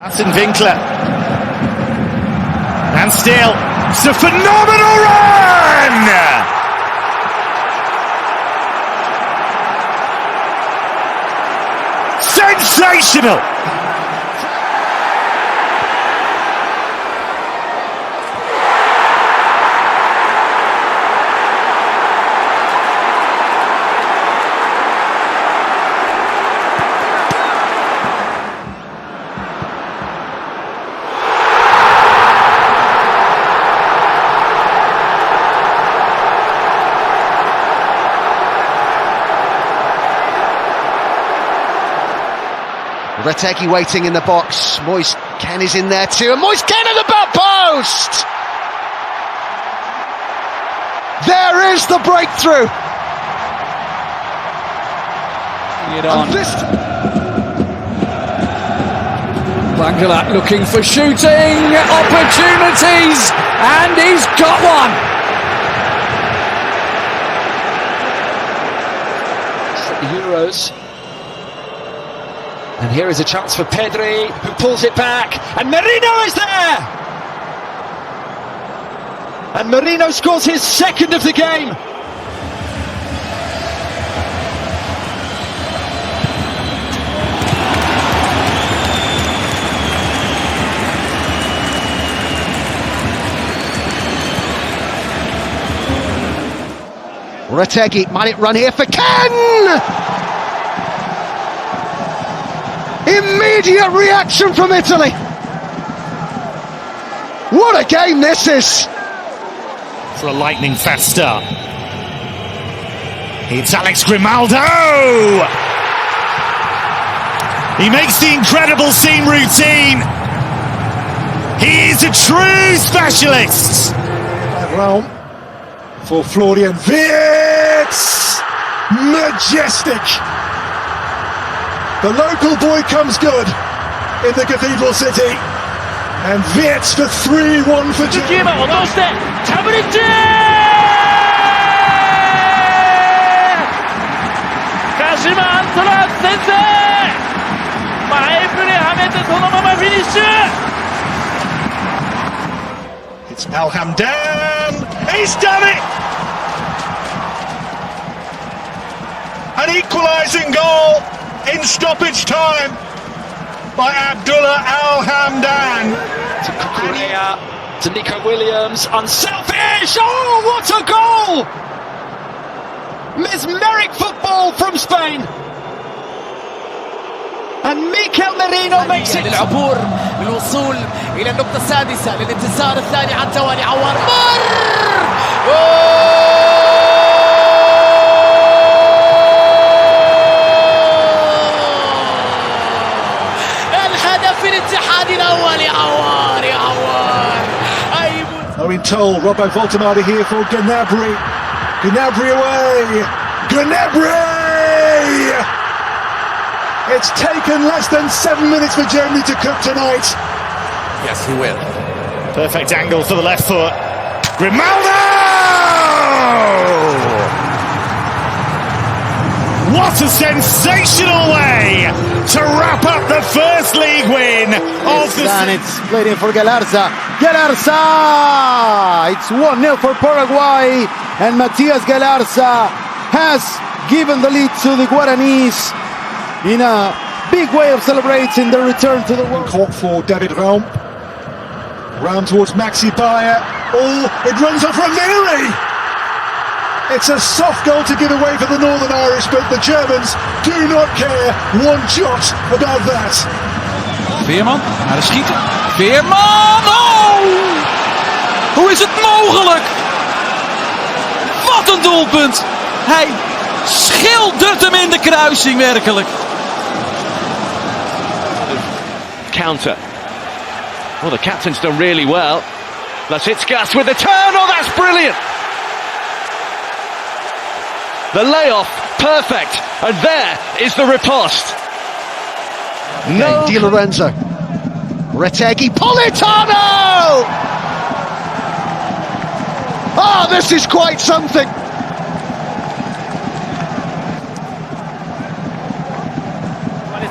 That's in Winkler. And still, it's a phenomenal run! Sensational! Retegi waiting in the box. Moise Ken is in there too, and Moise Ken at the back post! There is the breakthrough! It on. Bangala looking for shooting opportunities, and he's got one! The Euros. And here is a chance for Pedri, who pulls it back, and Merino is there! And Merino scores his second of the game! Retegi, might it run here for Ken? Immediate reaction from Italy. What a game this is. For a lightning fast start. It's Alex Grimaldo. He makes the incredible seam routine. He is a true specialist. Realm for Florian Wirtz. Majestic. The local boy comes good in the Cathedral City, and Wirtz the 3-1 for Germany. It's Al Hamdan. He's done it. An equalising goal in stoppage time by Abdullah Al Hamdan. To Kukurea, to Nico Williams, unselfish! Oh, what a goal! Mesmeric football from Spain. And Mikel Merino makes it. للعبور للوصول إلى النقطة السادسة للانتصار الثاني على التوالي. عوار I've been told Robbo Voltemade here for Gnabry. Gnabry away. Gnabry! It's taken less than 7 minutes for Germany to cook tonight. Yes, he will. Perfect angle for the left foot. Grimaldo! What a sensational way to wrap up the first league win of the season. It's played in for Galarza. Galarza! It's 1-0 for Paraguay, and Matias Galarza has given the lead to the Guaranis in a big way of celebrating the return to the world. Caught for David Raum. Round towards Maxi Bayer. Oh, it runs off Ranieri! It's a soft goal to give away for the Northern Irish, but the Germans do not care one jot about that. Veerman naar de schieter. Veerman! Oh! Hoe is het mogelijk? Wat een doelpunt! Hij schildert hem in de kruising, werkelijk. Counter. Well, the captain's done really well. Lasitskas with the turn. Oh, that's brilliant! The layoff, perfect, and there is the riposte. No. Di Lorenzo. Retegi. Politano! Oh, this is quite something.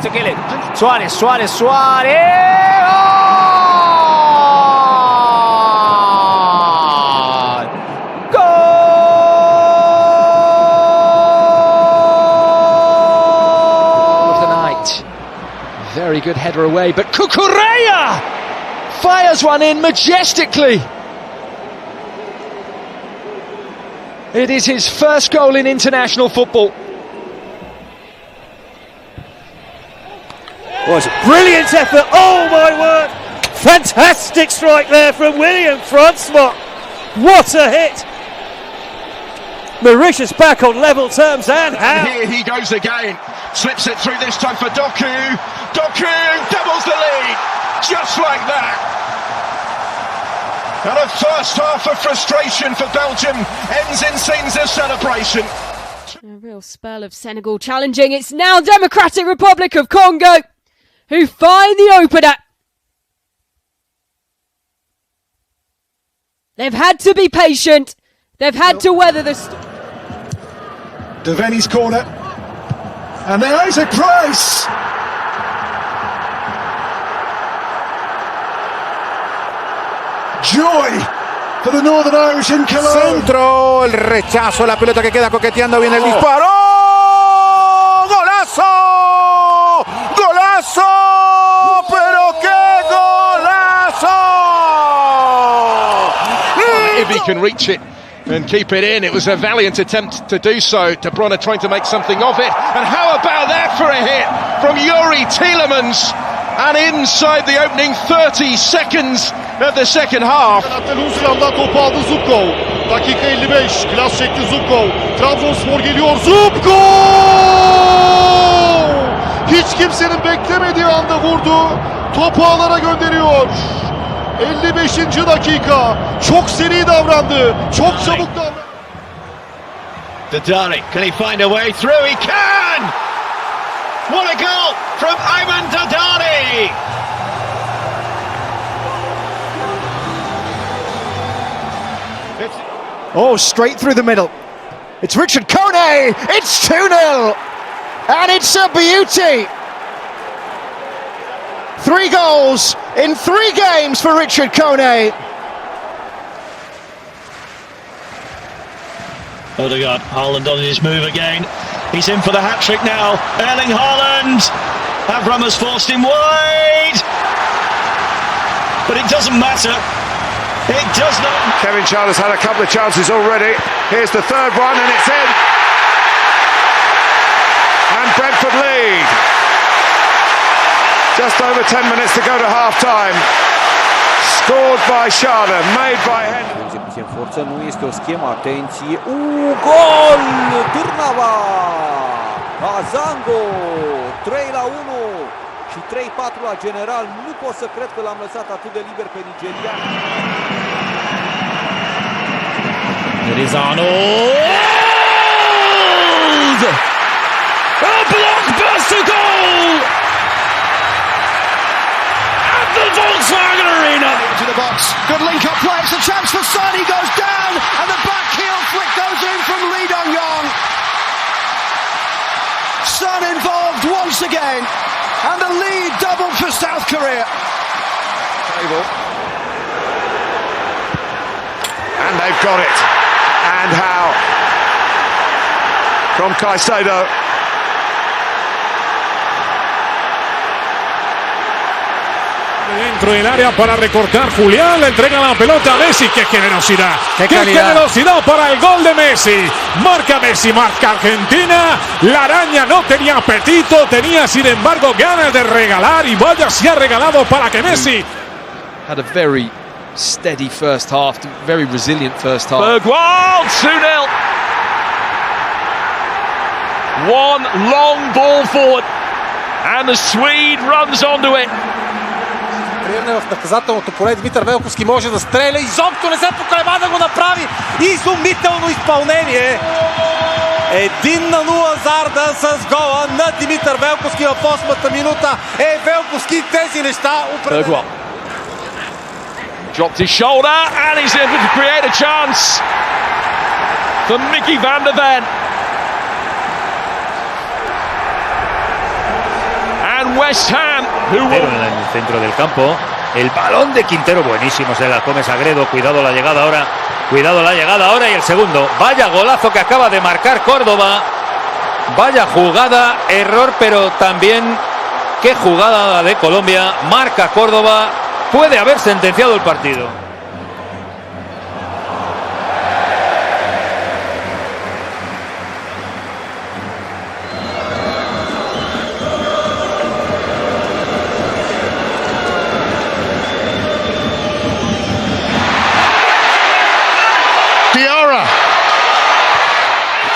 to kill it. Suarez. Oh! Goal of the night. Very good header away, but Cucurella fires one in majestically. It is his first goal in international football. Was a brilliant effort, oh my word! Fantastic strike there from William Francois. What a hit! Mauritius back on level terms, and how? Here he goes again, slips it through this time for Doku. Doku doubles the lead, just like that. And a first half of frustration for Belgium ends in scenes of celebration. A real spell of Senegal challenging. It's now Democratic Republic of Congo who find the opener. They've had to be patient. They've had to weather the Devaney's corner. And there Isaac Price! Joy for the Northern Irish in Cologne. Centro, el rechazo, la pelota que queda coqueteando, viene el disparo. ¡Golazo! ¡Golazo! ¡Pero qué golazo! If he can reach it and keep it in, it was a valiant attempt to do so. De Bruyne trying to make something of it. And how about that for a hit from Yuri Tielemans? And inside the opening 30 seconds of the second half. Uzbekistan topu aldı Zubkov. Dakika 55. Klas çekti Zubkov. Trabzonspor geliyor. Zubkov! Hiç kimsenin beklemediği anda vurdu. Topu ağlara gönderiyor. 55. dakika. Çok seri davrandı. Çok çabuk davrandı. Dadari, can he find a way through? He can! What a goal from Ayman Dadari! Oh, straight through the middle. It's Richard Kone. It's 2-0. And it's a beauty. 3 goals in 3 games for Richard Kone. Odegaard, Haaland on his move again. He's in for the hat-trick now. Erling Haaland. Avram has forced him wide. But it doesn't matter. It does not. Kevin Charles had a couple of chances already. Here's the third one, and it's in. And Brentford lead. Just over 10 minutes to go to half-time. Scored by Schade, made by Henry. Forță nu este o schemă, atenție. Gol! Târnava! Azango! 3-1 și 3-4 la general. Nu pot să cred că l-am lăsat atât de liber pe nigerian. Rizano! A blockbuster goal! At the Volkswagen Arena! To the box. Good link-up play. It's a chance for Son. He goes down. And the back heel flick goes in from Lee Dong-yong. Son involved once again. And the lead doubled for South Korea. And they've got it. And how? From Caicedo. Dentro del área para recortar. Julián le entrega la pelota a Messi. ¡Qué generosidad! ¡Qué generosidad para el gol de Messi! Marca Messi, marca Argentina. La araña no tenía apetito, tenía sin embargo ganas de regalar. Y vaya, se ha regalado para que Messi. Had a very steady first half, very resilient first half. Bergwijn, 2-0. One long ball forward. And the Swede runs onto it. В наказателното поле Димитър Велковски може да стреля. Изобщо не се поколеба да го направи. Изумително изпълнение. 1-0 Зарда с гола на Димитър Велковски в 8-та минута. Велковски тези неща определено. Dropped his shoulder and he's able to create a chance for Mickey van der Ven. And and West Ham, who en el centro del campo. El balón de Quintero, buenísimo, se la come Sagredo. Cuidado la llegada ahora. Cuidado la llegada ahora y el segundo. Vaya golazo que acaba de marcar Córdoba. Vaya jugada, error, pero también qué jugada de Colombia. Marca Córdoba. Puede haber sentenciado el partido.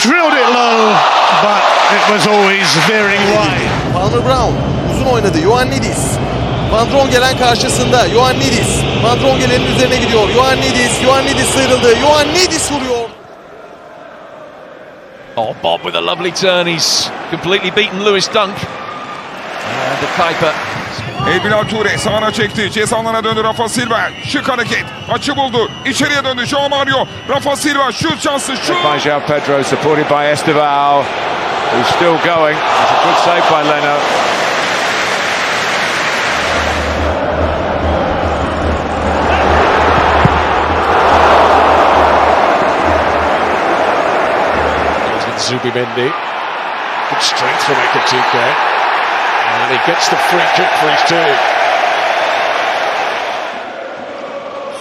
Drilled it low, but it was always veering wide. Palmer Brown uzun oynadı. Ioannidis. Van Drongelen karşısında. Ioannidis. Van Drongelen'in üzerine gidiyor. Ioannidis sıyrıldı. Ioannidis vuruyor. Oh, Bob with a lovely turn. He's completely beaten Lewis Dunk. And the Kuiper. Elbilal Toure sağına çekti. Ceza alanına döndü Rafa Silva. Şık hareket. Açı buldu. İçeriye döndü. João Mario. Rafa Silva şut şansı. Şut. By João Pedro, supported by Estevao, who's still going. It's a good save by Leno. Zubimendi. Good strength from Ekatike. And he gets the free kick for his team.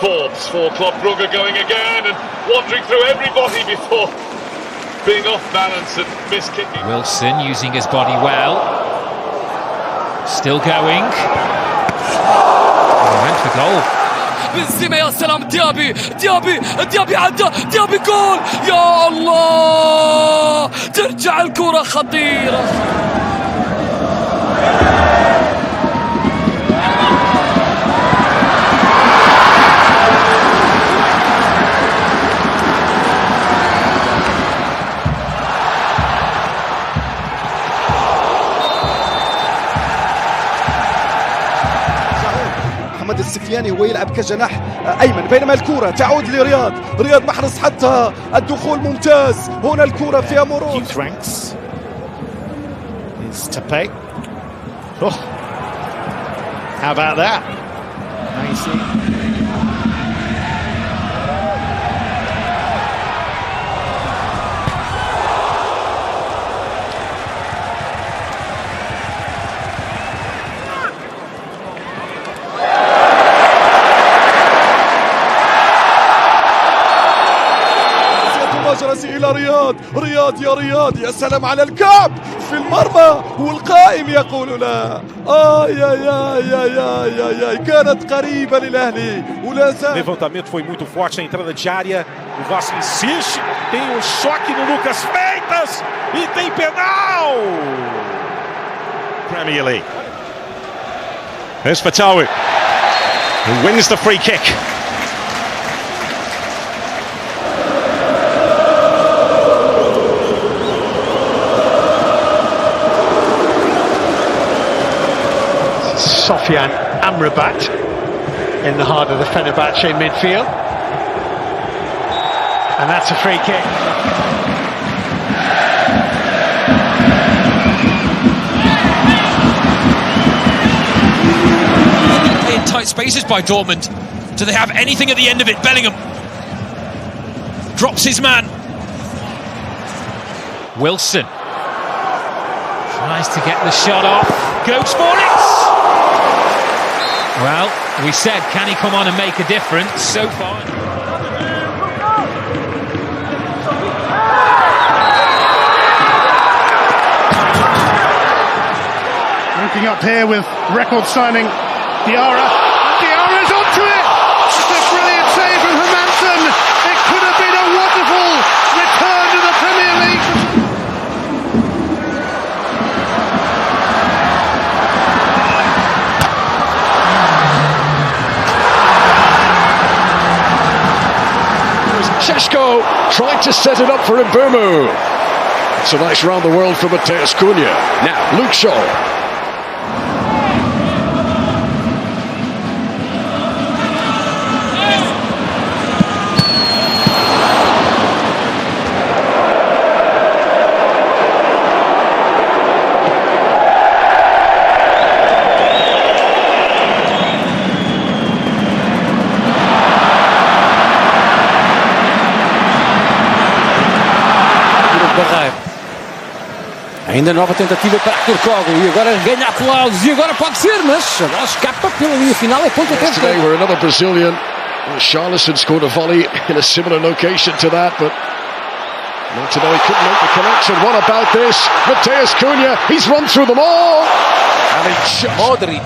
Forbes for Club Brugge going again and wandering through everybody before being off balance and miskicking. Wilson using his body well. Still going. Oh, went for goal. بنزيما يا سلام ديابي عدى ديابي جول يا الله ترجع الكرة خطيرة السفياني هو يلعب كجناح أيمن بينما الكرة تعود لرياض محرز حتى الدخول ممتاز هنا الكرة فيها مرور Youth ranks is Tape. Oh, how about that? Messi. إلى رياض يا سلام على الكعب في المرمى والقائم يقول لا يا كانت قريبة للأهلي ولا زال. O levantamento foi muito forte, a entrada de área, o Vasco insiste, tem um choque no Lucas Feitas e tem penal! Premier League. There's Fatawi, who wins the free kick. Sofian Amrabat in the heart of the Fenerbahce midfield, and that's a free kick. In tight spaces by Dortmund. Do they have anything at the end of it? Bellingham drops his man. Wilson tries to get the shot off. Goes for it. Well, we said, can he come on and make a difference? So far. Looking up here with record signing Diarra. Diarra's onto it! It's a brilliant save from Hermansen. It could have been a wonderful return to the Premier League. Šeško tried to set it up for Mbeumo. It's a nice round the world for Mateus Cunha. Now, Luke Shaw. Ainda nova tentativa para Turcogo e agora ganha aplausos e agora pode ser, mas agora escapa pela linha final, é ponto a Yesterday where another Brazilian, Charleston, scored a volley in a similar location to that, but Martinelli couldn't make the connection. What about this? Mateus Cunha, he's run through them all! And he just... Modric.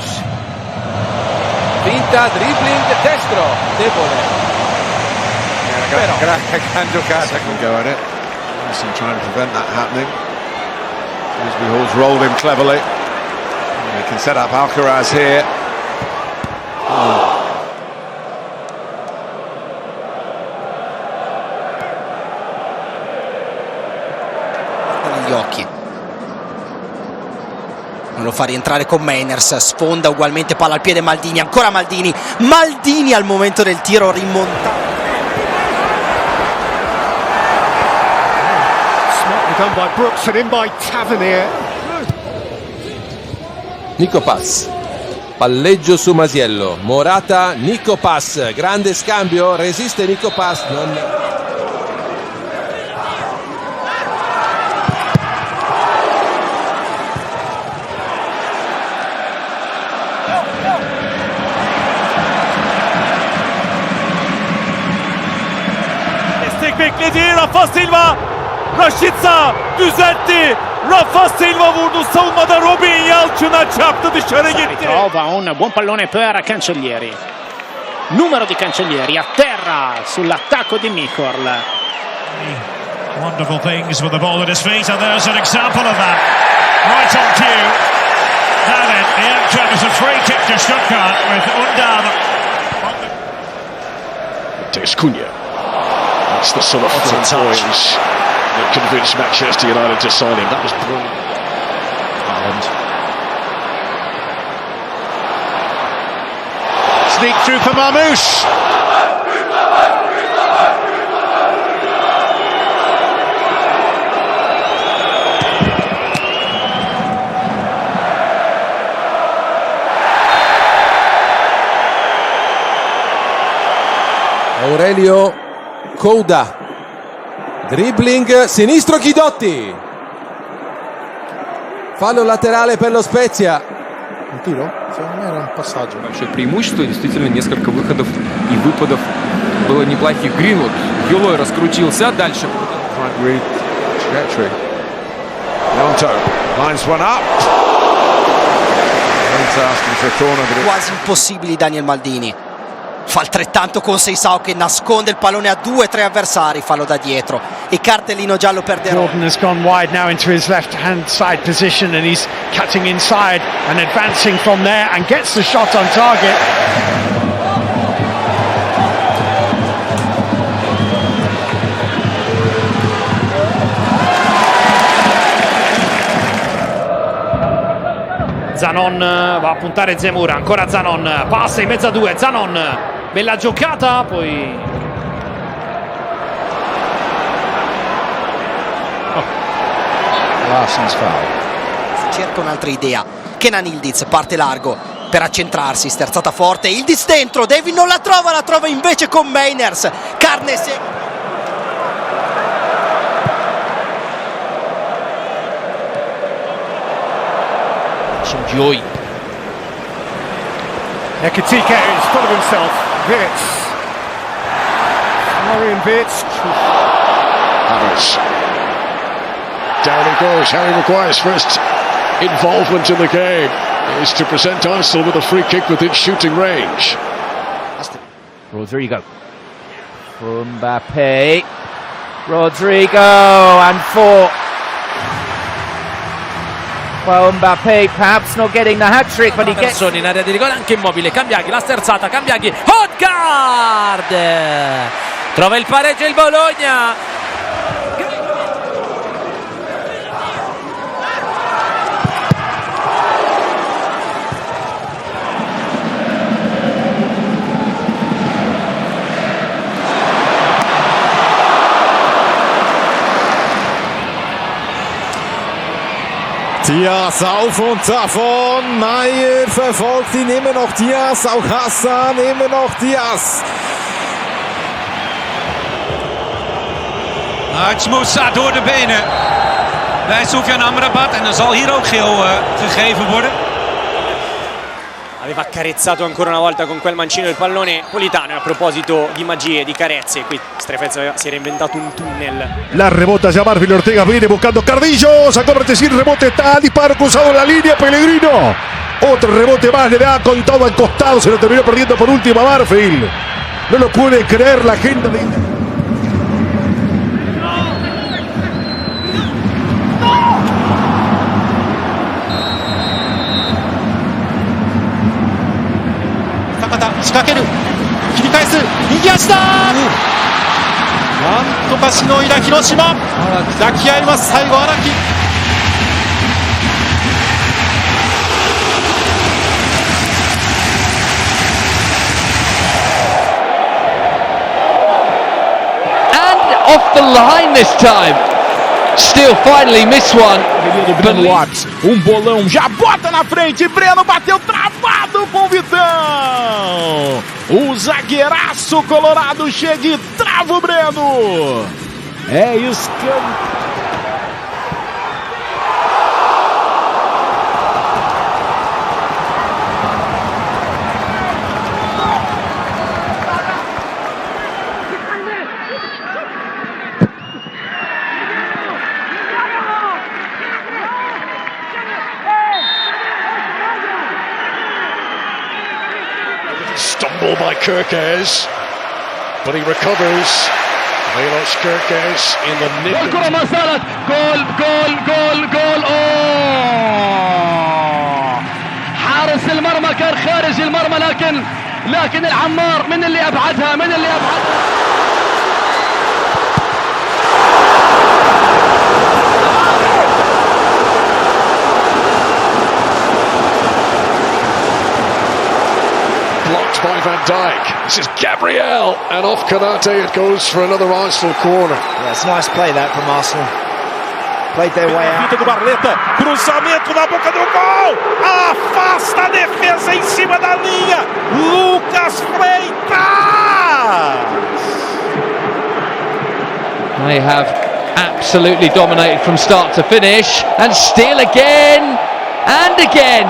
Finta, dribbling, destro, debole. Gran giocata. Second go at it. Wilson trying to prevent that happening. Dewsbury Hall's rolled him cleverly. And they can set up Alcaraz here. Negli occhi. Non lo fa rientrare con Mainers, sfonda ugualmente, palla al piede Maldini, ancora Maldini al momento del tiro rimontato. Done by Brooks and in by Tavernier. Nico Pass, palleggio su Masiello, Morata, Nico Pass, grande scambio, resiste Nico Pass, Destek bekledi Rafa Silva. Rashica düzeltti. Rafa Silva vurdu. Savunmada Robin Yalçın'a çarptı, dışarı gitti. Trova un buon pallone per Cancellieri. Numero di Cancellieri a terra sull'attacco di Mikol. Wonderful things with the ball at his feet, and there's an example of that. Right on cue. Now then, the outcome is a free kick to Stuttgart with Undam. Mateus Cunha. That's the sort of front points that convinced Manchester United to sign him. That was brilliant. Sneak through for Marmoush. Aurelio Couda, dribbling sinistro Chidotti, fallo laterale per lo Spezia. Un tiro? Secondo me era un passaggio. Вообще преимущество, действительно несколько выходов и выпадов было неплохих. Гринвуд, Юлой раскрутился, дальше. Quasi impossibili Daniel Maldini. Fa altrettanto con Seisao che nasconde il pallone a 2-3 avversari, fallo da dietro e cartellino giallo per De Rossi. Jordan has gone wide now into his left hand side position and he's cutting inside and advancing from there and gets the shot on target. Zanon va a puntare Zemura, ancora Zanon, passa in mezzo a due, Zanon, bella giocata, poi Larsen's foul. Si cerca un'altra idea. Kenan Yildiz parte largo per accentrarsi, sterzata forte, Yildiz dentro, David non la trova invece con Mainers, carne secca. Joy. Ekitike is full of himself. Wirtz. Florian Wirtz. Havertz. Down he goes. Harry Maguire's first involvement in the game is to present Arsenal with a free kick within shooting range. Rodrigo. Mbappe. Rodrigo and 4. Well, Mbappe perhaps not getting the hat-trick, but he gets... in area di rigore, anche Immobile, Cambiaghi, la sterzata, Cambiaghi, Odegaard! Trova il pareggio il Bologna! Diaz auf und davon, Maier verfolgt ihn, immer noch Diaz, auch Hassan, immer noch Diaz. It's Moussa door de benen. bij Soufiane Amrabat. En dan zal hier ook geel gegeven worden. Aveva carezzato ancora una volta con quel mancino il pallone Politano. E a proposito di magie, di carezze, qui Strefez si era inventato un tunnel. La rebota ya Marvin Ortega, viene buscando Cardillo, sacó Bertesín, rebote, está, disparo cruzado en la línea, Pellegrino. Otro rebote más, le da con todo al costado, se lo terminó perdiendo por último a Marfield. No lo puede creer la gente de...坂田仕掛ける、切り返す、右足だ、なんとかしのいだ広島、抱き合います、最後荒木。Off the line this time. Still finally missed one. Bolão já bota na frente. Breno bateu travado com o Vitão. O zagueiraço colorado chega e trava o Breno. É isso que Stumble by Kirkes, but he recovers. Milos Kirkes in the nick. والكرة ما زالت جول جول جول جول. حارس المرمى كان خارج المرمى، لكن العمار من اللي ابعدها. Blocked by Van Dijk. This is Gabriel, and off Konate it goes for another Arsenal corner. Yeah, it's a nice play that from Arsenal. Played their way out. Do Barleta, cruzamento na boca do gol, afasta a defesa em cima da linha, Lucas Freitas. They have absolutely dominated from start to finish, and still again and again.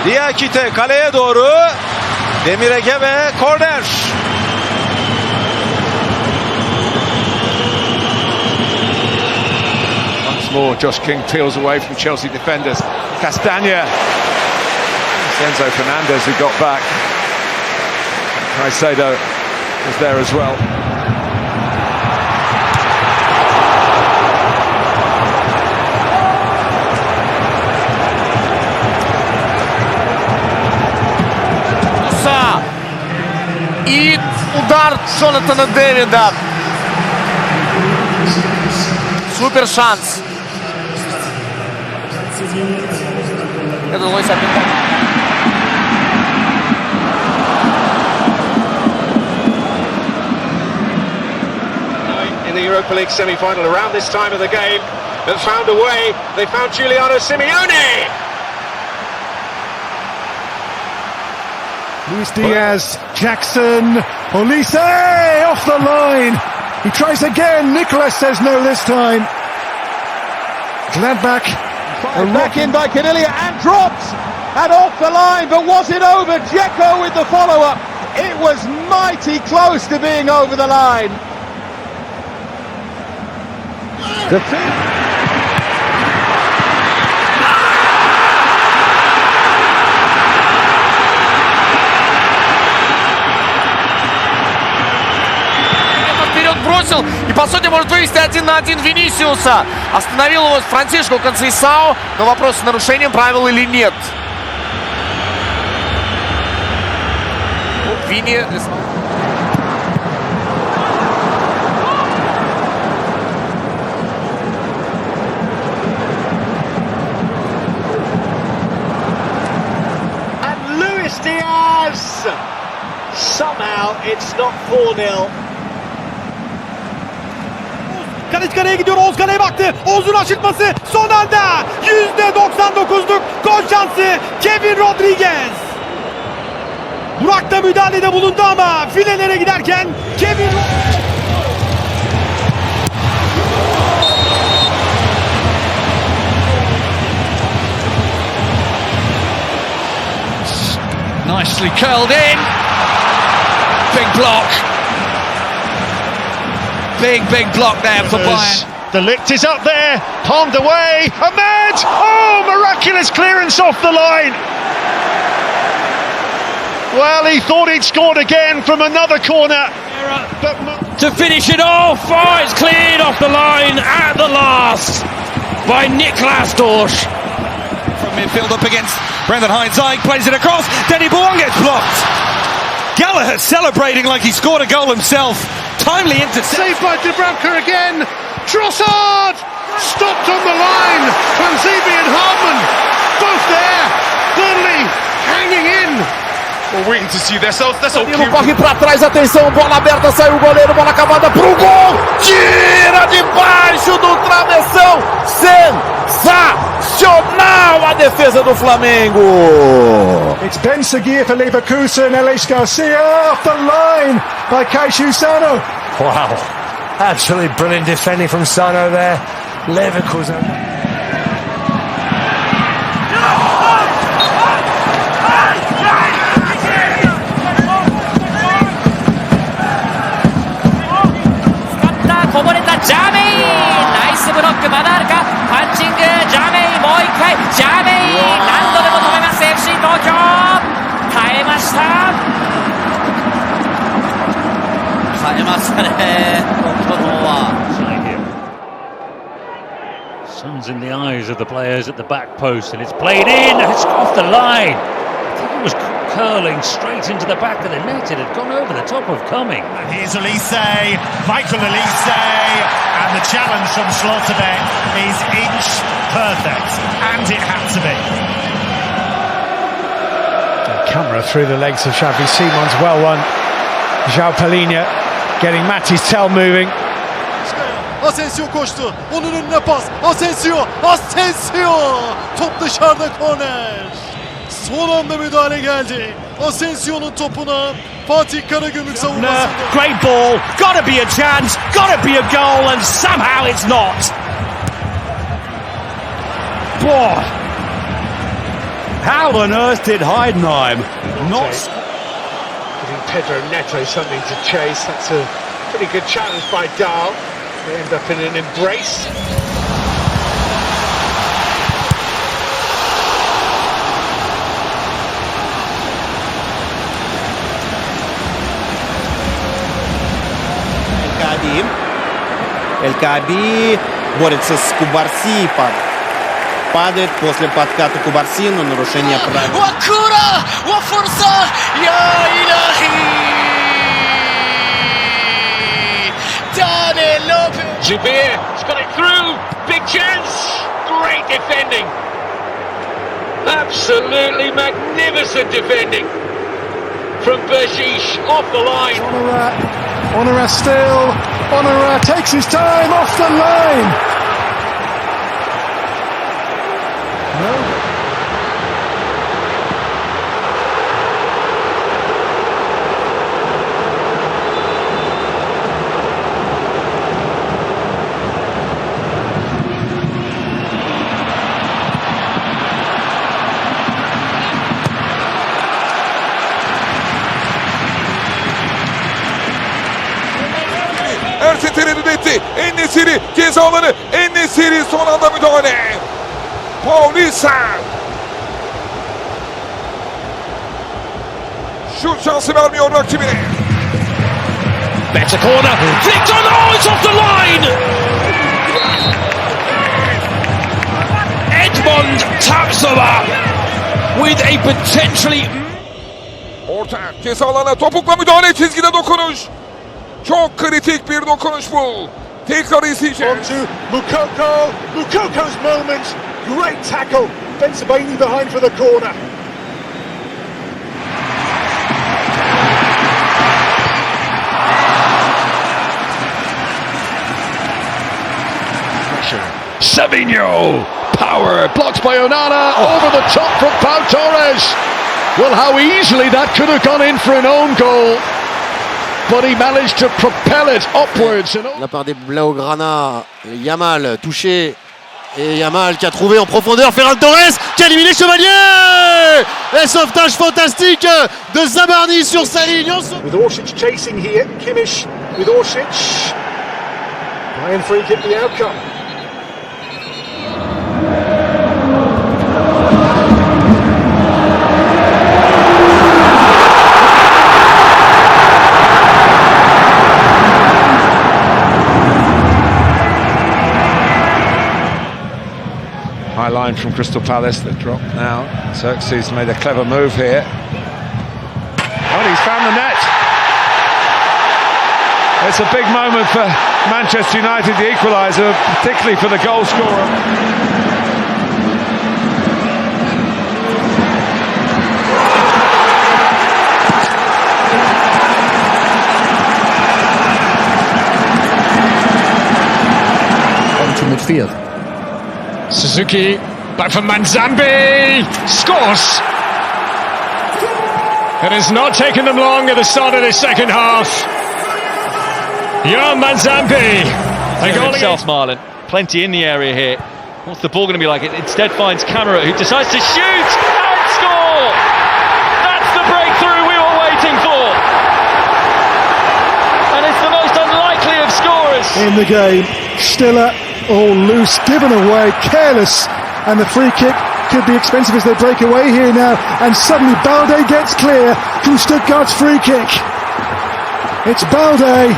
Diakite kaleye doğru. Demir Ege ve korner. Once more, Josh King peels away from Chelsea defenders. Castagna. Enzo Fernandez who got back. Caicedo was there as well. И удар Джонатана Дэвида. Супер шанс. Это Луис Апинта. In the Europa League semi-final around this time of the game, have found a way. They found Giuliano Simeone. Luis Diaz, Jackson, Olise off the line. He tries again. Nicolas says no this time. Gladbach. Back in by Canilia and dropped and off the line, but was it over? Dzeko with the follow-up. It was mighty close to being over the line. Бросил и по сути может вывести 1 на 1 Винисиуса. Остановил его Франсишко Консейсао, но вопрос с нарушением правил или нет. Вини. And Luis Diaz. Somehow it's not 4-0. Kaleci kaleye gidiyor. Oğuz kaleye baktı. Oğuz'un aşırtması son anda. %99'luk gol şansı Kevin Rodriguez. Burak da müdahalede bulundu ama filelere giderken Kevin Nicely curled in. Big block. Big block there for Bayern. The lift is up there, palmed away. Ahmed! Oh, miraculous clearance off the line. Well, he thought he'd scored again from another corner. But to finish it off, oh, it's cleared off the line at the last by Niklas Dorsch. From midfield up against Brendan Heinzig, plays it across, Denny Buong gets blocked. Gallagher celebrating like he scored a goal himself. Timely intercept. Saved by Dubravka again. Trossard! Stopped on the line. Kwanzebe and Hartman both there. Burnley hanging in. We're waiting to see this. That's all cute. Corre pra trás, atenção, bola aberta, saiu o goleiro, bola cavada pro gol. Tira debaixo do travessão. Sensacional a defesa do Flamengo. It's Ben Seguir for Leverkusen. Elias Garcia off the line by Keishu Sano. Wow, absolutely brilliant defending from Sano there. Leverkusen. Sun's in the eyes of the players at the back post, and it's played in. It's off the line. I think it was curling straight into the back of the net. It had gone over the top of Cumming. And here's Olise, Michael Olise, and the challenge from Slotterbeck is inch perfect, and it had to be. Camera through the legs of Xavi Simons, well won. João Palhinha getting Matty's tail moving. Asensio koştu. Onun önüne pas. Asensio. Top dışarıda, korner. Son anda müdahale geldi. Asensio'nun topuna. Fatih Karagümrük savunmasında. Great ball. Gotta be a chance. Gotta be a goal, and somehow it's not. Boy. How on earth did Heidenheim not... Giving Pedro Neto something to chase. That's a pretty good challenge by Dahl. They end up in an embrace. El Kaabi борется с Кубарси, падает после подката Кубарси, но нарушение правил. وكرة وفرصة يا إلهي. Jabir has got it through. Big chance. Great defending. Absolutely magnificent defending from Bergish off the line. Honora still. Honora takes his time off the line. No. Ersin tereddüt etti. En-Nesyri ceza alanı. En-Nesyri son anda müdahale. Paulista. Şut şansı vermiyor rakibine. Better corner. Flicked on. Oh, it's off the line. Edmond Tapsoba with a potentially... Orta ceza alanına topukla müdahale, çizgide dokunuş. Çok kritik bir dokunuş bu. Tekrar izleyeceğiz. Mukoko's moment. Great tackle. Bensebaini behind for the corner. Savinho, power, blocked by Onana, over the top from Pau Torres. Well, how easily that could have gone in for an own goal, but he managed to propel it upwards. La part des Blaugrana, Yamal touché, et Yamal qui a trouvé en profondeur Ferran Torres, qui a éliminé Chevalier. Et sauvetage fantastique de Zabarni sur sa ligne. With Orsic chasing here, Kimmich with Orsic. Bayern free kick the outcome. High line from Crystal Palace, the drop now. Xerxes made a clever move here. Oh, he's found the net. It's a big moment for Manchester United, the equaliser, particularly for the goal scorer. To midfield. Suzuki, back from Manzambi, scores! It has not taken them long at the start of this second half. Yohan Manzambi. Himself, Marlon. Plenty in the area here. What's the ball going to be like? It instead finds Camara, who decides to shoot and score! That's the breakthrough we were waiting for! And it's the most unlikely of scorers. In the game, Stiller, all loose, given away, careless, and the free kick could be expensive as they break away here now, and suddenly Balde gets clear from Stuttgart's free kick. It's Balde,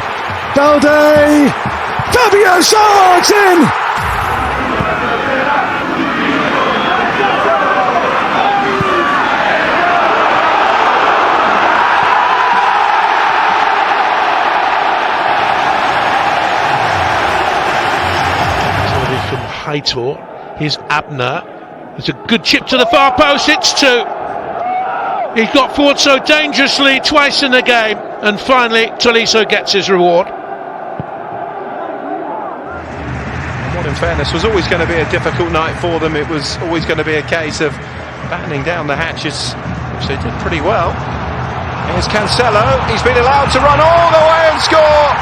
Fabio Sar, it's in! From Heitor, here's Abner. It's a good chip to the far post, it's 2. He got forward so dangerously twice in the game, and finally Tolisso gets his reward. What, in fairness, was always going to be a difficult night for them. It was always going to be a case of battening down the hatches, which they did pretty well. Here's Cancelo, he's been allowed to run all the way and score.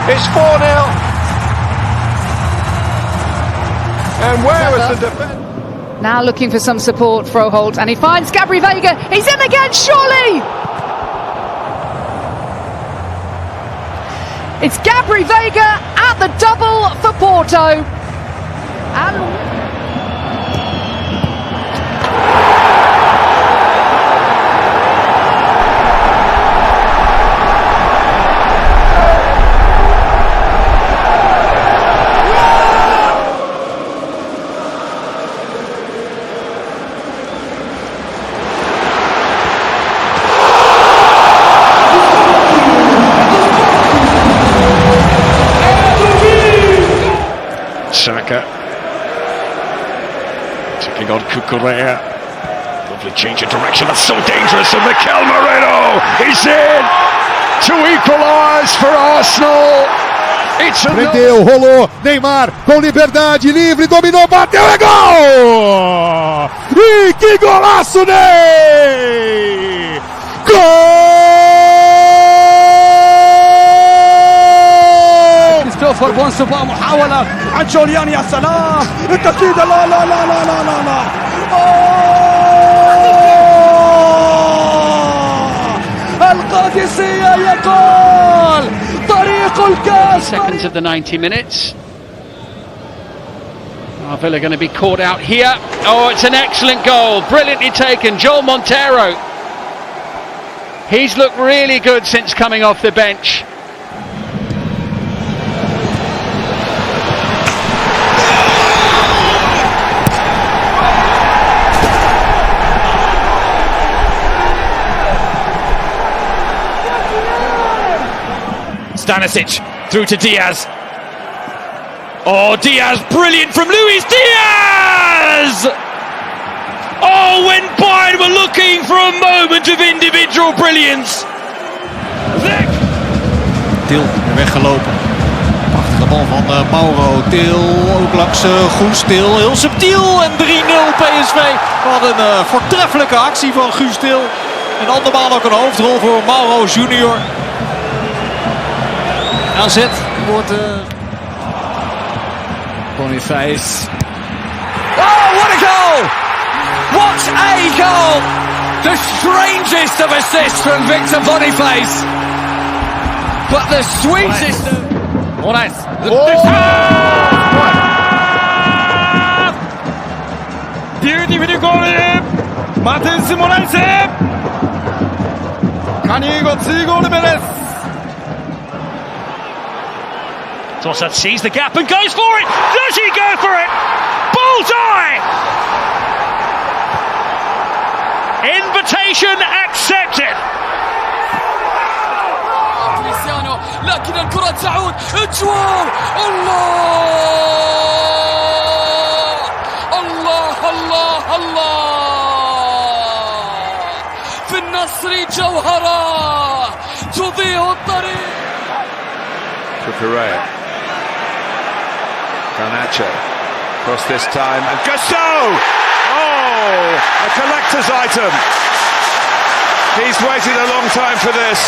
It's 4-0. And where was the defence? Now looking for some support, Froholt, and he finds Gabri Veiga. He's in again, surely! It's Gabri Veiga at the double for Porto. And Saka taking on Cucurella. Lovely change of direction. That's so dangerous. And Mikel Merino is in to equalise for Arsenal. It's Prendeu, rolou, Neymar com liberdade, livre, dominou, bateu, é gol! E que golaço, Ney! كريستوفر بونسوفا محاولة عن جوليان، يا سلام التسديد، لا لا لا لا لا لا لا القادسية يقول طريق الكاس. Seconds of the 90 minutes. Villa going to be caught out here. Oh, it's an excellent goal, brilliantly taken. Joel Montero, he's looked really good since coming off the bench. Stanisic through to Diaz. Oh, Diaz, brilliant from Luis Diaz! Oh, when Bayern were looking for a moment of individual brilliance. Til weggelopen. Prachtige bal van Mauro. Til ook langs Guus Til. Heel subtiel en 3-0 PSV. Wat een voortreffelijke actie van Guus Til. En andermaal ook een hoofdrol voor Mauro Junior. AZ wordt... Boniface. Oh, what a goal! What a goal! The strangest of assists from Victor Boniface, but the sweetest. Moraes. Beautiful goal. Martins Moraes. Canigo 2 ゴール目です。Tossat sees the gap and goes for it. Does he go for it? Bullseye! Invitation accepted. كريستيانو لكن الكرة تعود اجوال. الله الله الله الله في النصر جوهرة تضيء الطريق. Correa. Garnacho. Cross this time and Gusto! Oh, a collector's item. He's waited a long time for this.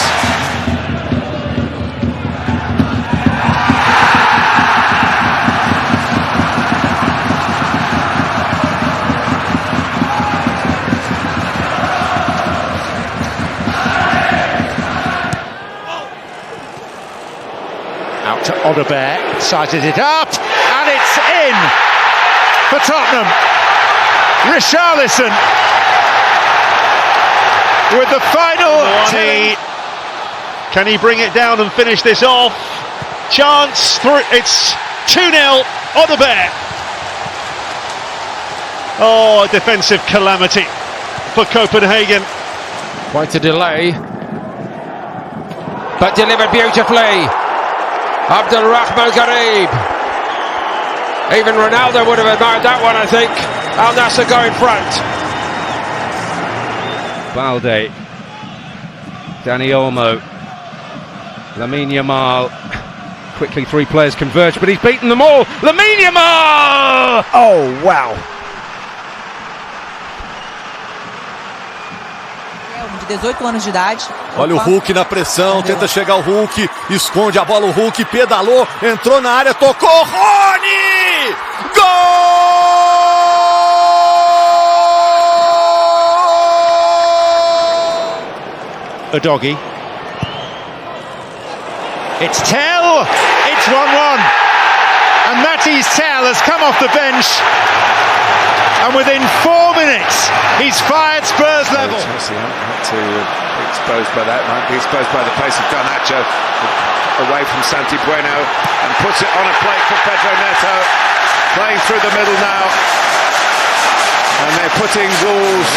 Out to Odebear, sizes it up, and it's in for Tottenham. Richarlison with the final tee. Can he bring it down and finish this off? Chance through. It's 2-0. Odebear. Oh, a defensive calamity for Copenhagen. Quite a delay, but delivered beautifully. Abdelrahman Garib. Even Ronaldo would have admired that one, I think. Al Nassr go in front. Balde, Dani Olmo, Lamine Yamal. Quickly 3 players converge, but he's beaten them all. Lamine Yamal! Oh, wow. De 18 anos de idade. Olha o Hulk na pressão, tenta chegar o Hulk, esconde a bola o Hulk, pedalou, entrou na área, tocou, Rony! Gol! Udogie. It's Tell! It's 1-1. And Matty's Tell has come off the bench. And within 4 minutes, he's fired Spurs level. Chelsea had to be exposed by that, might be exposed by the pace of Garnacho, away from Santi Bueno, and puts it on a plate for Pedro Neto, playing through the middle now, and they're putting goals.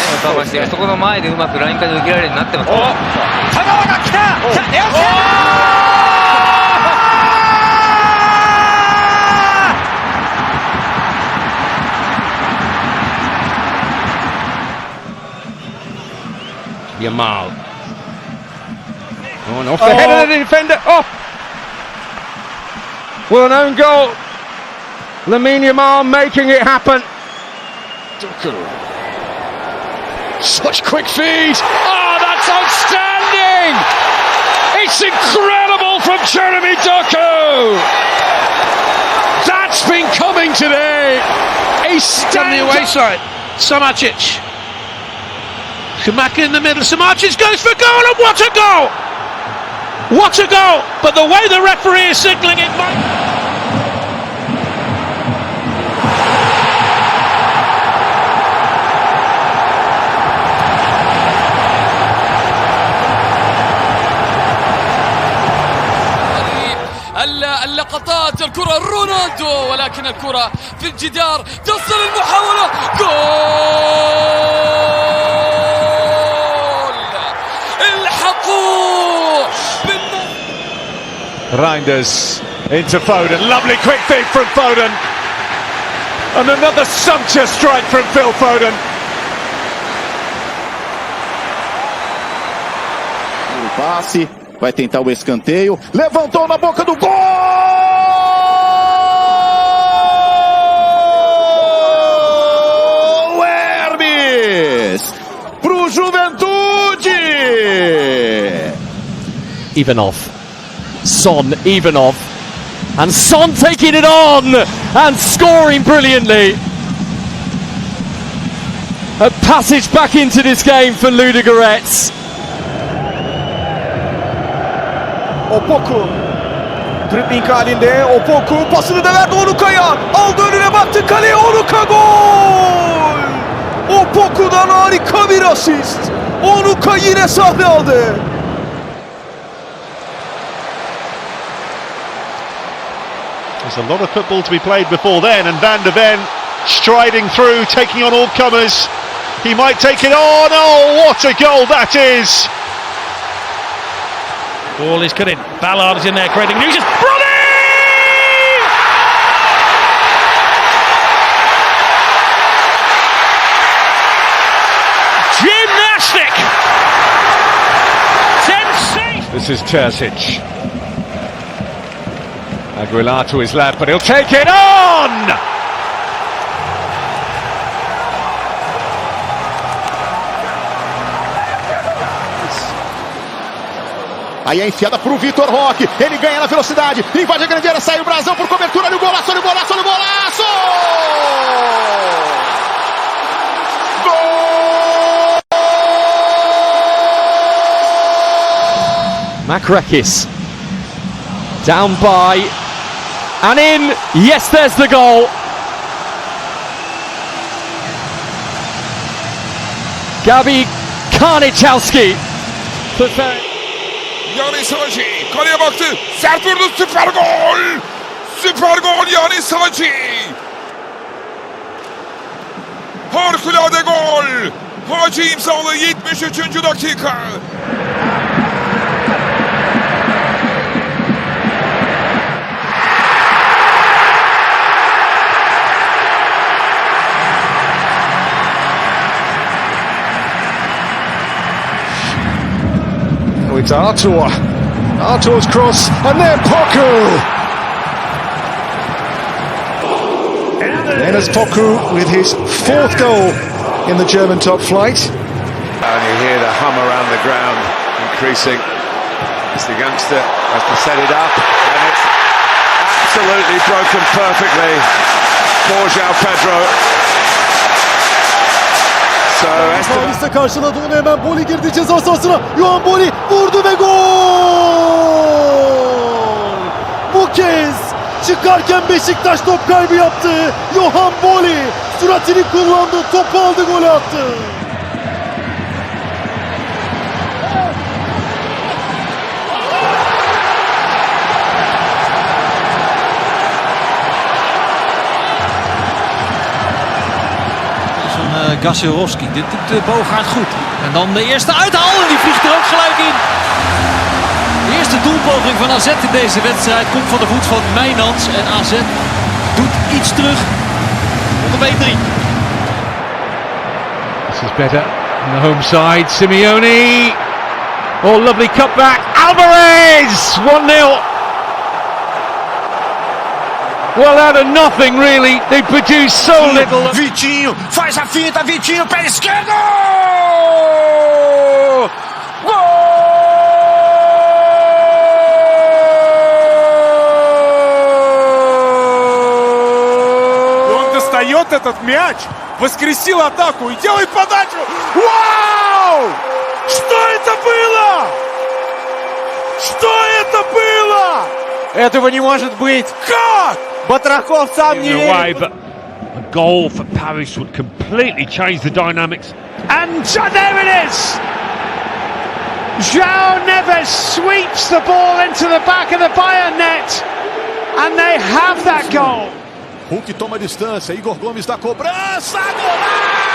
そこの前でうまくラインから受けられるようになってます。香川が来た。Yamal. Oh, and off the head of the defender. Oh! Well, an own goal. Lamine Yamal making it happen. Such quick feed. Oh, that's outstanding! It's incredible from Jeremy Doku! That's been coming today. A From the away side, Samacic. Kamaka in the middle, Samacic goes for goal, and what a goal! What a goal! But the way the referee is signalling it might... اللقطات الكرة رونالدو ولكن الكرة في الجدار تصل المحاولة جول الحقوا Reinders into Foden. Lovely quick feed from Foden. And another sumptuous strike from Phil Foden. O passe, vai tentar o escanteio. Levantou na boca do gol! Hermes! Pro Juventude! Ivanov. Son, Ivanov. And Son taking it on and scoring brilliantly. A passage back into this game for Ludogorets. Opoku. Dribbling halinde Opoku pasını da verdi Onuka'ya. Aldı önüne baktı kaleye, Onuka gol! Opoku'dan harika bir asist. Onuka yine sahne aldı. There's a lot of football to be played before then, and Van de Ven striding through, taking on all comers. He might take it on. Oh, what a goal that is! Ball is cut in. Ballard is in there creating nuisance. Ronnie! Gymnastic! Sensation! This is Terzic. Aguilar to his left, but he'll take it on! Aí é enfiada pro Vitor Roque, ele ganha na velocidade, invade a grande área, sai o Brasão por cobertura, olha o golaço, olha o golaço, olha o golaço! Gol! Makrakis down by and in. Yes, there's the goal. Gabi Karnichowski. Yani Savaşı kaleye baktı, sert vurdu, süper gol! Süper gol yani Savaşı! Harikulade gol! Hacı imzalı 73. dakika! It's Artur. Artur's cross, and then Poku. Enes Poku with his fourth goal in the German top flight. And you hear the hum around the ground increasing as the youngster has to set it up, and it's absolutely broken perfectly for João Pedro. Paris'te karşıladı onu, hemen Boli girdi ceza sahasına. Yohan Boli vurdu ve gol! Bu kez çıkarken Beşiktaş top kaybı yaptı. Yohan Boli süratini kullandı, topu aldı, golü attı. Gassirovski, dit doet de Bogaert goed. En dan de eerste uithaal en die vliegt er ook gelijk in. De eerste doelpoging van AZ in deze wedstrijd komt van de voet van Mijnans. En AZ doet iets terug op de 1-3. This is better on the home side. Simeone. Oh, lovely cutback. Alvarez! 1-0. Well, out of nothing, really. They produced so little. Vitinho faz a finta, Vitinho, pé esquerdo! Gol! Он достает этот мяч, воскресил атаку и делает подачу. Вау! Что это было? Что это было? Этого не может быть. Как? Batrachov сам не верит. But a goal for Paris would completely change the dynamics. And there it is! João Neves sweeps the ball into the back of the Bayern net. And they have that goal. Hulk toma distância, Igor Gomes da cobrança, golaço!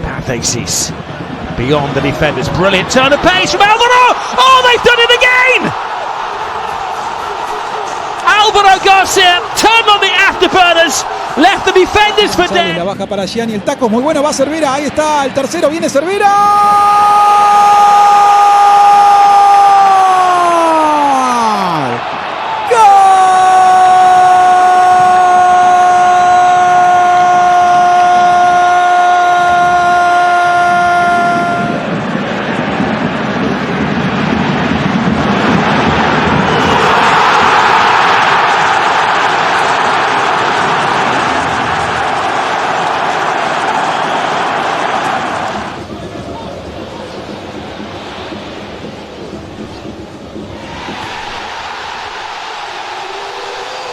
Pathesis beyond the defenders. Brilliant turn of pace from Alvaro. Oh, they've done it again! Alvaro Garcia turned on the afterburners, left the defenders for dead. La baja para Gianni, el taco es muy bueno, va a Cervera, ahí está el tercero, viene Cervera.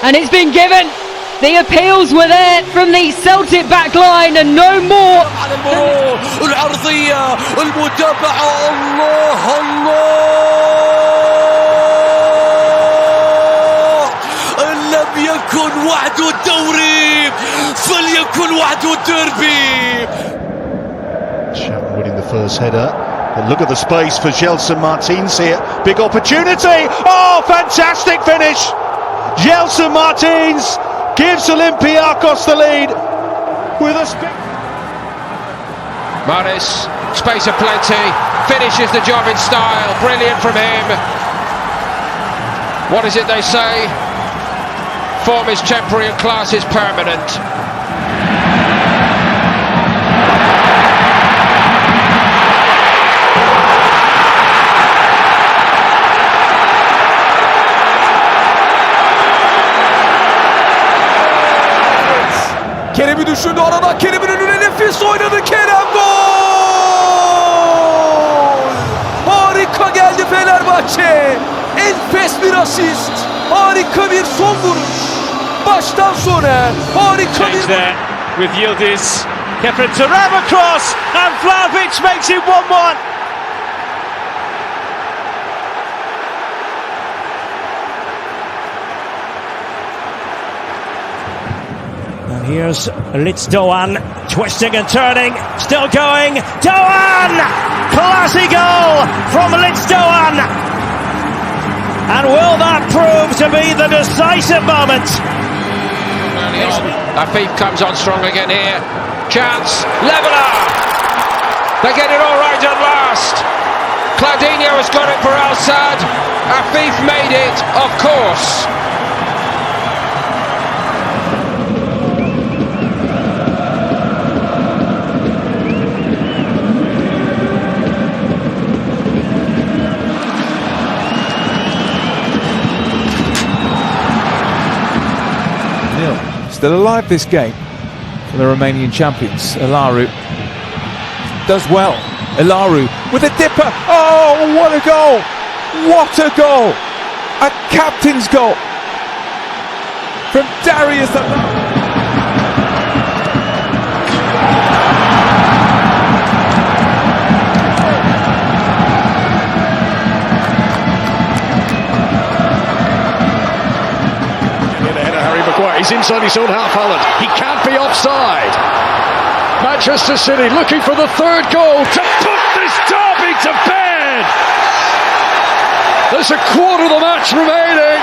And it's been given. The appeals were there from the Celtic back line and no more. العرضية المتابعة الله إن لم يكن وحده الدوري فليكن وحده الديربي. Chapman winning the first header. And look at the space for Gelson Martins here. Big opportunity. Oh, fantastic finish. Gelson Martins gives Olympiacos the lead with a Maris, space of plenty, finishes the job in style. Brilliant from him. What is it they say? Form is temporary and class is permanent. Kerem'i düşündü arada. Kerem'in önüne nefis oynadı. Kerem gol! Harika geldi Fenerbahçe. Enfes bir asist. Harika bir son vuruş. Baştan sona harika bir... there with Yildiz. Kefren Turam across and Vlahovic makes it 1-1. And here's Litz Doan, twisting and turning, still going, Doan! Classy goal from Litz Doan! And will that prove to be the decisive moment? Afif comes on strong again here. Chance, leveller! They get it all right at last. Claudinho has got it for Al-Sad. Afif made it, of course. Still alive this game for the Romanian champions. Ilaru does well. Ilaru with a dipper. Oh, what a goal! What a goal! A captain's goal from Darius. He's inside his own half, Haaland. He can't be offside. Manchester City looking for the third goal to put this derby to bed. There's a quarter of the match remaining.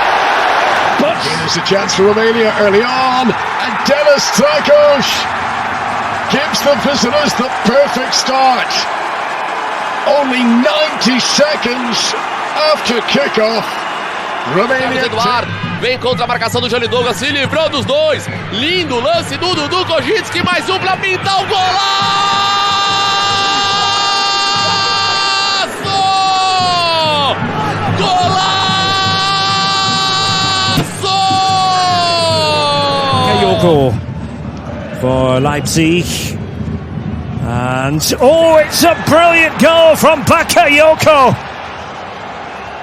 But there's a chance for Romania early on. And Denis Dragos gives the visitors the perfect start. Only 90 seconds after kickoff. Romania... Vem contra a marcação do Johnny Douglas, se livrou dos dois. Lindo lance do Dudu Kojitski, mais um pra pintar o golaço! Golaço! Bakayoko for Leipzig. And, oh, it's a brilliant goal from Bakayoko.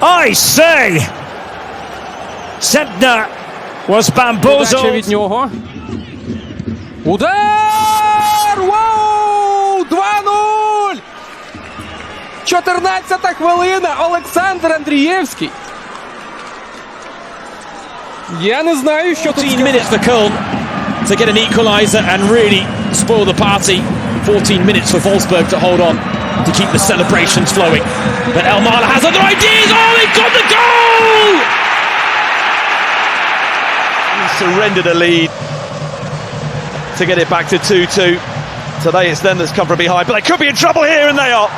I say... Sentner was bamboozled. Від нього. Удар! Вау! 2-0! 14-та хвилина. Олександр Андрієвський. Я не знаю, що тут 14 minutes for Köln to get an equaliser and really spoil the party. 14 minutes for Wolfsburg to hold on to keep the celebrations flowing. But Elmar has other ideas. Oh, he got the goal! Surrendered a lead to get it back to 2-2. Today it's them that's come from behind, but they could be in trouble here, and they are.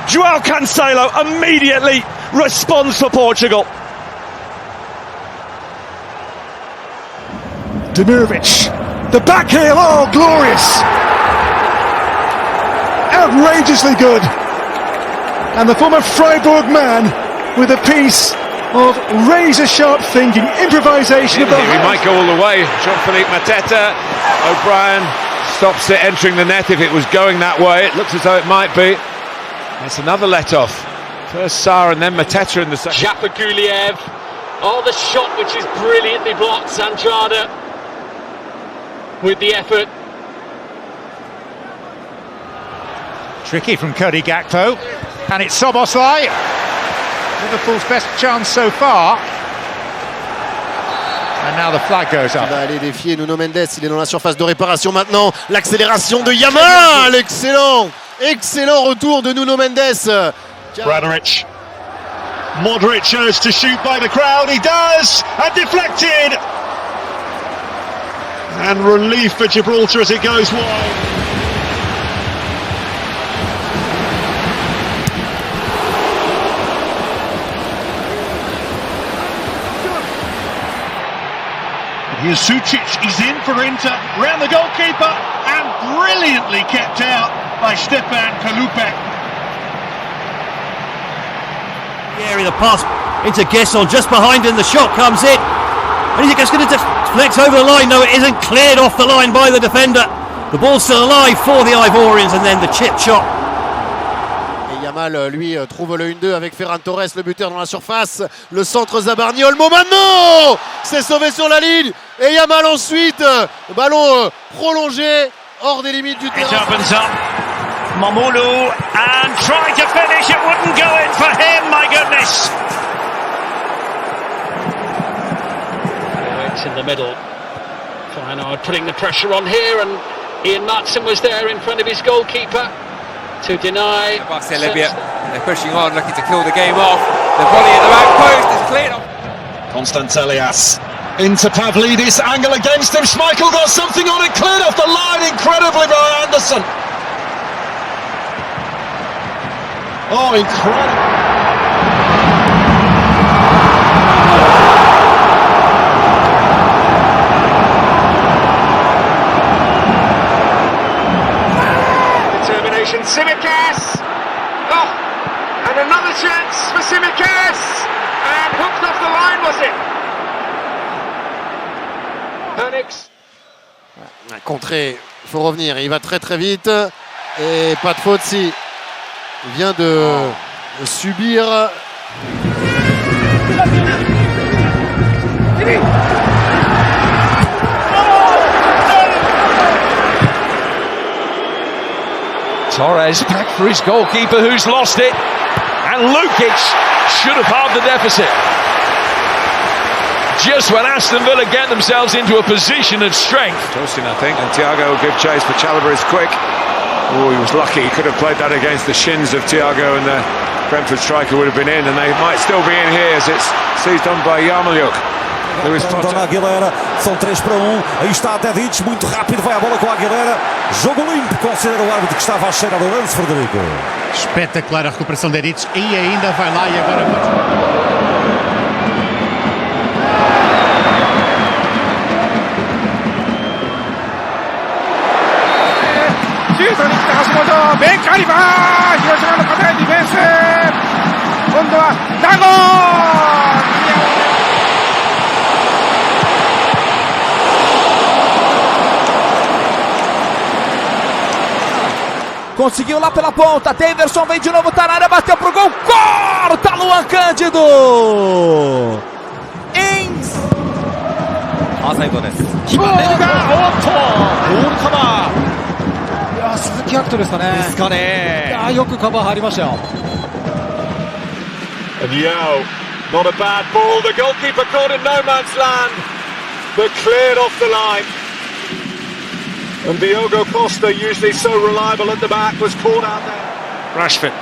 João Cancelo immediately responds for Portugal. Demirovic, the back heel, oh glorious! Outrageously good. And the former Freiburg man with a piece of razor-sharp thinking, improvisation of the... We might go all the way. Jean-Philippe Mateta. O'Brien stops it entering the net if it was going that way. It looks as though it might be. It's another let-off. First Sarr and then Mateta in the second. Japakuliev Oh, the shot which is brilliantly blocked. Sanjada with the effort. Tricky from Cody Gakpo, and it's Szoboszlai. Liverpool's best chance so far. And now the flag goes up. Il va aller défier Nuno Mendes, il est dans la surface de réparation maintenant. L'accélération de Yamal, excellent retour de Nuno Mendes. Bradaric. Modric chose to shoot by the crowd, he does, and deflected. And relief for Gibraltar as it goes wide. Here's Sucic, he's in for Inter, round the goalkeeper, and brilliantly kept out by Stepan Kalupek. Area the pass into Gesson, just behind him, the shot comes in. And he's just going to deflect over the line. No, it isn't cleared off the line by the defender. The ball's still alive for the Ivorians, and then the chip shot. Et Yamal, lui, trouve le 1-2 avec Ferran Torres, le buteur dans la surface. Le centre Zabarni, Olmo maintenant. C'est sauvé sur la ligne. Et Yamal ensuite, ballon prolongé, hors des limites du terrain. It opens up. Mamulu and trying to finish. It wouldn't go in for him, my goodness. In the middle. Feyenoord putting the pressure on here, and Ian Matson was there in front of his goalkeeper to deny. Libya, they're pushing on, looking to kill the game off. The volley at the back post is cleared off. Constant Elias into Pavlidis, angle against him. Schmeichel got something on it, cleared off the line incredibly by Anderson. Oh, incredible. Tsimikas! Oh! And another chance for Tsimikas! And hooked off the line, was it? Panics. Contré, il faut revenir, il va très vite. Et pas de faute si il vient de subir. Torres back for his goalkeeper who's lost it, and Lukic should have halved the deficit. Just when Aston Villa get themselves into a position of strength. Justin, I think, and Thiago will give chase, but Chalobah is quick. Oh, he was lucky, he could have played that against the shins of Thiago, and the Brentford striker would have been in, and they might still be in here as it's seized on by Yarmolyuk. Dona Aguilera, são 3-1, aí está Dedic, muito rápido, vai a bola com a Aguilera, jogo limpo, considera o árbitro que estava à cheira do lance, Frederico. Espetacular a recuperação de Dedic, e ainda vai lá e agoraシュートに来た橋本、ベンカリバー、広島の堅いディフェンス、今度はダゴー。Conseguiu lá pela ponta, Daverson vem de novo, tá na área, bateu pro gol, corta Luan Cândido! Asaito desu. ボールが、おっと、ボールカバー。いや、鈴木拓人ですかね。ですかね。いや、よくカバー入りましたよ。And Yao, not a bad ball. The goalkeeper caught in no man's land, but cleared off the line. And Diogo Costa, usually so reliable at the back, was caught out there. Rashford.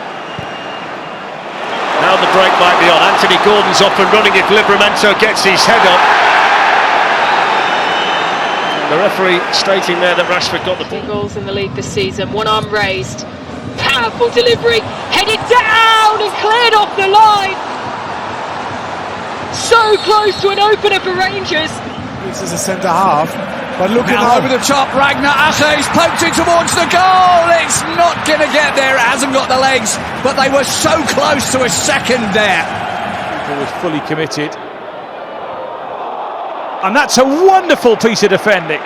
Now the break might be on. Anthony Gordon's off and running if Livramento gets his head up. The referee stating there that Rashford got the ball. 2 goals in the league this season, one arm raised, powerful delivery, headed down and cleared off the line. So close to an opener for Rangers. This is a centre half. But look at over the top, Ragnar Ache's poked it towards the goal. It's not going to get there. It hasn't got the legs, but they were so close to a second there. He was fully committed. And that's a wonderful piece of defending.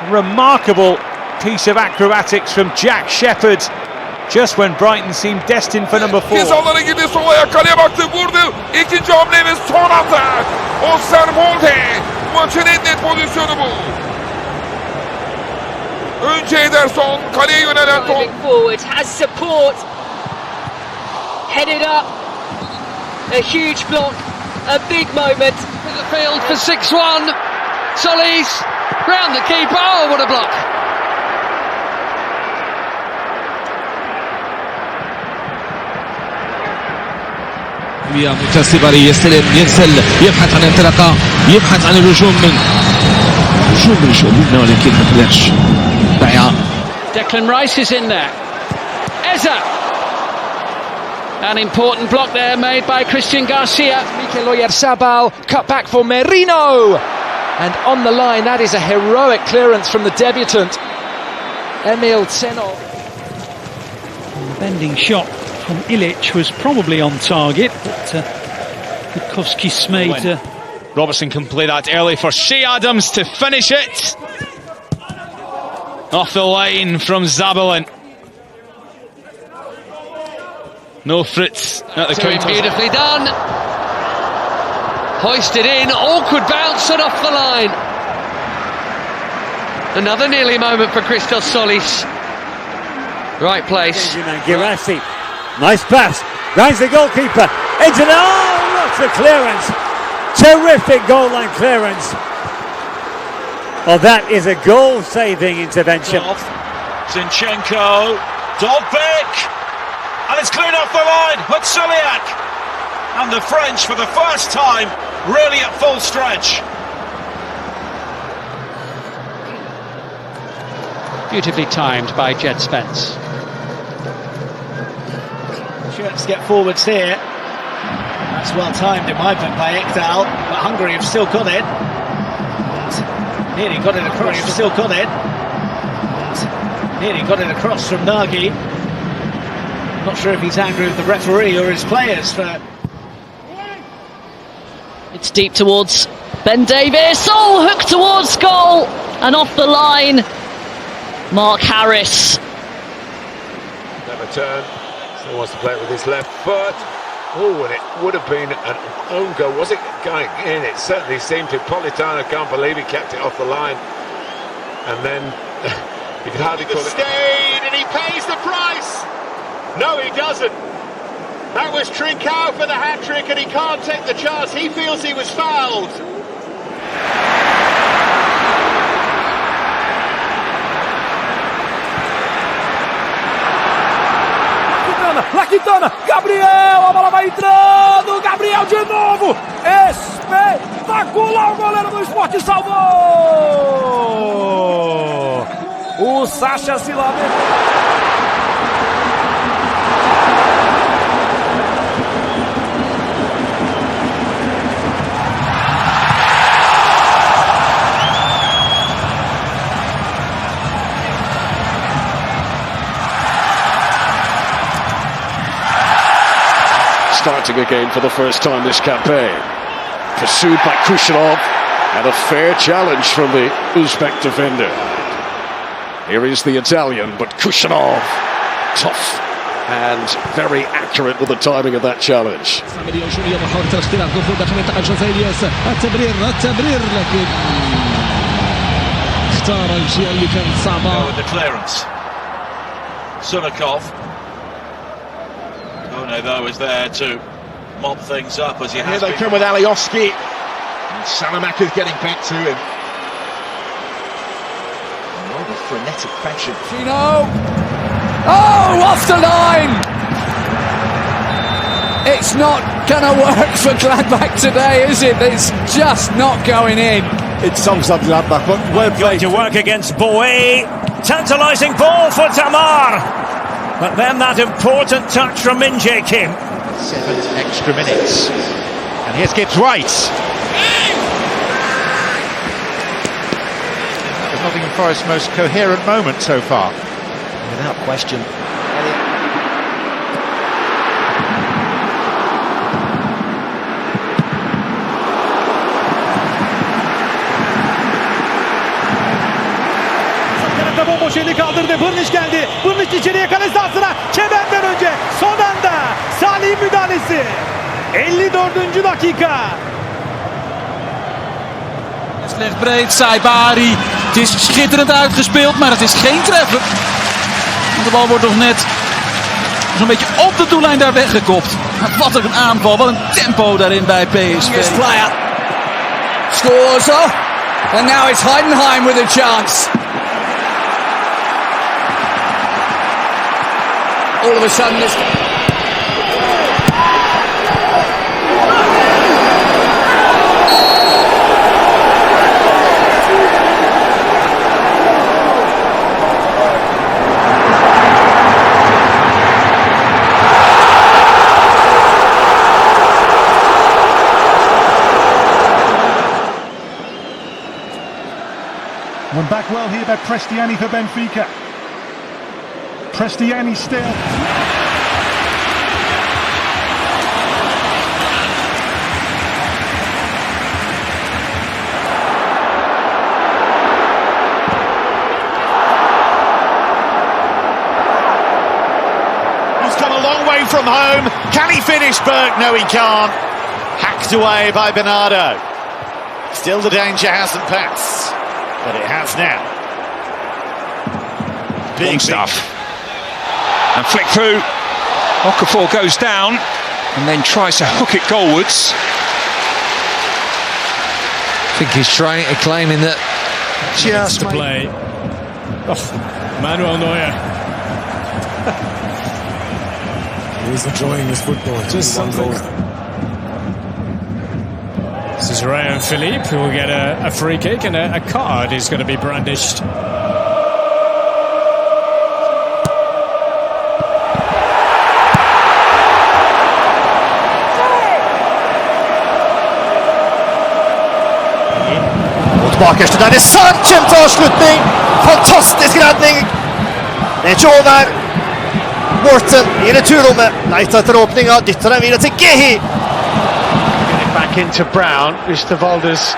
Remarkable piece of acrobatics from Jack Shepherd. Just when Brighton seemed destined for number 4. Cezalara gidiyor, sol ayağı kaleye baktı, vurdu. İkinci hamlemiz son anda. Osterwolde. Maçın en net pozisyonu bu. Önce Ederson, kaleye yönelen top. Driving forward, has support. Headed up. A huge block. A big moment. In the field for 6-1. Solis round the keeper. Oh, what a block! مكسبري يستلم يرسل يبحث عن انطلاقه يبحث عن الهجوم من هجوم ولكن ما طلعش ضيع. Declan Rice is in there. Eza. An important block there made by Christian Garcia. Mikel Oyarzabal cut back for Merino. And on the line, that is a heroic clearance from the debutant, Emil Tsenov. The bending shot from Ilic was probably on target, but Kwiatkowski Smeed. Robertson can play that early for Shea Adams to finish it. Off the line from Zabalin. No Fritz at the counter. Beautifully done. Hoisted in, awkward bounce and off the line. Another nearly moment for Christos Solis. Right place. Girassi, nice pass, finds the goalkeeper, into the, oh, what's the clearance? Terrific goal line clearance. Oh, that is a goal-saving intervention. Zinchenko, Dolbeck, and it's cleared off the line. Hutsiliak, and the French for the first time really at full stretch. Beautifully timed by Jed Spence. Shirts get forwards here. That's well timed in my book by Ekdal, but Hungary have still got it. Nearly got it across. Have still got it. Nearly got it across from Nagy. Not sure if he's angry with the referee or his players for. It's deep towards Ben Davies. Oh, hook towards goal and off the line. Mark Harris. Never turn. Still wants to play it with his left foot. Oh, and it would have been an own goal. Was it going in? It certainly seemed to. Politano can't believe he kept it off the line. And then you could hardly call it. Stayed, and he pays the price. No, he doesn't. That was Trincao for the hat-trick, and he can't take the chance. He feels he was fouled. Laquitana, Gabriel, a bola vai entrando, Gabriel de novo, espetacular, o goleiro do Sport salvou, o Sacha se lamenta. Starting again for the first time this campaign. Pursued by Kushanov, and a fair challenge from the Uzbek defender. Here is the Italian, but Kushanov, tough and very accurate with the timing of that challenge. With the clearance. Sunikov. Though is there to mop things up as he has. Here they come with Alioski. And Salamaker's getting back to him. Rather frenetic fashion. Chino. Oh, off the line. It's not going to work for Gladbach today, is it? It's just not going in. It sums up Gladbach, but well played. To work against Boe. Tantalising ball for Tamar. But then that important touch from Min-Jae Kim. 7 extra minutes. And here's Gibbs White. That was Nottingham Forest's most coherent moment so far. Without question. Boşeli kaldırdı. Burniş geldi. Burniş içeriye kale sahasına. Kemerden önce. Son anda. Salih müdahalesi. 54. dakika. Slecht breed, Saibari. Het is schitterend uitgespeeld, maar het is geen treffer. De bal wordt nog net zo'n beetje op de doellijn daar weggekopt. Wat een aanval, wat een tempo daarin bij PSV. This player scores off, and now it's Heidenheim with a chance. All of a sudden this... Won back well here by Prestiani for Benfica. Prestiani still. He's come a long way from home. Can he finish, Berg? No, he can't. Hacked away by Bernardo. Still the danger hasn't passed. But it has now. Big stuff. And flick through. Okafor goes down and then tries to hook it goalwards. I think he's claiming that Just to play. Oh, Manuel Neuer. He's enjoying his football. Just something. This is Ryan Philippe who will get a free kick, and a card is going to be brandished. Mot bakerste der, det er kjempeavslutning! Fantastisk redning! Det er ikke over. Morten i returrommet, leter etter åpninga, dytter den videre til Gehi. Back into Brown. Ristovaldo's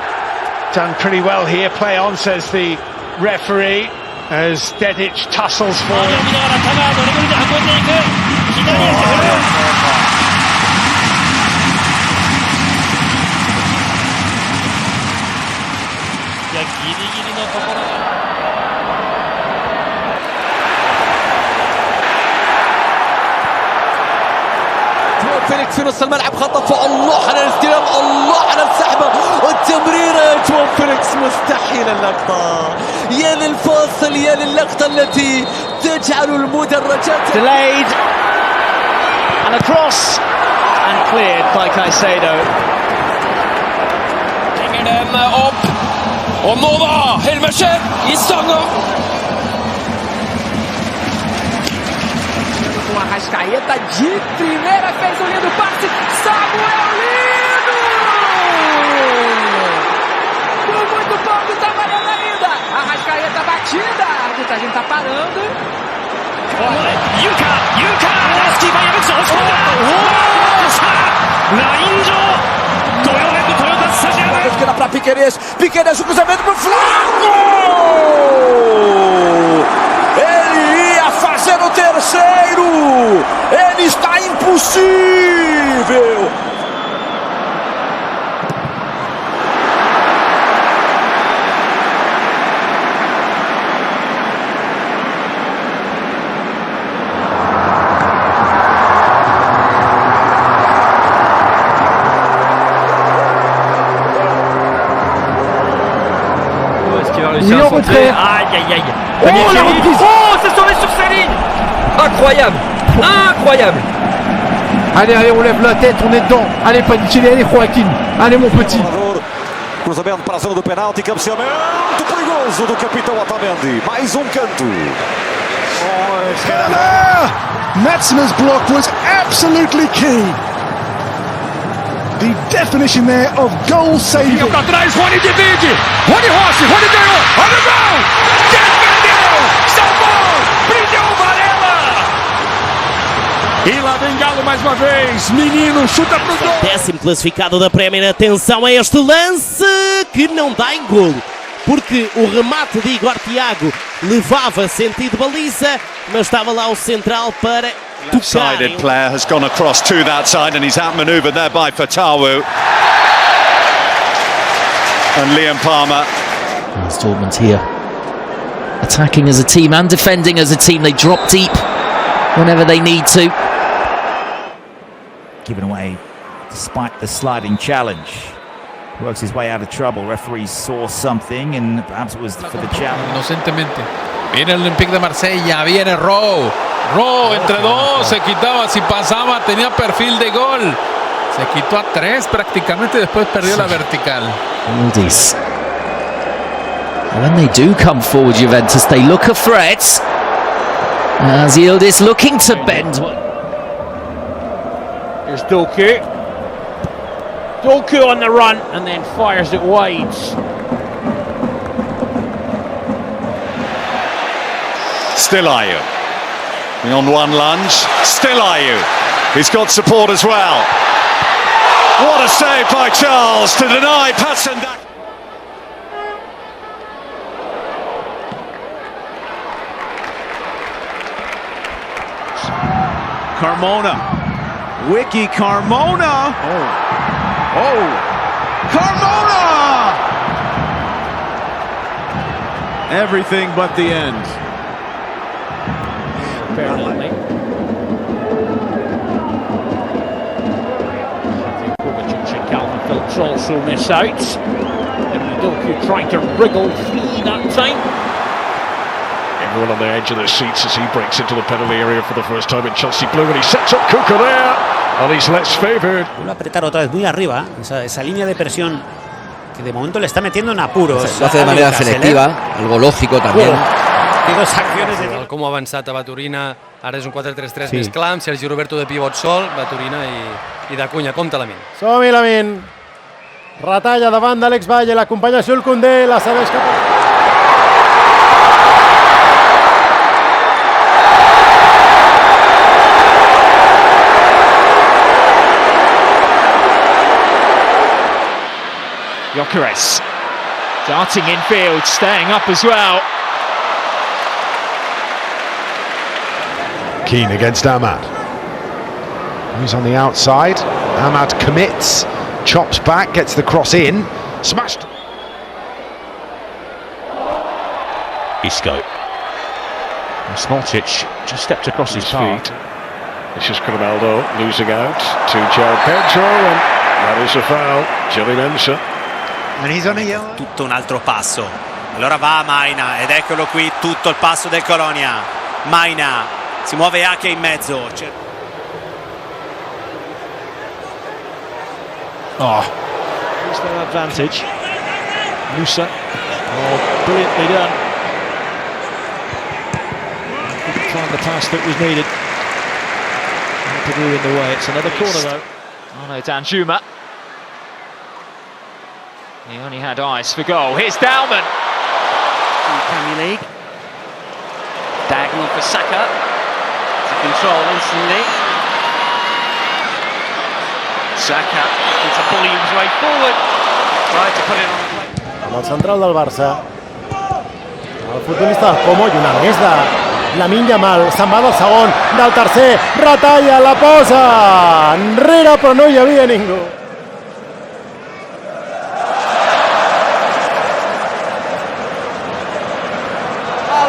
done pretty well here. Play on, says the referee, as Dedic tussles forward. فيليكس في نص الملعب خطط الله على الاستلام الله على السحبه والتمريره جواو فيليكس مستحيل اللقطه يا للفاصل يا للقطه التي تجعل المدرجات delayed and a cross and cleared by Caicedo. Henger den opp, og nå da Helmersen i stanga. Com a Arrascaeta de primeira, fez um lindo passe, Samuel Lindo! Com muito pouco, tá valendo ainda! Arrascaeta batida, a arbitragem tá parando. Yuka! Esquiva e Eriksson! Lain上! Toyota Stadium! Esquerda pra Piquerez, o cruzamento pro Flávio! Ele ia fazer o terceiro! Ele está impossível! Il est en retrait. Aïe aïe aïe. Oh la reprise. Oh, c'est sauvé sur sa ligne. Incroyable. Allez, on lève la tête, on est dedans. Allez, Panicini, allez, Joaquim. Allez, mon petit. Cruzamento para a zona do penalti, cabeceamento perigoso do capitão Otamendi. Mais canto. Matsina's block was absolutely key. The definition there of goal saving. Para trás, Rony divide. Rony Rossi, Rony ganhou. Olha o gol. Defendeu. Salvou. Brilhou Varela. E lá vem Galo mais uma vez. Menino chuta pro gol. 10º classificado da Premier. Atenção a este lance que não dá em golo. Porque o remate de Igor Thiago levava sentido baliza, mas estava lá o central para Left-sided player has gone across to that side and he's outmanoeuvred there by Fatawu. and Liam Palmer. As Dortmund here, attacking as a team and defending as a team. They drop deep whenever they need to. Given away despite the sliding challenge. Works his way out of trouble. Referee saw something and perhaps it was for the challenge. Inocentemente. Viene el Olympique de Marsella, viene Rowe. Rowe entre dos, se quitaba, si pasaba tenía perfil de gol. Se quitó a 3 prácticamente, después perdió la vertical. Yildiz. When they do come forward, Juventus, they look a threat. As Yildiz looking to bend. Here's Doku. Doku on the run and then fires it wide. Still Ayew. On one lunge, still Ayew. He's got support as well. What a save by Charles to deny Pasendak. Carmona. Wiki Carmona. Oh. Carmona! Everything but the end. Apparently. Kovacic and Calvin Phillips also miss out. Doku trying to wriggle free that time. Everyone on the edge of their seats as he breaks into the penalty area for the first time in Chelsea blue, and he sets up Kuka there, and he's less favoured. Vuelve a apretar otra vez muy arriba, esa línea de presión que de momento le está metiendo en apuros. Lo hace de manera selectiva, algo lógico también. Com ha avançat a Baturina, ara és un 4-3-3 més clar, amb Sergi Roberto de pivot sol, Baturina i d'Acunya. Compte Lamin. Som-hi, Lamin. Retalla davant d'Àlex Valle, l'acompanya Jules Koundé, la cedeix cap a... Gyökeres darting infield, staying up as well. Keane against Ahmad. He's on the outside. Ahmad commits, chops back, gets the cross in, smashed. Isco. Smolcic just stepped across his feet. This is Ronaldo losing out to João Pedro, and that is a foul. Gilly Mensa. Tutto un altro passo. Allora va Maina ed eccolo qui tutto il passo del Colonia. Maina si muove anche in mezzo. Here's their advantage. Musa. Oh, brilliantly done. Couldn't find the pass that was needed. Peru in the way. It's another corner though. Oh no, Danjuma. He only had eyes for goal. Here's Dalman. Premier League. Diagonal for Saka. To control instantly. Saka looking to bully his way forward. Tried to put it on the plate. Amb el central del Barça. El futbolista del Como i una més de Lamine Yamal. Se'n va del segon, del tercer. Retalla, la posa. Enrere, però no hi havia ningú.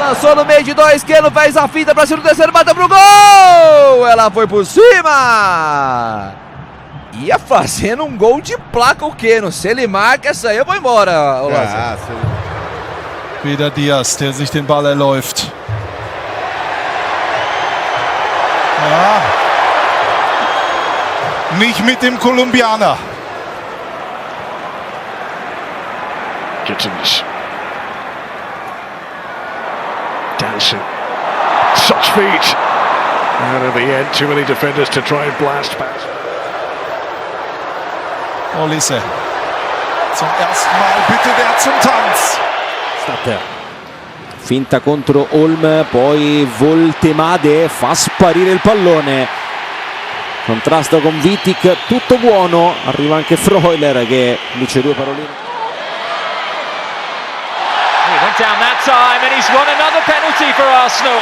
Lançou no meio de dois, Keno fez a finta pra cima do terceiro, mata pro gol! Ela foi por cima! Ia fazendo um gol de placa o Keno. Se ele marca, essa aí eu vou embora. Ja, wieder Diaz, der sich den Ball erläuft. Ja. Nicht mit dem Kolumbianer. Gittins. Dancing. Such feet. And at the end, too many defenders to try and blast past. Olise. Zum ersten Mal bitte der zum Tanz. Finta contro Olm, poi Voltemade fa sparire il pallone. Contrasto con Vitic, tutto buono. Arriva anche Freuler che dice due paroline. He went down that time and he's won another penalty for Arsenal.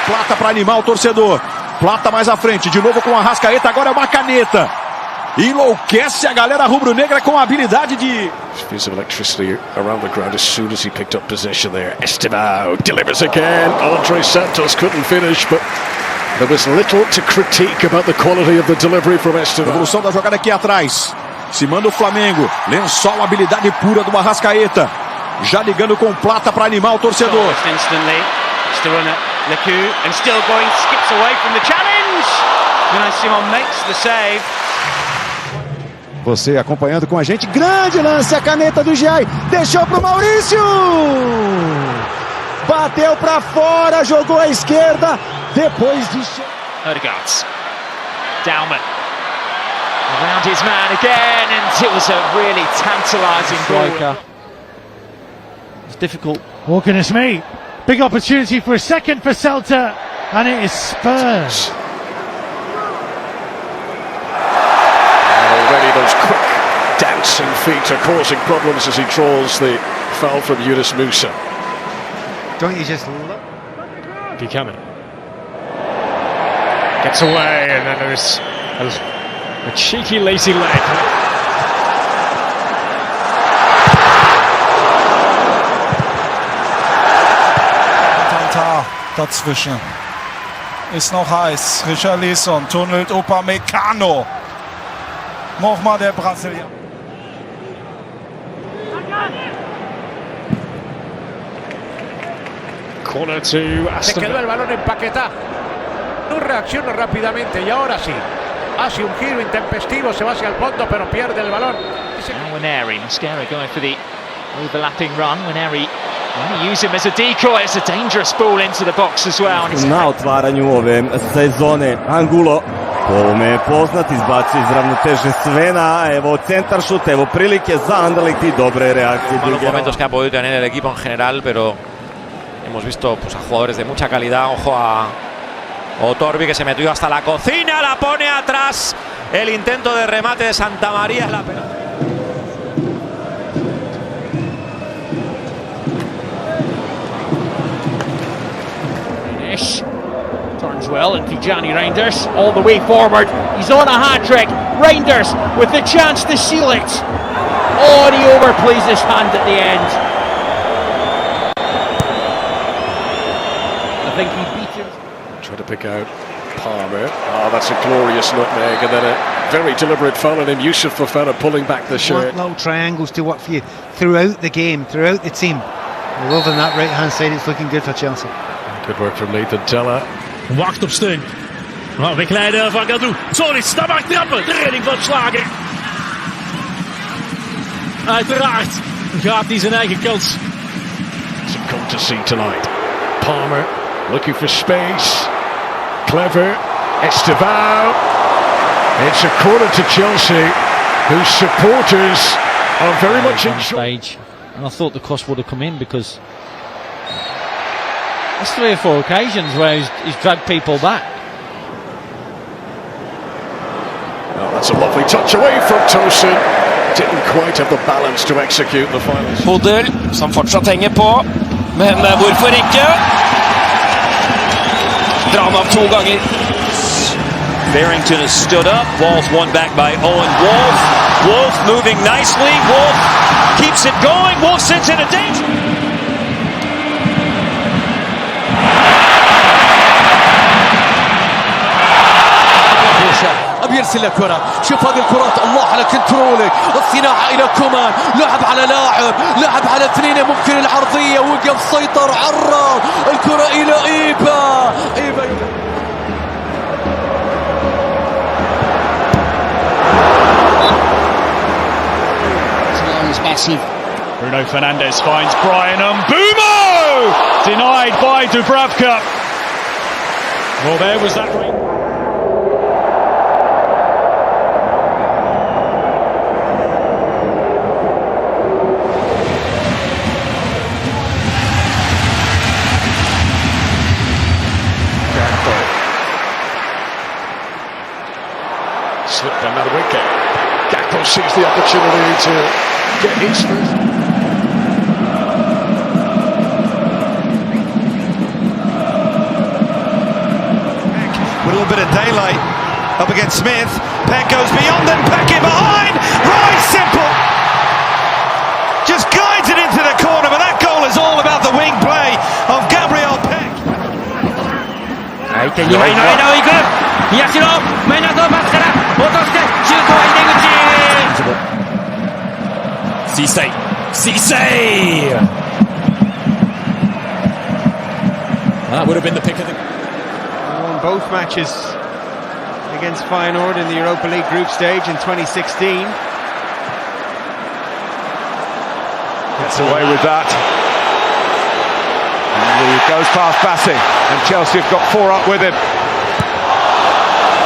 Plata para animar o torcedor. Plata mais à frente, de novo com a Arrascaeta, agora é uma caneta. enlouquece a galera rubro-negra com a habilidade de... Feels of electricity around the ground as soon as he picked up possession there. Estevão delivers again. Andre Santos couldn't finish, but there was little to critique about the quality of the delivery from Estevão. Evolução da jogada aqui atrás. Se manda o Flamengo. Lençol, habilidade pura do Arrascaeta. Já ligando com plata para animar o torcedor. Instantly, still on Lecu and still going, skips away from the challenge. Unai Simon makes the save. Você acompanhando com a gente, grande lance, a caneta do Giai, deixou pro Maurício! Bateu para fora, jogou à esquerda, depois de... Odegaard, Dauman, around his man again, and it was a really tantalising goal. It's difficult. Oh goodness me, big opportunity for a second for Celta, and it is Spurs. Already those quick dancing feet are causing problems as he draws the foul from Yunus Musa. Don't you just look? Buchanan gets away, and then there's a cheeky, lazy leg. Tantar dazwischen. Ist noch heiß. Richarlison tunnelt Upamecano. Nochmal der Brasilianer. Corner to Se quedó el balón en Paquetá. No reacciona rápidamente y ahora sí. Hace un giro intempestivo, se va hacia el fondo, pero pierde el balón. Now Waneri, Mascara going for the overlapping run. Waneri only use him as a decoy. It's a dangerous ball into the box as well. Na otvaranju ove sezone Angulo, po ovome je poznat, izbacio iz ravnoteže Svena, evo centar šut, evo prilike za Anderlecht y dobre reakcije. Malos momentos que ha podido tener el equipo en general, pero hemos visto pues, a jugadores de mucha calidad. Ojo a Otorbi, que se metió hasta la cocina, la pone atrás. El intento de remate de Santa María. La pelota. Turns well, and Tijani Reinders all the way forward. He's on a hat-trick. Reinders with the chance to seal it. Oh, and he overplays his hand at the end. I think he beat him. Trying to pick out Palmer. Oh, that's a glorious nutmeg, and then a very deliberate foul on him. Yusuf Fofana pulling back the shirt. Little triangles to work for you throughout the game, throughout the team. Well, over on that right-hand side, it's looking good for Chelsea. Good work from Nathan Tella. Wacht op steun. Nou, wegleiden van Gadou. Sorry, Stabak trappen. De redding van Slager. Uiteraard gaat hij zijn eigen kans. It's a come to see tonight. Palmer looking for space. Clever. Estevão. It's a corner to Chelsea, whose supporters are very much in stage. And I thought the cross would have come in because there's 3 or 4 occasions where he's dragged people back. Oh, that's a lovely touch away from Tosin. Didn't quite have the balance to execute the final. Hoddle, som fortsatt henger på. Men hvorfor ikke? Drar han av 2 ganger. Barrington has stood up. Ball's won back by Owen Wolf. Wolf moving nicely. Wolf keeps it going. Wolf sits in a danger. بيرسل كرة. شوف هذه الكرات، الله على كنترولك، الصناعة إلى كومان، لعب على لاعب على 2، ممكن العرضية، وقف سيطر، عرض الكرة إلى إيبا. Massive. Bruno Fernandes finds Brian Mbeumo! Denied by Dubravka. Well, there was that ring. Slipped another wicket. Gakpo sees the opportunity to get his first. With a little bit of daylight, Up against Smith. Peck goes beyond and Peck in behind. Right, simple. Just guides it into the corner, but that goal is all about the wing play of Gabriel Peck. 相手に入の間を行く東野マイナーとパスから落としてシュートは入り口 Cisse! That would have been the pick of the... Won both matches against Feyenoord in the Europa League group stage in 2016. Gets away with that. And he goes past Bassi, and Chelsea have got 4 up with him.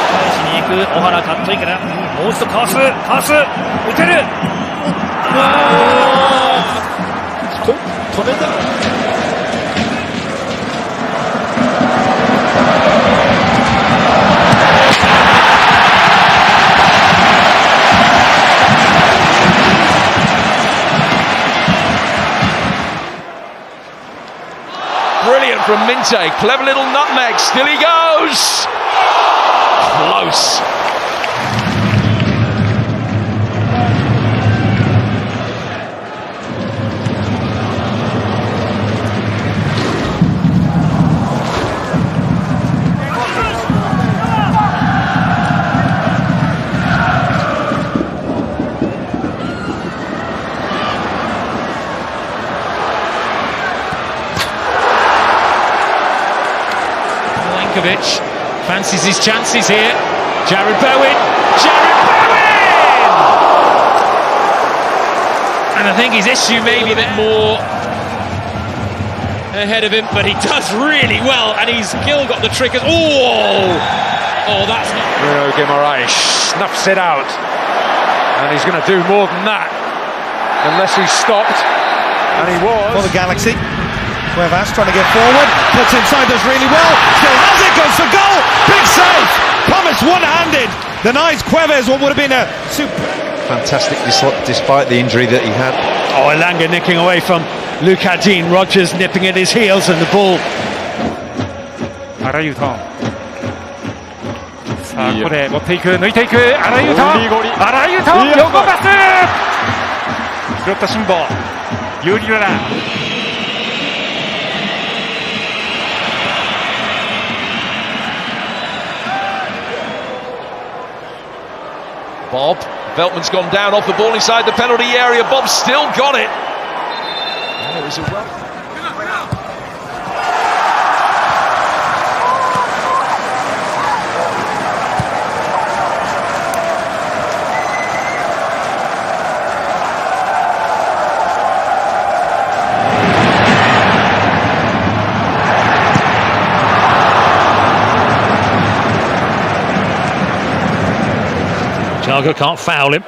返しに行く小原カットインからもう一度かわす打てる止めた。Brilliant from Minte, clever little nutmeg, still he goes! Close. Fancies his chances here. Jared Bowen! And I think his issue may be a bit more ahead of him, but he does really well, and he's still got the trick. Oh, that's not. Bruno Guimaraes snuffs it out, and he's going to do more than that unless he's stopped, and he was. For the Galaxy. Cuevas trying to get forward, puts inside, does really well, still has it, goes for goal, big save, Pumice one-handed, denies Cuevas what would have been a super... Fantastic despite the injury that he had. Oh, Elanga nicking away from Lucadine, Rodgers nipping at his heels and the ball. アラユタさあここで持っていく抜いていくアラユタ横パス拾った辛抱ユーリララ Bob, Veltman's gone down off the ball inside the penalty area. Bob's still got it. And it was a run. Thiago can't foul him.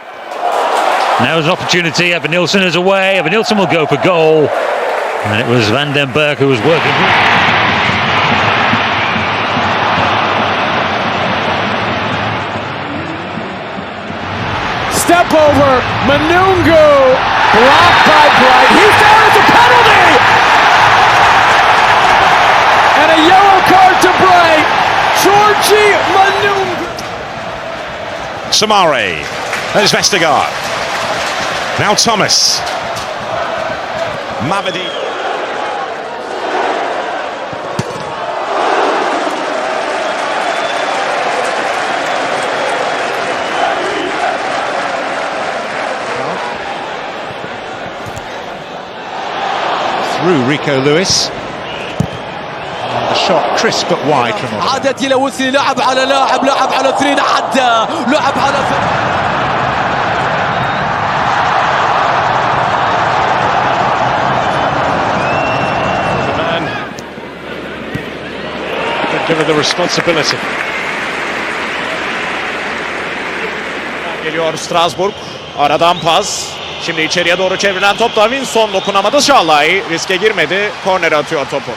Now there's an opportunity. Evan Nilsson is away. Evan Nilsson will go for goal. And it was Van den Berg who was working. Step over, Manungu, blocked by Bright. He's there, it's a penalty! And a yellow card to Bright. Georgie Manungu. Samare, there's Vestergaard. Now Thomas. Mavidi. Through Rico Lewis. And the shot crisp but wide from him. عادت إلى وسي لعب على لاعب على اثنين عدى لعب على The man given the responsibility. Geliyor Strasbourg. Aradan pas. Şimdi içeriye doğru çevrilen top Davinson dokunamadı Şallay. Riske girmedi. Korner atıyor topu.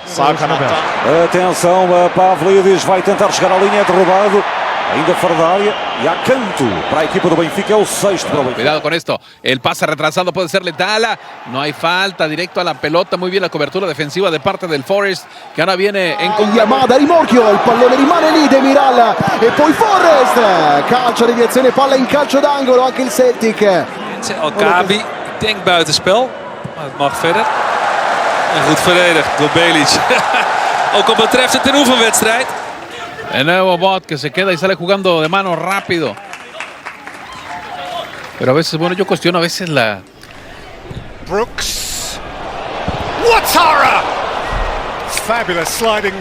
Sağ kanatta. Atenção, Pavlidis vai tentar chegar à linha, derrubado. Ainda fora da área e há canto para a equipa do Benfica, é o sexto para o Benfica. Cuidado con esto, el pase retrasado puede ser letal, no hay falta, directo a la pelota, muy bien la cobertura defensiva de parte del Forest, che ora viene in Yamada, rimorchio, il pallone rimane lì, Demiral e poi Forest, calcio, deviazione, palla in calcio d'angolo, anche il Celtic. Alkabi, ik denk buitenspel, maar het mag verder. En goed verdedigd door Belic. Ook al betreft het een oefenwedstrijd. El nuevo bot que se queda y sale jugando de mano rápido. Pero a veces, bueno, yo cuestiono a veces la... Brooks. Ouattara! Fabulous sliding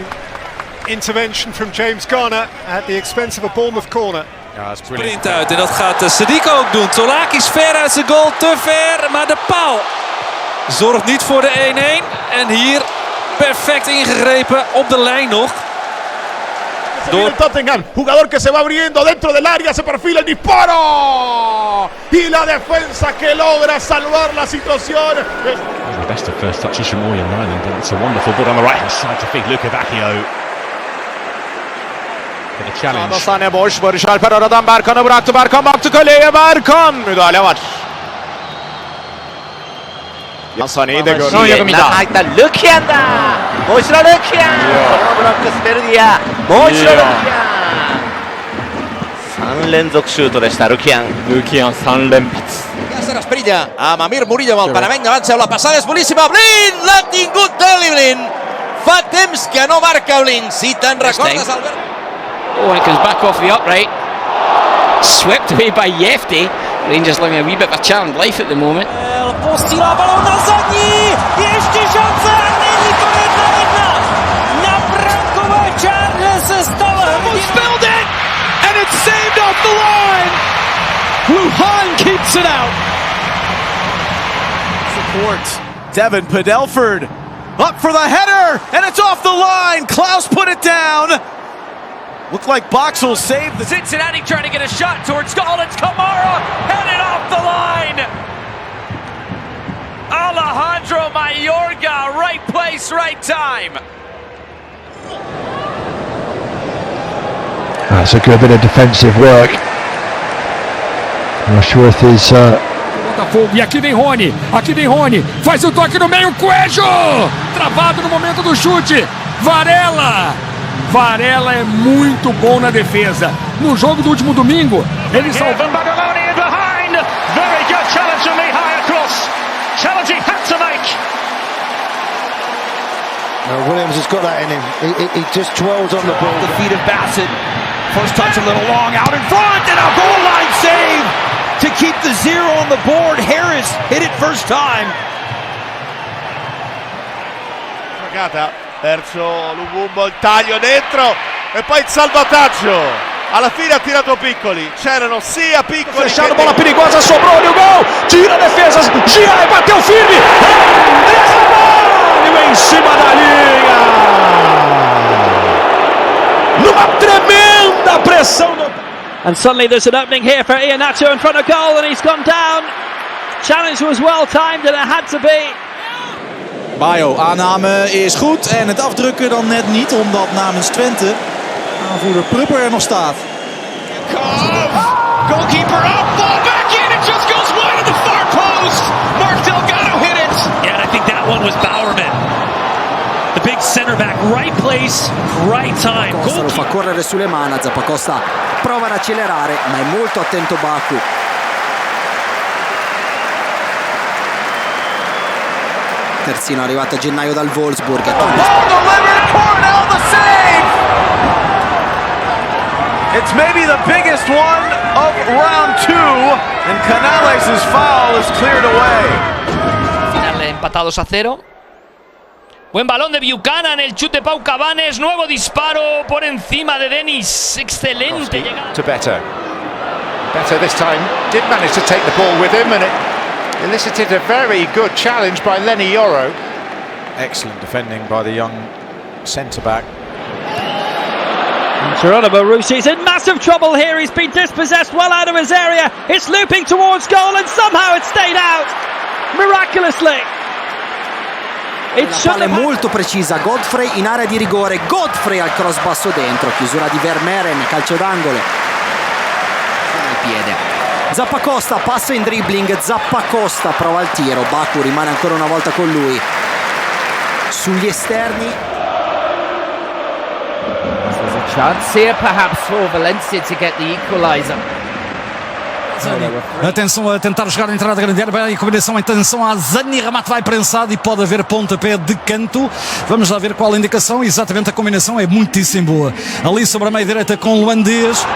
intervention from James Garner at the expense of a Bournemouth corner. Ja, sprint uit en dat gaat Sadiq ook doen. Tolaki is ver uit zijn goal, te ver, maar de paal zorgt niet voor de 1-1. En hier perfect ingegrepen op de lijn nog. Door Tottenham, jugador que se va abriendo dentro del área, se perfila el disparo y la defensa que logra salvar la situación. The best of first touches from William Ryland, but it's a wonderful ball on the right hand side to feed Luka Bacchio. The challenge. Sağda sahne boş, Barış Alper aradan Berkan'a bıraktı, Berkan baktı kaleye, Berkan müdahale var. Sane'yi de gördü. Lukian'da! Moisra Lukian! 브로크 스페르디아! 모이스라 루키안! 3連続シュートでしたルキアン 3連発 Asprilla a Mamir Murillo amb el panameny davant seu, la passada és boníssima, Blin l'ha tingut Deli Blin, fa temps que no marca Blin, si te'n recordes Albert. Oh, and it comes back off the upright, swept away by Yefty. Rangers living a wee bit of a charmed life at the moment. Postila balon na zadní, ještě šance, není to 1-1. Na brankové čárně se stala almost spilled it, and it's saved off the line. Luhan keeps it out. Support. Devin Padelford up for the header, and it's off the line. Klaus put it down. Looked like Boxall saved the... Cincinnati trying to get a shot towards goal. It's Kamara headed off the line. Alejandro Mayorga, right place, right time. That's a good bit of defensive work. Rushworth is... E aqui vem Rony, faz o toque no meio, Coelho! Travado no momento do chute, Varela é muito bom na defesa. No jogo do último domingo, ele salvou... Very good challenge from Mihai across. Challenge he had to make. Williams has got that in him. He just twirls on the ball. The feet of Bassett. First touch a little long out in front, and a goal line save to keep the 0 on the board. Harris hit it first time. Giocata verso Lumumbo, il taglio dentro e poi il salvataggio. Alla fine ha tirato Piccoli, c'erano sia Piccoli. Fechado, bola perigosa, sobrou ali o gol. Tira a defesa, gira e bateu firme. Ramalho em cima da linha. Numa tremenda pressão. And suddenly there's an opening here for Iheanacho in front of goal, and he's gone down. Challenge was well timed and it had to be. Bayo, aanname is goed en het afdrukken dan net niet, omdat namens Twente aanvoerder Prupper er nog staat. Goalkeeper up, ball back in, it just goes wide of the far post. Mark Delgado hit it. Yeah, and I think that one was Bowerman. The big center back, right place, right time. Costa lo fa correre sulle mani, Zappacosta prova ad accelerare, ma è molto attento Baku. Terzino arrivato a gennaio dal Wolfsburg. Cornell the save! It's maybe the biggest one of round 2, and Canales' foul is cleared away. Final empatados a 0. Buen balón de Buchanan, el chute Pau Cabanes, nuevo disparo por encima de Dennis. Excelente llegada. To Beto. Beto this time did manage to take the ball with him, and it elicited a very good challenge by Lenny Yoro. Excellent defending by the young centre-back. Geronimo Rossi is in massive trouble here. He's been dispossessed well out of his area. It's looping towards goal and somehow it stayed out. Miraculously. La palla è molto precisa, Godfrey in area di rigore, Godfrey al cross basso dentro, chiusura di Vermeeren, calcio d'angolo. Il piede. Zappacosta passa in dribbling, Zappacosta prova il tiro, Baku rimane ancora una volta con lui. Sugli esterni. There's a chance here perhaps for Valencia to get the equalizer. Atenção a tentar jogar a entrada grande área, em combinação, atenção a Zani, remate vai prensado e pode haver pontapé de canto. Vamos lá ver qual a indicação, exatamente a combinação é muitíssimo boa. Ali sobre a meia direita com o holandês.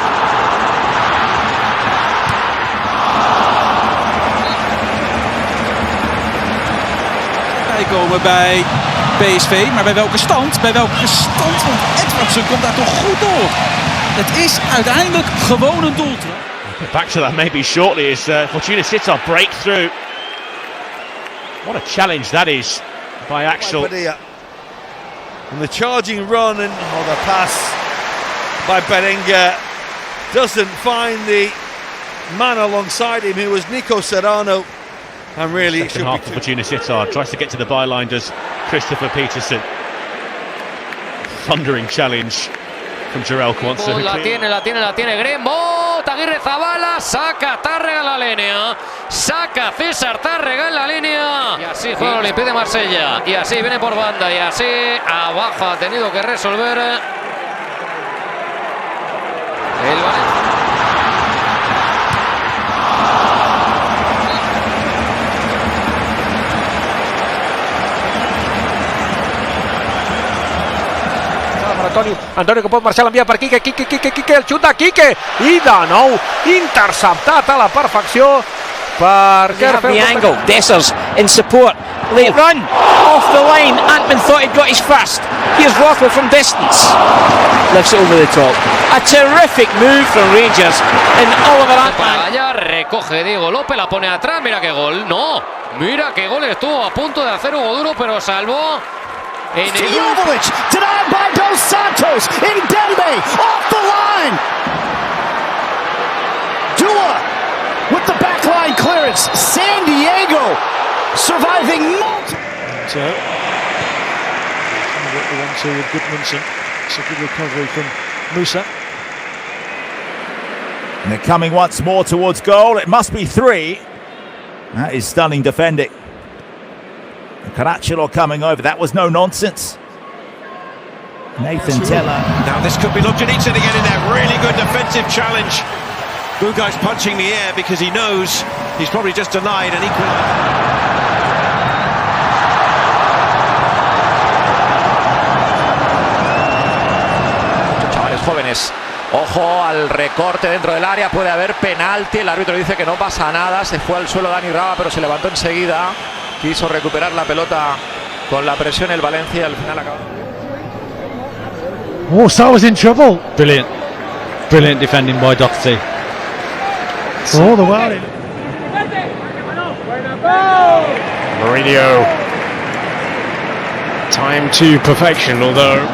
Komen bij PSV, maar bij welke stand? Bij welke stand? Want Edwardsen komt daar toch goed door. Het is uiteindelijk gewoon een doeltrap. Back to that maybe shortly as Fortuna Sittard break through. What a challenge that is by Axel. And the charging run and the pass by Berenguer doesn't find the man alongside him, who was Nico Serrano. And really, second half of Fortuna Sittard tries to get to the byline, does Christopher Peterson. Thundering challenge from Jarell Kwanzaa. La tiene Grembo, Aguirre Zabala, saca Tárrega en la línea, saca César Tárrega en la línea. Y así juega el Olympique de Marsella, y así viene por banda, y así abajo ha tenido que resolver el Valencia. Antonio que pot marxar, l'envia per Quique, el xut de Quique i de nou interceptat a la perfecció per the angle. Dessers in support. Late run off the line. Antman thought he'd got his first. Here's Rothwell from distance. Lifts it over the top. A terrific move from Rangers. And Oliver Antman. Recoge Diego López, la pone atrás. Mira qué gol. No, mira qué gol. Estuvo a punto de hacer Hugo Duro, pero salvó. Jovic, denied by Dos Santos, Ndembe, off the line! Dua with the backline clearance, San Diego surviving multiple... So, what the 1-2 with Goodmanson, it's a good recovery from Musa. And they're coming once more towards goal, it must be 3. That is stunning defending. Caracciolo coming over, that was no nonsense. Nathan Teller. Now this could be looked at, Eaton again in there, really good defensive challenge. Bugai's punching the air because he knows he's probably just denied an equaliser. Chavales jóvenes, ojo al recorte dentro del área, puede haber penalti, el árbitro dice que no pasa nada, se fue al suelo Dani Raba pero se levantó enseguida. Quiso recuperar la pelota con la presión el Valencia y al final acabó. Oh, Sal was in trouble. Brilliant defending by Doherty. Oh, the way. Mourinho. Time to perfection, although.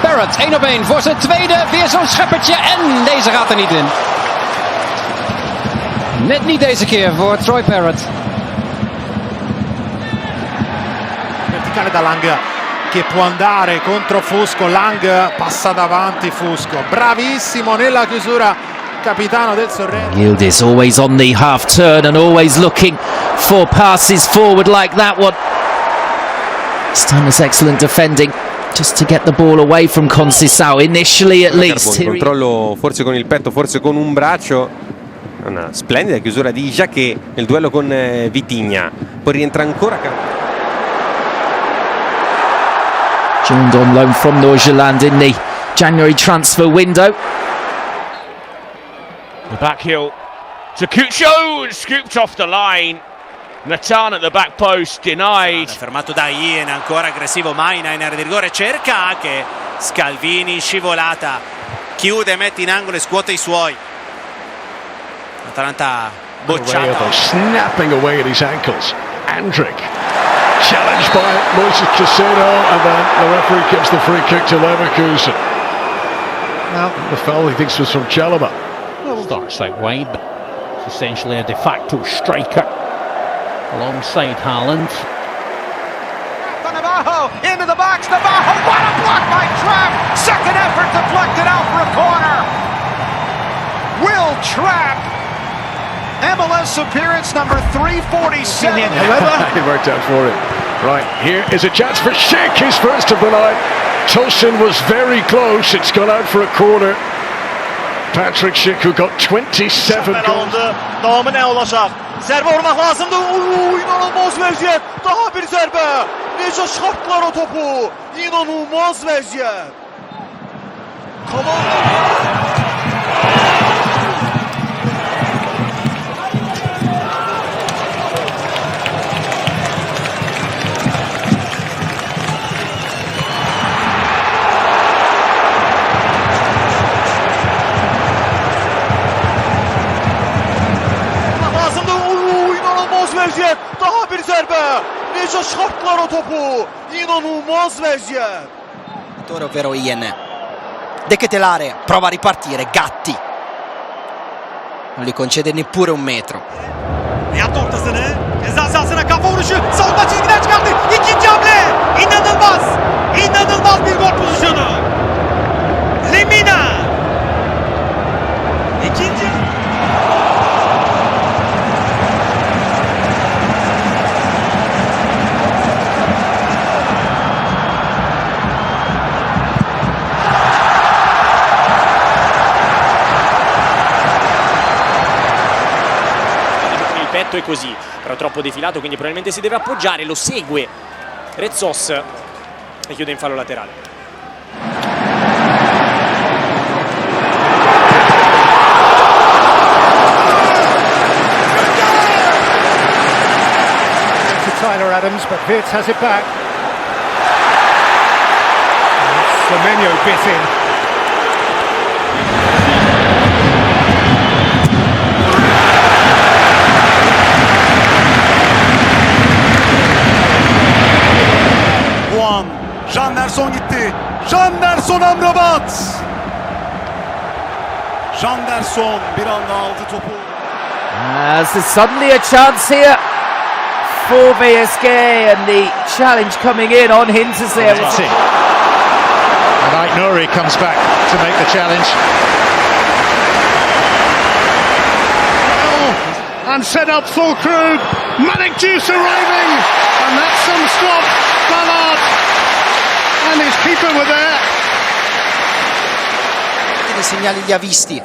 Barrett, 1-op-1 voor zijn tweede. Weer zo'n scheppertje en deze gaat er niet in. Net niet deze keer voor Troy Parrott. Verticale da Lang che può andare contro Fusco. Lang passa davanti Fusco. Bravissimo nella chiusura capitano del Sorrento. Yildiz always on the half turn and always looking for passes forward like that one. This time it's excellent defending. Just to get the ball away from Conceição initially at least. Buon controllo forse con il petto, forse con un braccio. Una splendida chiusura di Jacquet nel duello con Vitinha. Poi rientra ancora Joined on loan from Nordsjælland in the January transfer window. The back heel to Cuccio, scooped off the line. Natan at the back post, denied. Fermato da Ian, ancora aggressivo Maina in area di rigore, cerca anche Scalvini, scivolata chiude, mette in angolo e scuote i suoi. Atalanta bocciata. Snapping away at his ankles. Andrick challenged by Moises Caicedo, and then the referee gives the free kick to Leverkusen. Now the foul he thinks was from Chalobah. Starts out wide, but it's essentially a de facto striker alongside Haaland. Navarro into the box. Navarro, what a block by Trapp! Second effort deflected out for a corner. Will Trapp, MLS appearance number 347. However, it worked out for him. Right, here is a chance for Schick, his first of the night. Tosin was very close. It's gone out for a corner. Patrick Schick, who got 27 goals. Devamı ne olacak? Zərbə vurmaq lazımdı. İnanılmaz vəziyyət. Daha bir zərbə. Necə çıxartdılar o topu. İnanılmaz vəziyyət. Vəziyyət, daha bir zərbə. Necə çıxartdılar o topu. İnanılmaz vəziyyət. Ovvero Ien. De Ketelare prova a ripartire. Gatti non gli concede neppure un metro. Yaptı ortasını. Ceza sahasına kafa vuruşu. Savunma çizgiden çıkarttı. İkinci hamle. İnanılmaz. İnanılmaz bir gol pozisyonu. Lemina. İkinci. E così, però troppo defilato, quindi probabilmente si deve appoggiare, lo segue Rezzos e chiude in fallo laterale. Tyler Adams, but Wirtz has it back. Semenyo bit in. Janderson gitti. Janderson Amrabat. Janderson bir anda aldı topu. There's suddenly a chance here for VSK, and the challenge coming in on Hinterzee. And Aït-Nouri comes back to make the challenge. And set up full crew. Manic Juice arriving, and that's some stop. Ballard and his keeper were there. Dei segnali li ha visti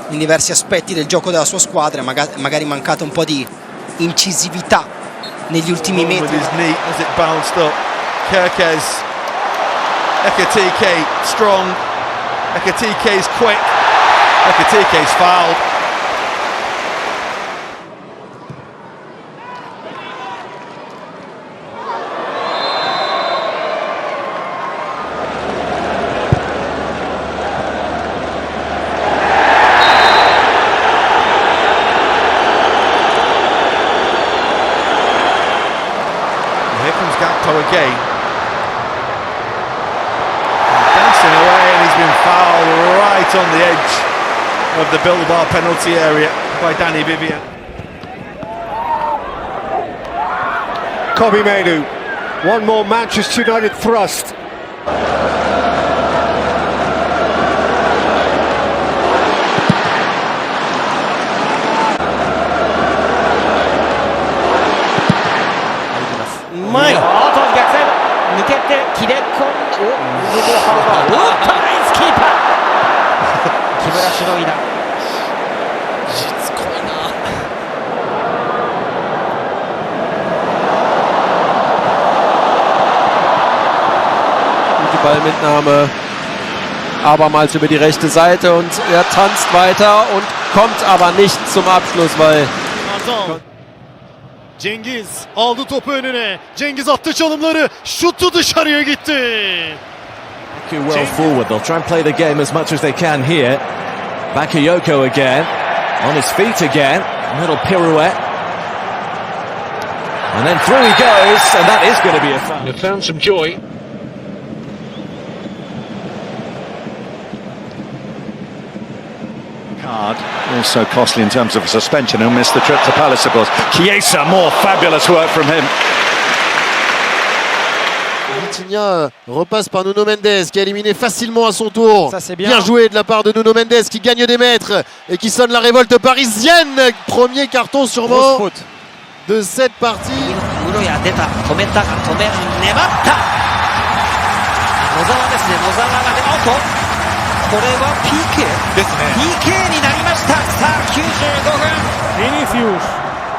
in diversi aspetti del gioco della sua squadra, magari mancata un po' di incisività negli ultimi metri. With his knee as it bounced up. Kerkez, Ekatike strong. Ekatike's quick. Ekatike's fouled. Again, dancing away, and he's been fouled right on the edge of the Bilbao penalty area by Danny Vivian. Kobe Mainu, one more Manchester United thrust. Ballmitnahme abermals über die rechte Seite und er tanzt weiter und kommt aber nicht zum Abschluss, weil Cengiz aldı topu önüne. Cengiz attı çalımları. Şutu dışarıya gitti. Bakayoko well forward. They'll try and play the game as much as they can here. Bakayoko again. On his feet again. A little pirouette. And then through he goes, and that is going to be a foul. They've found some joy. Card, also costly in terms of a suspension. He'll miss the trip to Palace, of course. Chiesa, more fabulous work from him. Vitinha repasse par Nuno Mendes qui a éliminé facilement à son tour. Ça, c'est bien joué de la part de Nuno Mendes qui gagne des mètres et qui sonne la révolte parisienne. Premier carton sûrement de cette partie. Vinicius,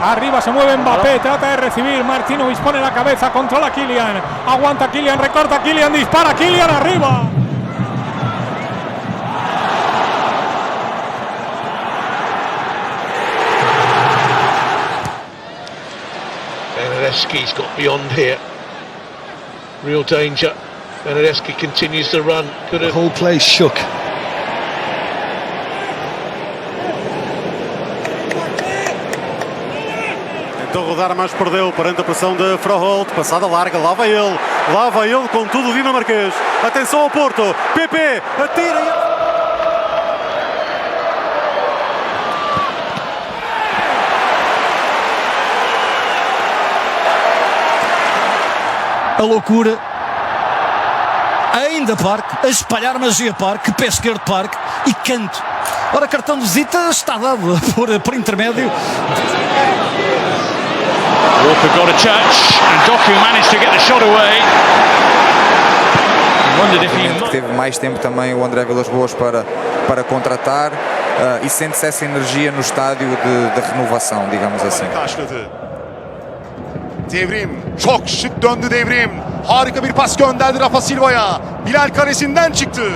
arriba se mueve Mbappé, trata de recibir, Martinovic pone la cabeza, controla Kylian, aguanta Kylian, recorta Kylian, dispara Kylian, arriba. Benedeschi's got beyond here. Real danger. Benedeschi continues to run. Could have... The whole place shook. Tentou rodar, mas perdeu perante a pressão de Froholt. Passada larga, lá vai ele com tudo dinamarquês. Atenção ao Porto, PP, atira e... A loucura, ainda Parque, a espalhar magia Parque, pé esquerdo Parque e canto. Ora, cartão de visita está dado por intermédio. Walker got a touch and Doku managed to get the shot away. Teve mais tempo também o André Vilas-Boas para contratar e sente-se essa energia no estádio de renovação, digamos assim. Devrim, çok şık döndü Devrim. Harika bir pas gönderdi Rafa Silva'ya. Bilal kalesinden çıktı.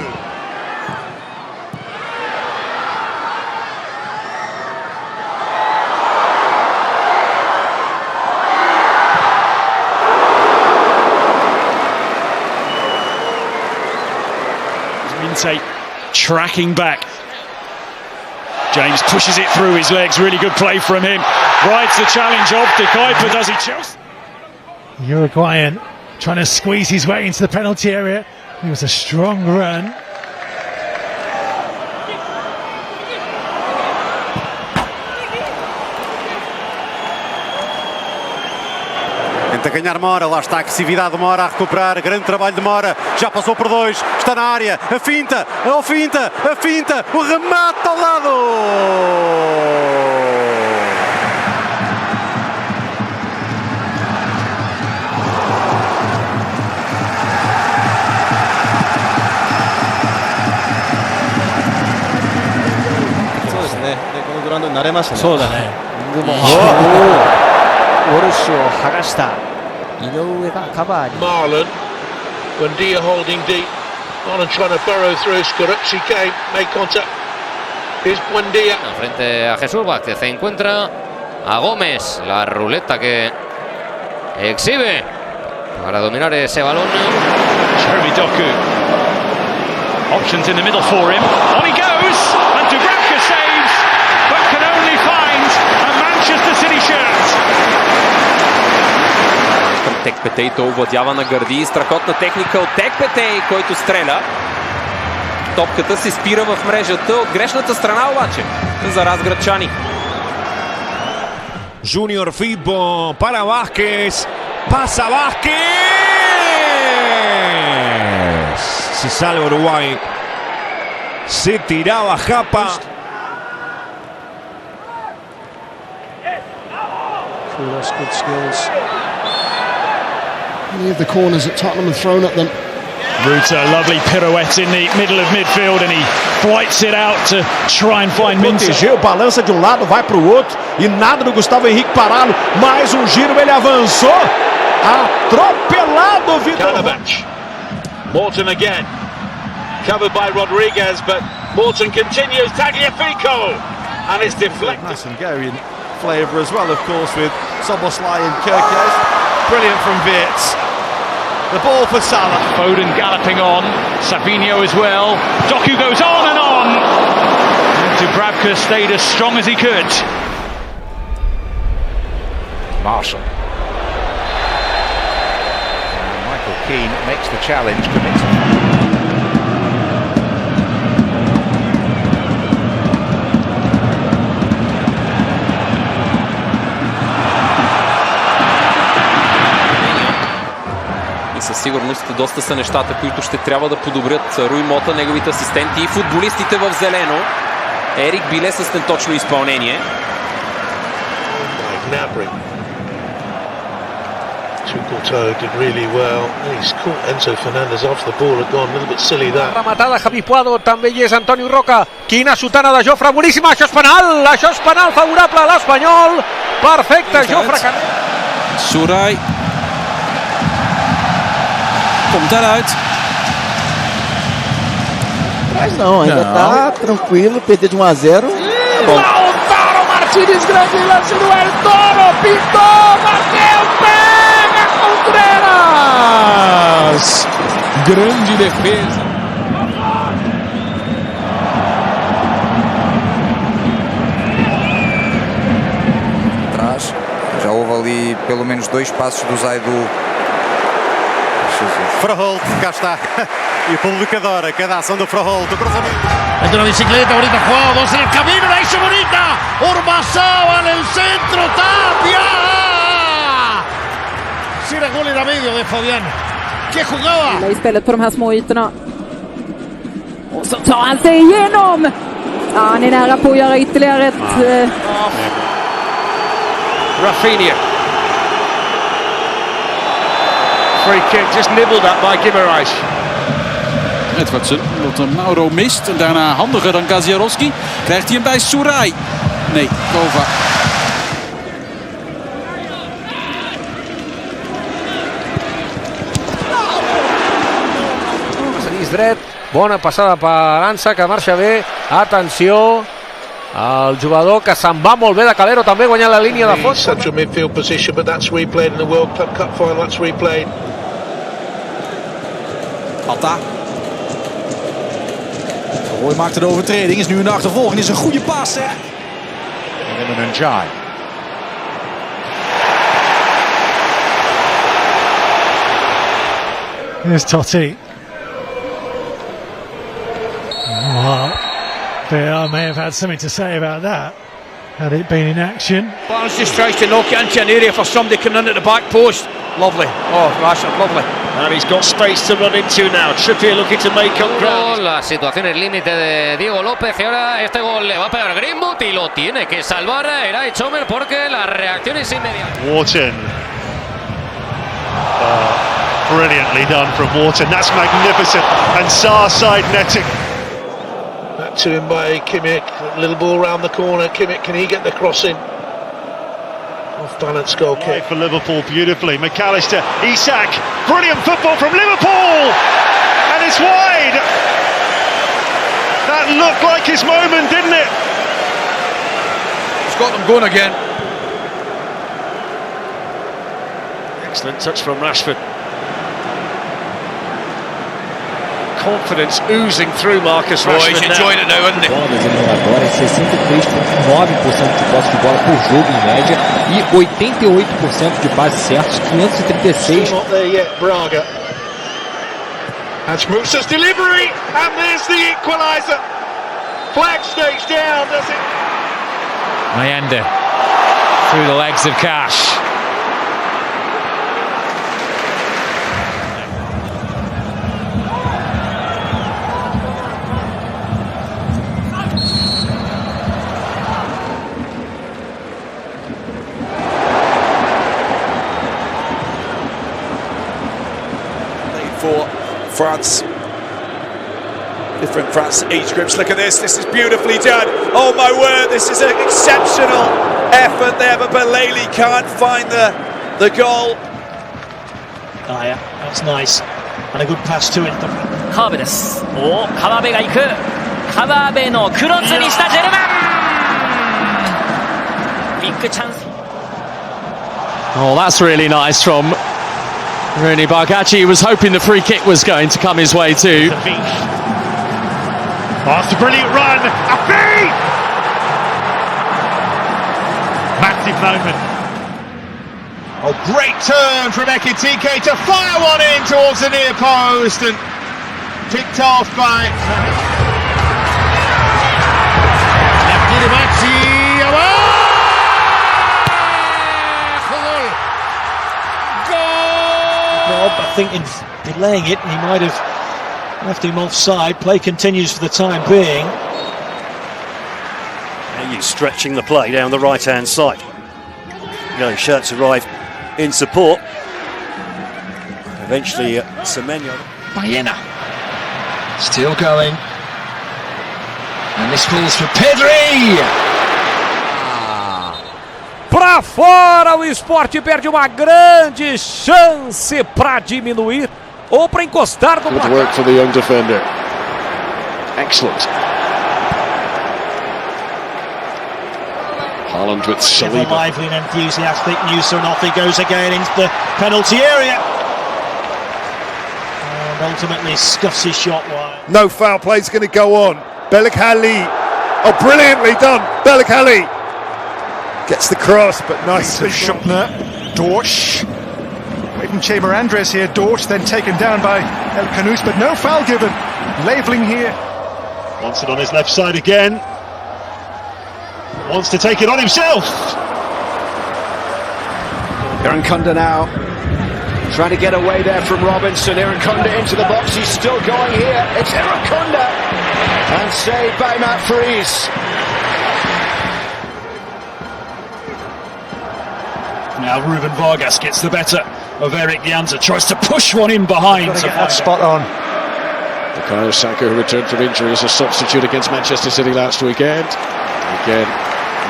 Minte tracking back. James pushes it through his legs. Really good play from him. Rides the challenge of the Kuiper. Does he choose? Uruguayan trying to squeeze his way into the penalty area. It was a strong run. Tenta ganhar Mora, lá está a agressividade de Mora a recuperar, grande trabalho de Mora, já passou por dois, está na área, a finta, o remate ao lado! Marlon, Buendia holding deep, on and trying to burrow through. Skorupski came, made contact. Here's Buendia. Frente a Jesús Vázquez, se encuentra a Gómez, la ruleta que exhibe para dominar ese balón. Jeremy Doku. Options in the middle for him. On he goes, and Dubravka saves, but can only find a Manchester City shirt. Към Текпетей, той овладява на гърди. Страхотна техника от Текпетей, който стреля. Топката се спира в мрежата от грешната страна обаче за разградчани. Junior Firpo para Vázquez. Pasa Vázquez. Se salva Uruguay. Se tiraba Japa. That's good skills. Many of the corners at Tottenham and thrown at them. Ruta, lovely pirouette in the middle of midfield and he flights it out to try and find Minte. Protegeu, balança de um lado, vai para o outro e nada do Gustavo Henrique pará-lo. Mais um giro, ele avançou. Atropelado, Vitor. Morton again. Covered by Rodriguez, but Morton continues. Tagliafico. And it's deflected. Nice Hungarian flavour as well, of course, with Soboslai and Kirkes. Brilliant from Wirtz. The ball for Salah. Foden galloping on. Savinho as well. Doku goes on and on. And Dubravka stayed as strong as he could. Marshall. Michael Keane makes the challenge, commits. Със сигурност доста са нещата, които ще трябва да подобрят Руй Мота, неговите асистенти и футболистите в зелено. Ерик Биле с неточно изпълнение. Rematada Javi Puado, també hi és Antonio Roca. Quina sotana de Jofre, boníssima, això és penal favorable a l'Espanyol. Perfecte, Jofre Canet. Soerai komt daaruit. Mas não, ainda tá tranquilo, perder de 1-0. Lautaro Martínez, grande lance do El Toro, pintou, bateu, pega Contreras! Grande defesa. Atrás, já houve ali pelo menos 2 passos do Zaidu. Froholt, cá está. E o público adora cada ação do Froholt, o cruzamento. Mete una bicicleta, bonita jugada, dos en el camino, la hizo bonita. Ormazábal en el centro, Tapia. Ser gol i medio de Fabián. Que jugaba! Istället på de här små ytorna. Och så tar han sig igenom. Ja, han är nära på att göra ytterligare ett... Rafinha. Free kick, just nibbled at by Guimaraes. Edwardsen, omdat Mauro mist. En daarna handiger dan Gaziarowski. Krijgt hij hem bij Soerai. Nee, Kova. Dret, bona passada per Arança, que marxa bé. Atenció, el jugador que se'n va molt bé de Calero, també guanyant la línia de fons. Central midfield position, but that's replayed in the World Club Cup final. That's replayed. Atta. Roy maakt de overtreding, is nu een achtervolging, is een goede paas, zeg. En Njai. Here's Totti. Well, I may have had something to say about that had it been in action. Barnes just tries to knock it into an area for somebody coming in at the back post. Lovely. Oh, Rashford, lovely. And he's got space to run into now. Trippier looking to make up ground. La situación es límite de Diego López y ahora este gol le va a pegar Greenwood y lo tiene que salvar Eray Chomer porque la reacción es inmediata. Wharton. Brilliantly done from Wharton. That's magnificent. And Sarr side netting. Back to him by Kimmich. Little ball round the corner. Kimmich, can he get the cross in? Off balance goal kick. For Liverpool beautifully. McAllister, Isak, brilliant football from Liverpool, and it's wide. That looked like his moment, didn't it? He's got them going again. Excellent touch from Rashford. Confidence oozing through Marcus Rashford. He's enjoying it now, isn't he? Bolas eliminatórias, 63,9% de posse de bola por jogo em média e 88% de passes certos, 536. Not there yet, Braga. That's Musa's delivery, and there's the equaliser. Flag stays down, does it? Mayenda through the legs of Cash. For France, different France age groups. Look at this is beautifully done. Oh my word, this is an exceptional effort there, but Belali can't find the goal. Oh yeah, that's nice. And a good pass to it. カーベです。お、川辺が行く。川辺のクロスにしたジェルマン。ビッグチャンス。Oh, that's really nice from Rooney Bargachi was hoping the free kick was going to come his way too. That's a brilliant run. Afi! Massive moment. Oh, great turn from Ekitike to fire one in towards the near post and picked off by Bob, I think in delaying it, he might have left him offside. Play continues for the time being. He's stretching the play down the right-hand side. Shirts arrive in support. Eventually, Semenyo. Baena still going. And this falls for Pedri! Pra fora, o Sport perde uma grande chance para diminuir ou para encostar no placar. Good work for the young defender. Excellent. Haaland with Saliba. Lively and enthusiastic. Newson off he goes again into the penalty area. And ultimately scuffs his shot wide. No foul play is going to go on. Belakhali. Oh, brilliantly done. Belakhali gets the cross, but nice. Schupner, Dorsch. Away from Chamber Andres here. Dorsch then taken down by El Kanous, but no foul given. Laveling here. Wants it on his left side again. Wants to take it on himself. Irankunda now trying to get away there from Robinson. Irankunda into the box. He's still going here. It's Irankunda and saved by Matt Freese. Now Ruben Vargas gets the better of Eric Janza. Tries to push one in behind. To get that spot on. Bukayo Saka, who returned from injury as a substitute against Manchester City last weekend. Again,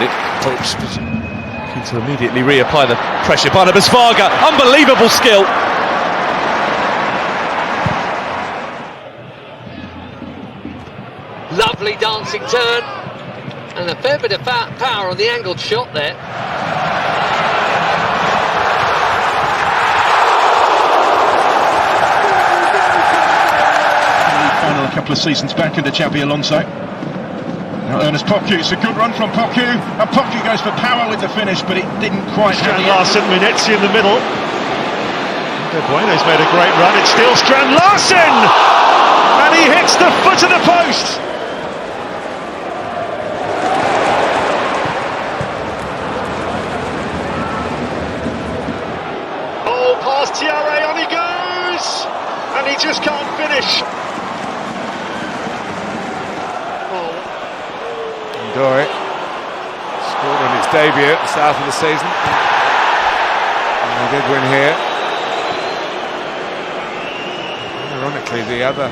Nick Pope's looking to immediately reapply the pressure. Barnabas Varga, unbelievable skill. Lovely dancing turn, and a fair bit of power on the angled shot there. Final a couple of seasons back under Xabi Alonso. Now Ernest Poku, it's a good run from Poku, and Poku goes for power with the finish, but it didn't quite. Strand Larsen, Minetzi in the middle. De Bueno's made a great run. It's still Strand Larsen, and he hits the foot of the post. Oh, past Tiare, on he goes, and he just can't finish. Dory scored on his debut at the start of the season, and they did win here. Ironically, the other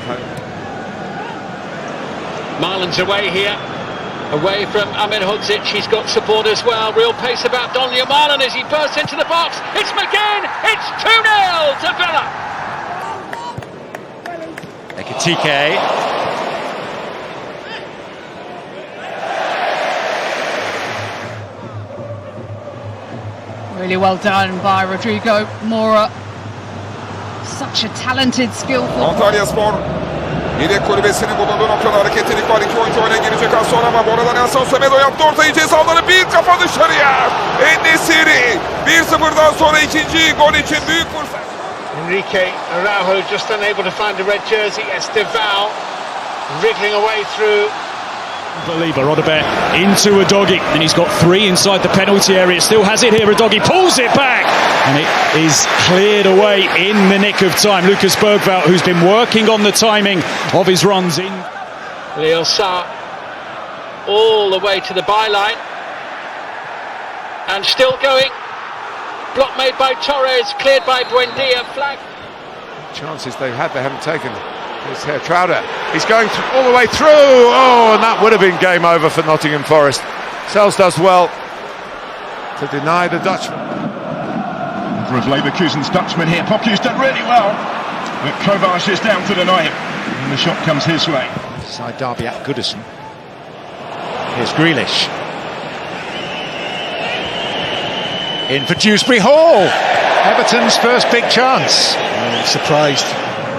Marlon's away here, away from Amin Hudzic. He's got support as well. Real pace about Donyell Marlon as he bursts into the box. It's McGinn. It's 2-0 to Villa. Ekitike. Really well done by Rodrigo Mora. Such a talented, skillful. Antalya Spor yedek kulübesinin bulunduğu noktada hareketlilik var. İki oyuncu oyuna girecek az sonra ama bu arada Nelson Semedo yaptı ortayı, cezaları bir kafa dışarıya. En-Nesyri 1-0'dan sonra ikinci gol için büyük fırsat. Enrique Araujo just unable to find the red jersey. Estevao wriggling away through. Believer, Rodabert into Udogie, and he's got three inside the penalty area. Still has it here. Udogie pulls it back, and it is cleared away in the nick of time. Lucas Bergveld, who's been working on the timing of his runs in. Leo Sa all the way to the byline, and still going. Block made by Torres, cleared by Buendia. Flag. chances they've had, they haven't taken. Here's Trauder. He's going all the way through. Oh, and that would have been game over for Nottingham Forest. Sells does well to deny the Dutchman. Number of Leverkusen's Dutchman here. Poku's done really well, but Kovac is down to deny him, and the shot comes his way. Side derby at Goodison. Here's Grealish. In for Dewsbury Hall. Everton's first big chance. Surprised.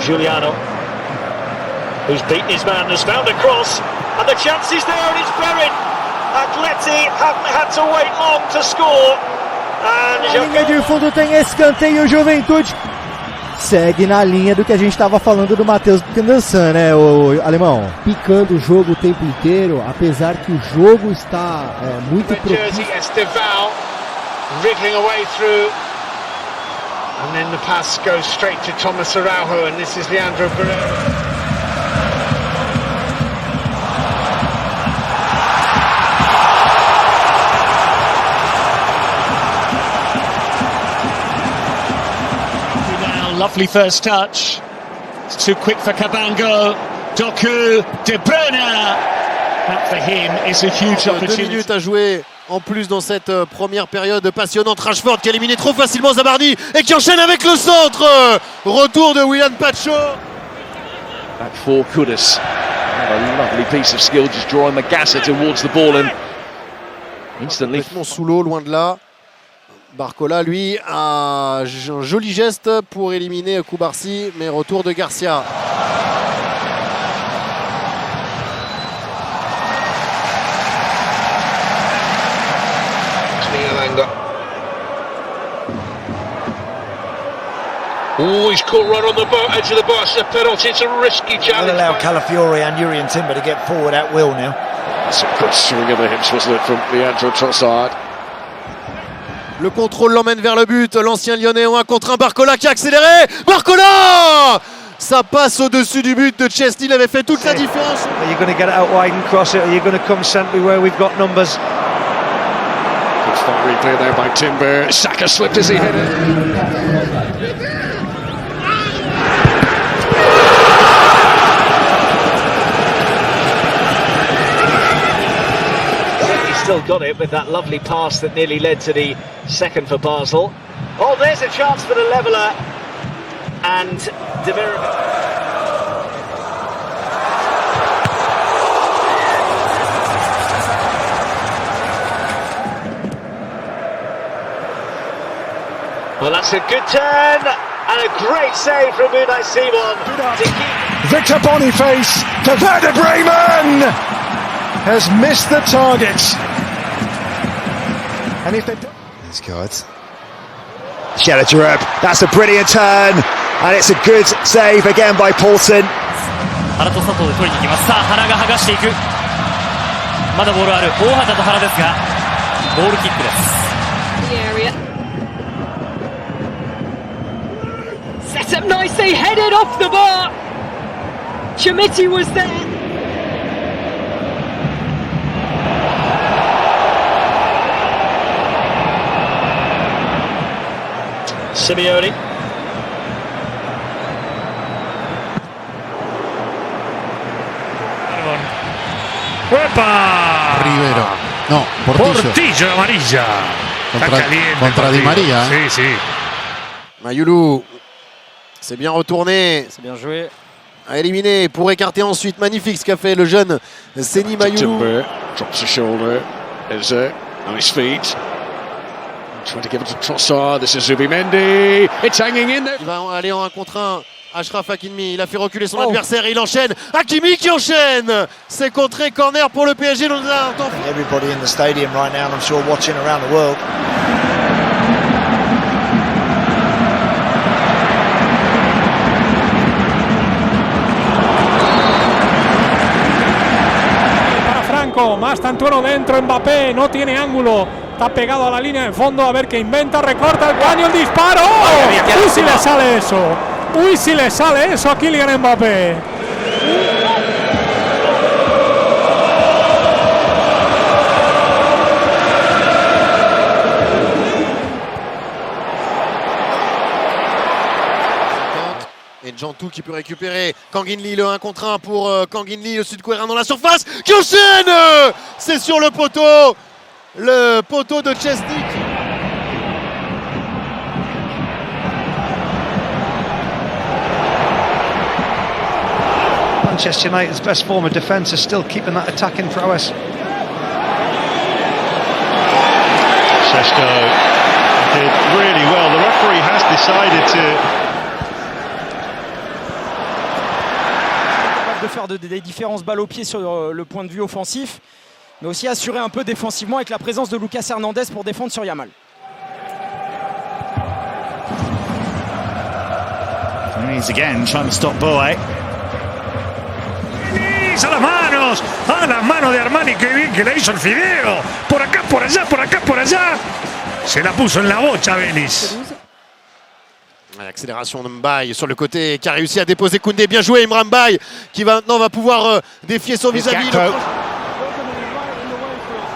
Giuliano, who's beaten his man, has found a cross, and the chance is there, and it's buried. Atleti haven't had to wait long to score. Na linha de fundo tem escanteio, Juventude. Segue na linha do que a gente estava falando do Matheus Candançan, né, o alemão? Picando o jogo o tempo inteiro, apesar que o jogo está muito propício. Wriggling away through, and then the pass goes straight to Thomas Araujo, and this is Leandro Barreira. Lovely first touch. It's too quick for Cabango. Doku, De Bruyne. That for him is a huge opportunity. 2 minutes à jouer en plus dans cette première période passionnante. Rashford qui a éliminé trop facilement Zabardi et qui enchaîne avec le centre. Retour de Willian Pacho. Back for Kudus. A lovely piece of skill, just drawing the gasser towards the ball and instantly. Sous l'eau, loin de là. Barcola, lui, a un joli geste pour éliminer Koubarsi, mais retour de Garcia. Oh, he's caught right on the edge of the box. A penalty. It's a risky challenge. We'll allow Calafiori and Urian Timber to get forward at will now. That's a good swing of the hips, wasn't it, from Leandro Trossard? Le contrôle l'emmène vers le but. L'ancien Lyonnais en 1 contre 1. Barcola qui a accéléré. Barcola! Ça passe au-dessus du but de Chesney. Il avait fait toute la différence. Are you going to get it out wide and cross it? Or are you going to come centrally where we've got numbers? Good spot replay there by Timber. Saka slipped as he hit it. Still got it with that lovely pass that nearly led to the second for Basel. Oh, there's a chance for the leveller, and De Vera. Well, that's a good turn and a great save from Unai Simon. Victor Boniface to Werder Bremen has missed the target. And if they These guys. Shadow Giroud, that's a brilliant turn, and it's a good save again by Paulson. 原と佐藤で取りに行きます。さあ原が剥がしていく。まだボールある。大畑と原ですがボールキックです。Set up nicely, headed off the bar. Chamiti was there. Simeone. Rivero. No, Portillo. Portillo amarilla. Contra Di Maria. Sí, sí. Mayoulou, c'est bien retourné. C'est bien joué. A éliminé pour écarter ensuite. Magnifique ce qu'a fait le jeune Seni Mayoulou. Timber drops a shoulder. Eze on his feet. Trying to give it to Trossard. This is Zubimendi. It's hanging in there. Il va aller en 1 contre 1. Achraf Hakimi, il a fait reculer son adversaire et il enchaîne. Hakimi qui enchaîne. C'est contré, corner pour le PSG. Everybody in the stadium right now, and I'm sure watching around the world. Para Franco, más tantuero dentro, Mbappé, no tiene ángulo. Está pegado a la línea de fondo, a ver qué inventa, recorta el caño, el disparo. ¡Uy, si le sale eso! ¡Uy, si le sale eso a Kylian Mbappé! Et Jantou qui peut récupérer. Kanginli, le 1 contre 1 pour Kanginli, le sud-coréen dans la surface. Qui enchaîne. C'est sur le poteau. Le poteau de Chesney. Manchester United's best form of defence is still keeping that attacking prowess. Sesko did really well. The referee has decided to de faire des différences balles au pied sur le point de vue offensif, mais aussi assurer un peu défensivement avec la présence de Lucas Hernandez pour défendre sur Yamal. He's again trying to stop Boe. A las manos de Armani, qué bien que le hizo el fideo. Por acá, por allá, por acá, por allá. Se la puso en la bocha, Vélez. L'accélération de Mbaye sur le côté qui a réussi à déposer Koundé. Bien joué Imran Mbaye qui maintenant va pouvoir défier son vis-à-vis.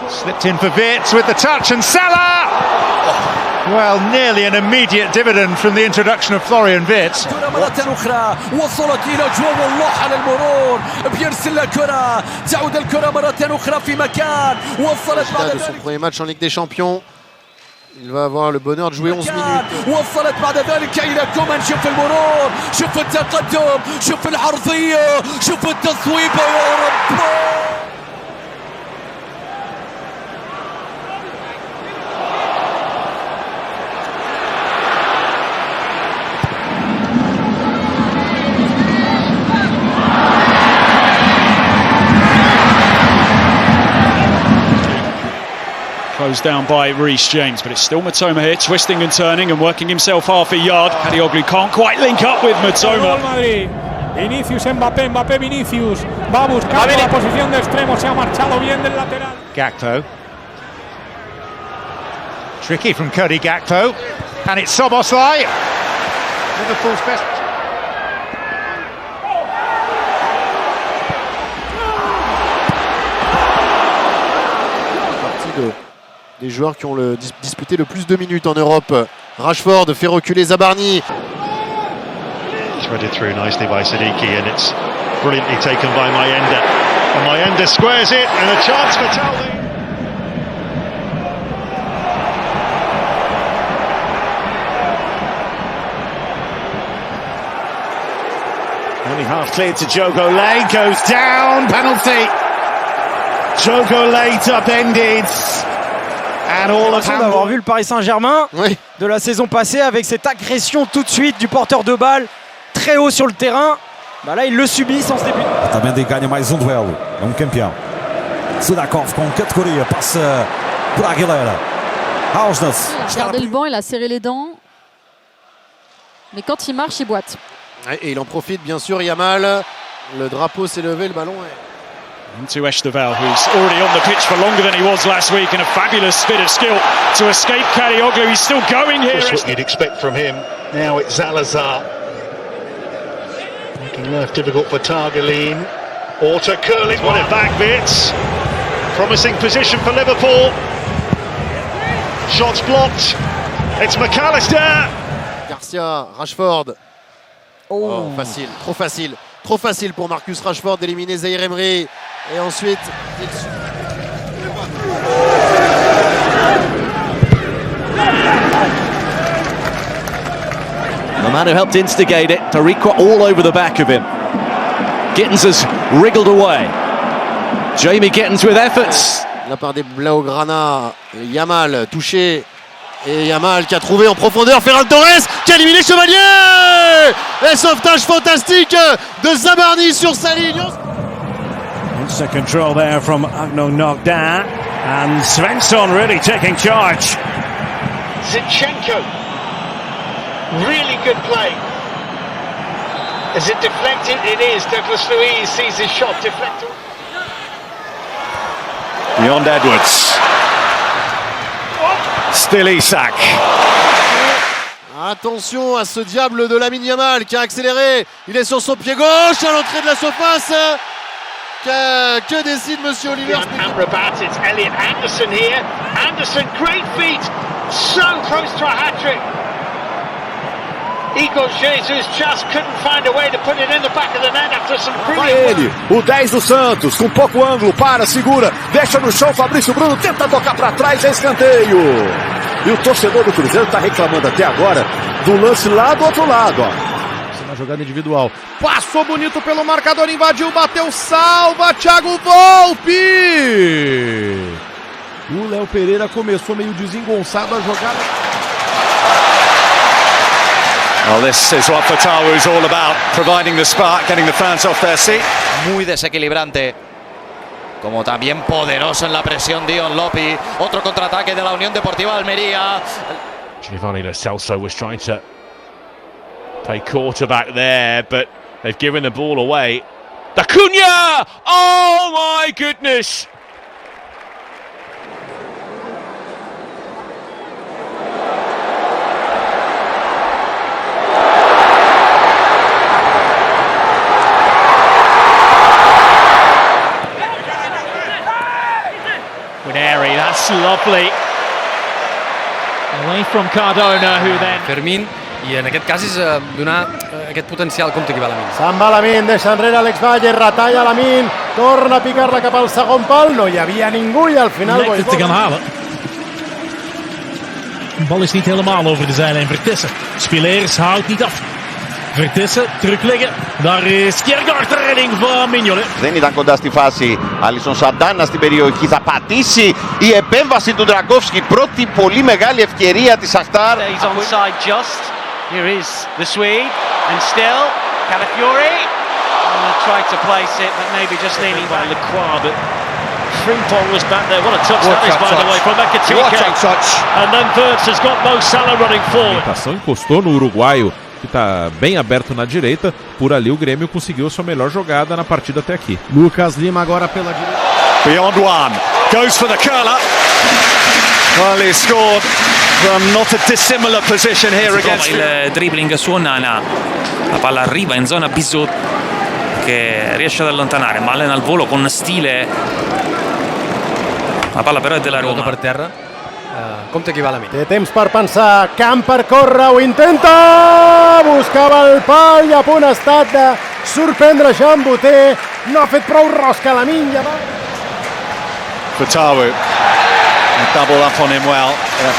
Slipped in for Wirtz with the touch and Salah! Well, nearly an immediate dividend from the introduction of Florian Wirtz. مرة أخرى وصلت إلى جوا الله على المرور بيرسل الكرة تعود الكرة مرة أخرى في مكان وصلت بعد de son premier match en Ligue des Champions. Il va avoir le bonheur de jouer 11 minutes. وصلت بعد ذلك إلى كومان. شوف المرور شوف التقدم شوف العرضية شوف التصويبة يا رب. Closed down by Reece James, but it's still Matoma here, twisting and turning and working himself half a yard. Kadioglu can't quite link up with Matoma. Vinicius, Mbappé, Mbappé, Vinicius. Va buscando la posición de extremo, se ha marchado bien del lateral. Gakpo. Tricky from Cody Gakpo. And it's Szoboszlai. Liverpool's best. Des joueurs qui ont disputé le plus de minutes en Europe. Rashford fait reculer Zabarni. Threaded through nicely by Sadiki and it's brilliantly taken by Mayenda. And Mayenda squares it and a chance for Taldi. Only half cleared to Jogo Lay, goes down, penalty. Jogo Lay upended. D'avoir vu le Paris Saint-Germain de la saison passée avec cette agression tout de suite du porteur de balle très haut sur le terrain. Bah là, il le subit sans ce début. Também ganha mais duelo. É campeão. Sudakov com categoria passa por Aguilera. Hausness. Il a gardé le banc, il a serré les dents. Mais quand il marche, il boite. Et il en profite bien sûr Yamal. Le drapeau s'est levé, le ballon est... Into Esteval, who's already on the pitch for longer than he was last week, and a fabulous bit of skill to escape Kadioglu. He's still going here. Just what you'd expect from him. Now it's Zalazar. Making life difficult for Targaline. Auto curling, won it back, Wirtz. Promising position for Liverpool. Shots blocked. It's McAllister. Garcia, Rashford. Oh, facile, trop facile. Trop facile pour Marcus Rashford d'éliminer Zaïre Emery. Et ensuite, the man who helped instigate it, Tariqa all over the back of him. Gittins has wriggled away. Jamie Gittins with efforts. La part des Blaugrana, Yamal touché. Et Yamal qui a trouvé en profondeur Ferran Torres qui a éliminé Chevalier. Et sauvetage fantastique de Zabarni sur sa ligne. Instant control there from Agno Nogda. And Svensson really taking charge. Zinchenko. Really good play. Is it deflected? It is. Douglas Luiz sees his shot deflected. Beyond Edwards. Still Isak. Attention à ce diable de Lamine Yamal qui a accéléré. Il est sur son pied gauche à l'entrée de la surface. Que décide Monsieur Oliver? Amrabat, it's Elliot Anderson here. Anderson, great feet. So close to a hat-trick. Igor Jesus just couldn't find a way to put it in the back of the net after some brilliant ele, o 10 do Santos, com pouco ângulo, para, segura, deixa no chão, Fabrício Bruno tenta tocar para trás, é escanteio. E o torcedor do Cruzeiro está reclamando até agora do lance lá do outro lado, ó. Na jogada individual. Passou bonito pelo marcador, invadiu, bateu, salva, Thiago Volpe! O Léo Pereira começou meio desengonçado a jogada. Well, this is what Fatawu is all about, providing the spark, getting the fans off their seat. Muy desequilibrante, como también poderoso en la presión Dion Lopi. Otro contraataque de la Unión Deportiva Almería. Giovanni Lo Celso was trying to play quarterback there, but they've given the ball away. Cunha! Oh my goodness! Guarneri, that's lovely. Away from Cardona, who then... Fermín, i en aquest cas és donar aquest potencial compte que va Lamin. Se'n va Lamin, deixa enrere Alex Valle, retalla Lamin, torna a picar-la cap al segon pal, no hi havia ningú i al final... Lijkt het te gaan halen. De bal is niet helemaal over de zijlijn. Vertessen, Spileers houdt niet af. Vertessen, terugleggen. Daar is Kiergaard, de redding van Mignolet. Δεν ήταν κοντά στη φάση. Άλισον Σαντάνα στην περιοχή. Θα πατήσει η επέμβαση του Ντραγκόφσκι. Πρώτη πολύ μεγάλη ευκαιρία της Αχτάρ. He's onside just. Here is the Swede. And still, Calafiori. Tried to place it, but maybe just leaning back. Lacroix, but Frimpong was back there. What a touch that is, by the way, from Ekatike. And then Wirtz has got Mo Salah running forward. Encostou no uruguaio, que está bem aberto na direita. Por ali o Grêmio conseguiu sua melhor jogada na partida até aqui. Lucas Lima agora pela direita. Beyond one, goes for the curler. Well, he scored from not a dissimilar position here against... Il dribbling su Onana, la palla arriva in zona Bisot che riesce ad allontanare, ma allena al volo con stile. La palla però è della Roma. Per terra. Compte que va Lamin. Té temps per pensar, camp per córrer, ho intenta! Buscava el pal i a punt ha estat de sorprendre Jean Boutet. No ha fet prou rosca Lamin. Fatawu. Double up on him well.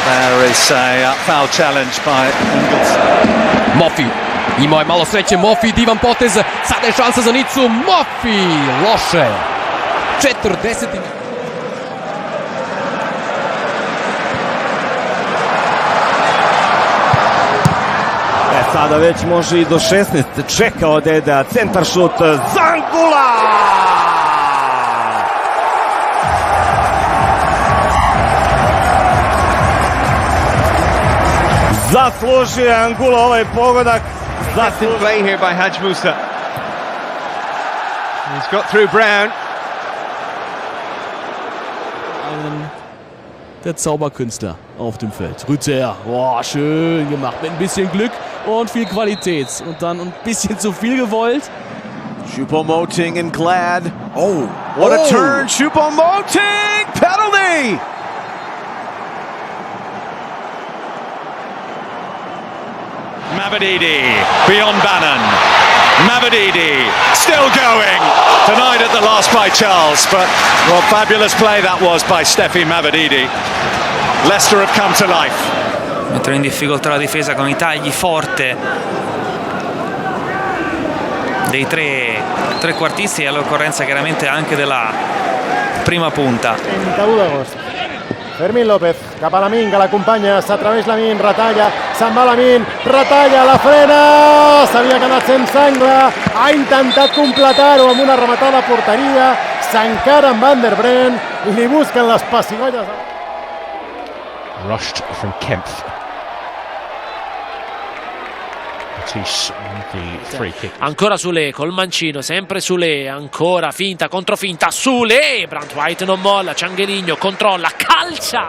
There is a foul challenge by Engels. Moffi. Ima je malo sreće, Moffi, divan potez, sada je šansa za Nicu, Moffi, loše. 40. Sada već može i do 16, čekao Deda, centar šut, Zangula! Zaslužio je Angula ovaj pogodak. Decent play here by Haj Musa. He's got through Brown. Der Zauberkünstler auf dem Feld. Rüther, boah, schön gemacht, mit ein bisschen Glück und viel Qualität. Und dann ein bisschen zu viel gewollt. Choupo-Moting and Glad. Oh, what a turn. Choupo-Moting, penalty! Mavididi beyond Bannon. Mavididi still going. Denied at the last by Charles, but what fabulous play that was by Steffi Mavididi. Leicester have come to life. Mettono in difficoltà la difesa con i tagli forte dei trequartisti e all'occorrenza chiaramente anche della prima punta. 31 d'agost. Fermín López, cap a Lamin, que l'acompanya, s'atreveix Lamin, retalla, se'n va Lamin, retalla, la frena, s'havia quedat sense angle, ha intentat completar-ho amb una rematada a porteria, s'encara amb Van der Bren, li busquen les pessigolles. Rushed from Kempf. The free kick. Ancora Sule col mancino, sempre Sule, ancora finta, controfinta, Sule, Brandt White non molla, Ciangeligno controlla, calcia!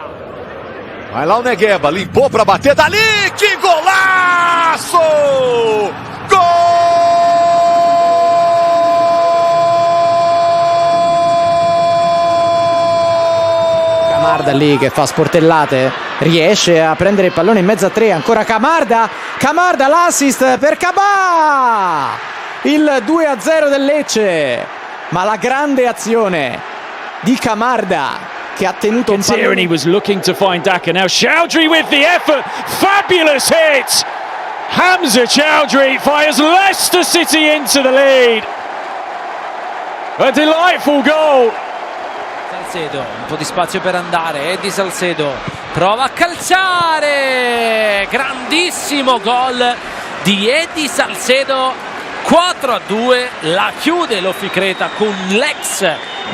Vai lá o Negueba, limpou pra bater dali, que golaço! Camarda lì che fa sportellate, riesce a prendere il pallone in mezzo a tre, ancora Camarda l'assist per Cabà, il 2-0 del Lecce, ma la grande azione di Camarda che ha tenuto un pallone. Tierney was looking to find Daka, now Chowdhury with the effort, fabulous hit, Hamza Chowdhury fires Leicester City into the lead, a delightful goal. Salcedo, un po' di spazio per andare, Eddie Salcedo prova a calciare, grandissimo gol di Eddie Salcedo. 4-2, la chiude l'Officreta con l'ex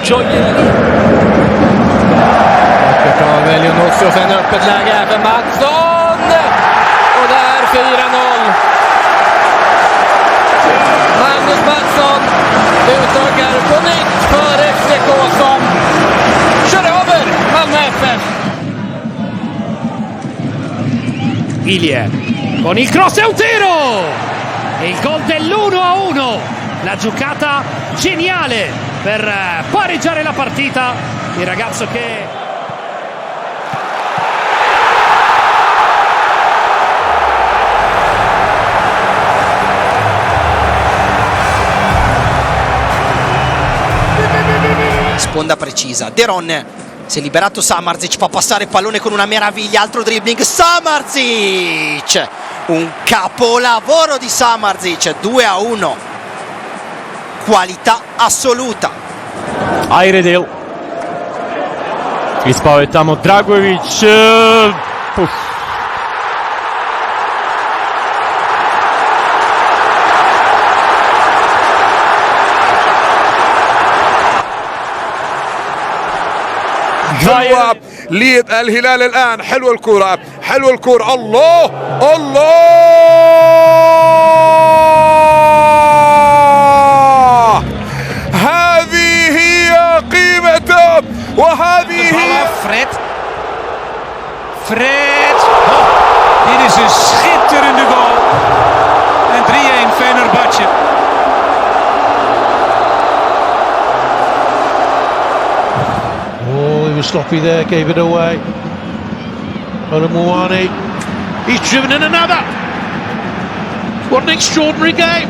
gioiellino. Vacker väljer Nordström en öppet läge här för Mattsson. Och där 4-0. Magnus Mattsson utökar på nytt för FCK som kör över Malmö FF. Ilie con il cross e un tiro! E il gol dell'1-1, la giocata geniale per pareggiare la partita, il ragazzo che... Sponda precisa, De Ron si è liberato, Samardžić fa passare il pallone con una meraviglia, altro dribbling, Samardžić, un capolavoro di Samardžić, 2-1, qualità assoluta. Ajredil, ispao je tamo Dragović, حلوة للهلال الآن، حلوة الكرة، حلوة الكرة، الله الله، هذه هي قيمته وهذه هي Fred. Dit is een schitterende goal. En 3-1 Fenerbahçe. Oh, he was sloppy there, gave it away. Olomouani, he's driven in another. What an extraordinary game.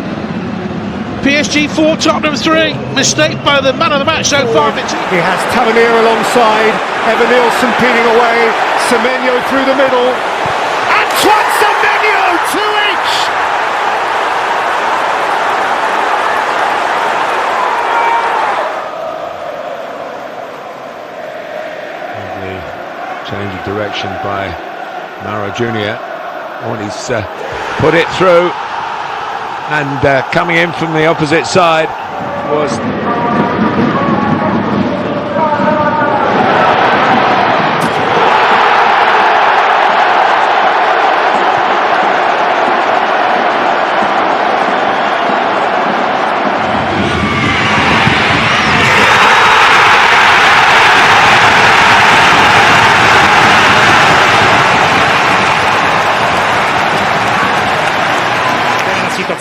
PSG 4, Tottenham 3. Mistake by the man of the match so far. He has Tavernier alongside, Evan Nielsen peeling away, Semenyo through the middle. Antoine Semenyo, 2-each! change of direction by Mara Jr. Oh, he's put it through, and coming in from the opposite side was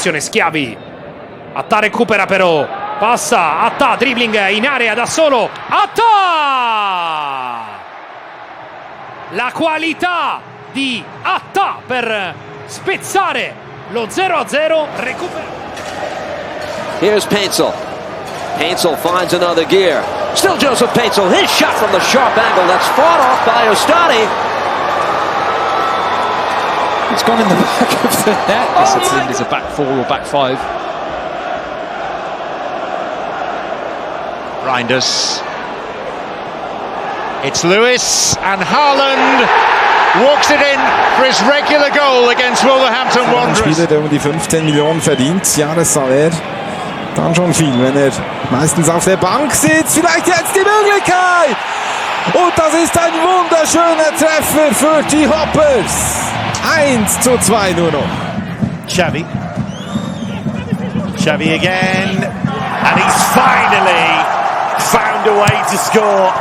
situazione, Schiavi, Attà recupera però, passa, Attà, dribbling in area da solo, Attà! La qualità di Attà per spezzare lo 0-0, recupera. Here's Paintsel. Paintsel finds another gear. Still Joseph Paintsel, his shot from the sharp angle, that's fought off by Ostani. It's gone in the back of the net. Yes, it's in as a back four or back five. Reinders. It's Lewis, and Haaland walks it in for his regular goal against Wolverhampton Wanderers. Ein Spieler, der um die 15 Millionen verdient, Jahressalär, dann schon viel, wenn er meistens auf der Bank sitzt. Vielleicht jetzt die Möglichkeit! Und das ist ein wunderschöner Treffer für die Hoppers. 1-2 nur noch. Xavi again, and he's finally found a way to score.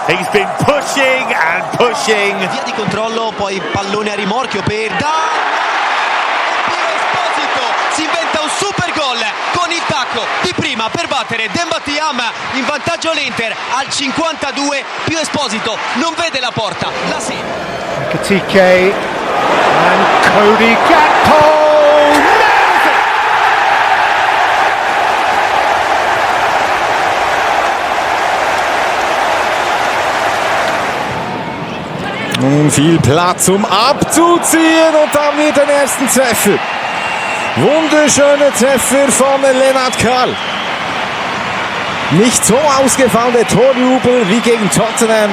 He's been pushing and pushing. Via di controllo, poi pallone a rimorchio per Esposito, si inventa un super gol con il tacco di prima per battere Demba Thiam, in vantaggio l'Inter al 52, più Esposito non vede la porta, la segna. Katike and Cody Gakpo nails it! Nun viel Platz, um abzuziehen, und da haben wir den ersten Treffer. Wunderschöner Treffer von Lennart Karl. Nicht so ausgefallen der Torjubel wie gegen Tottenham.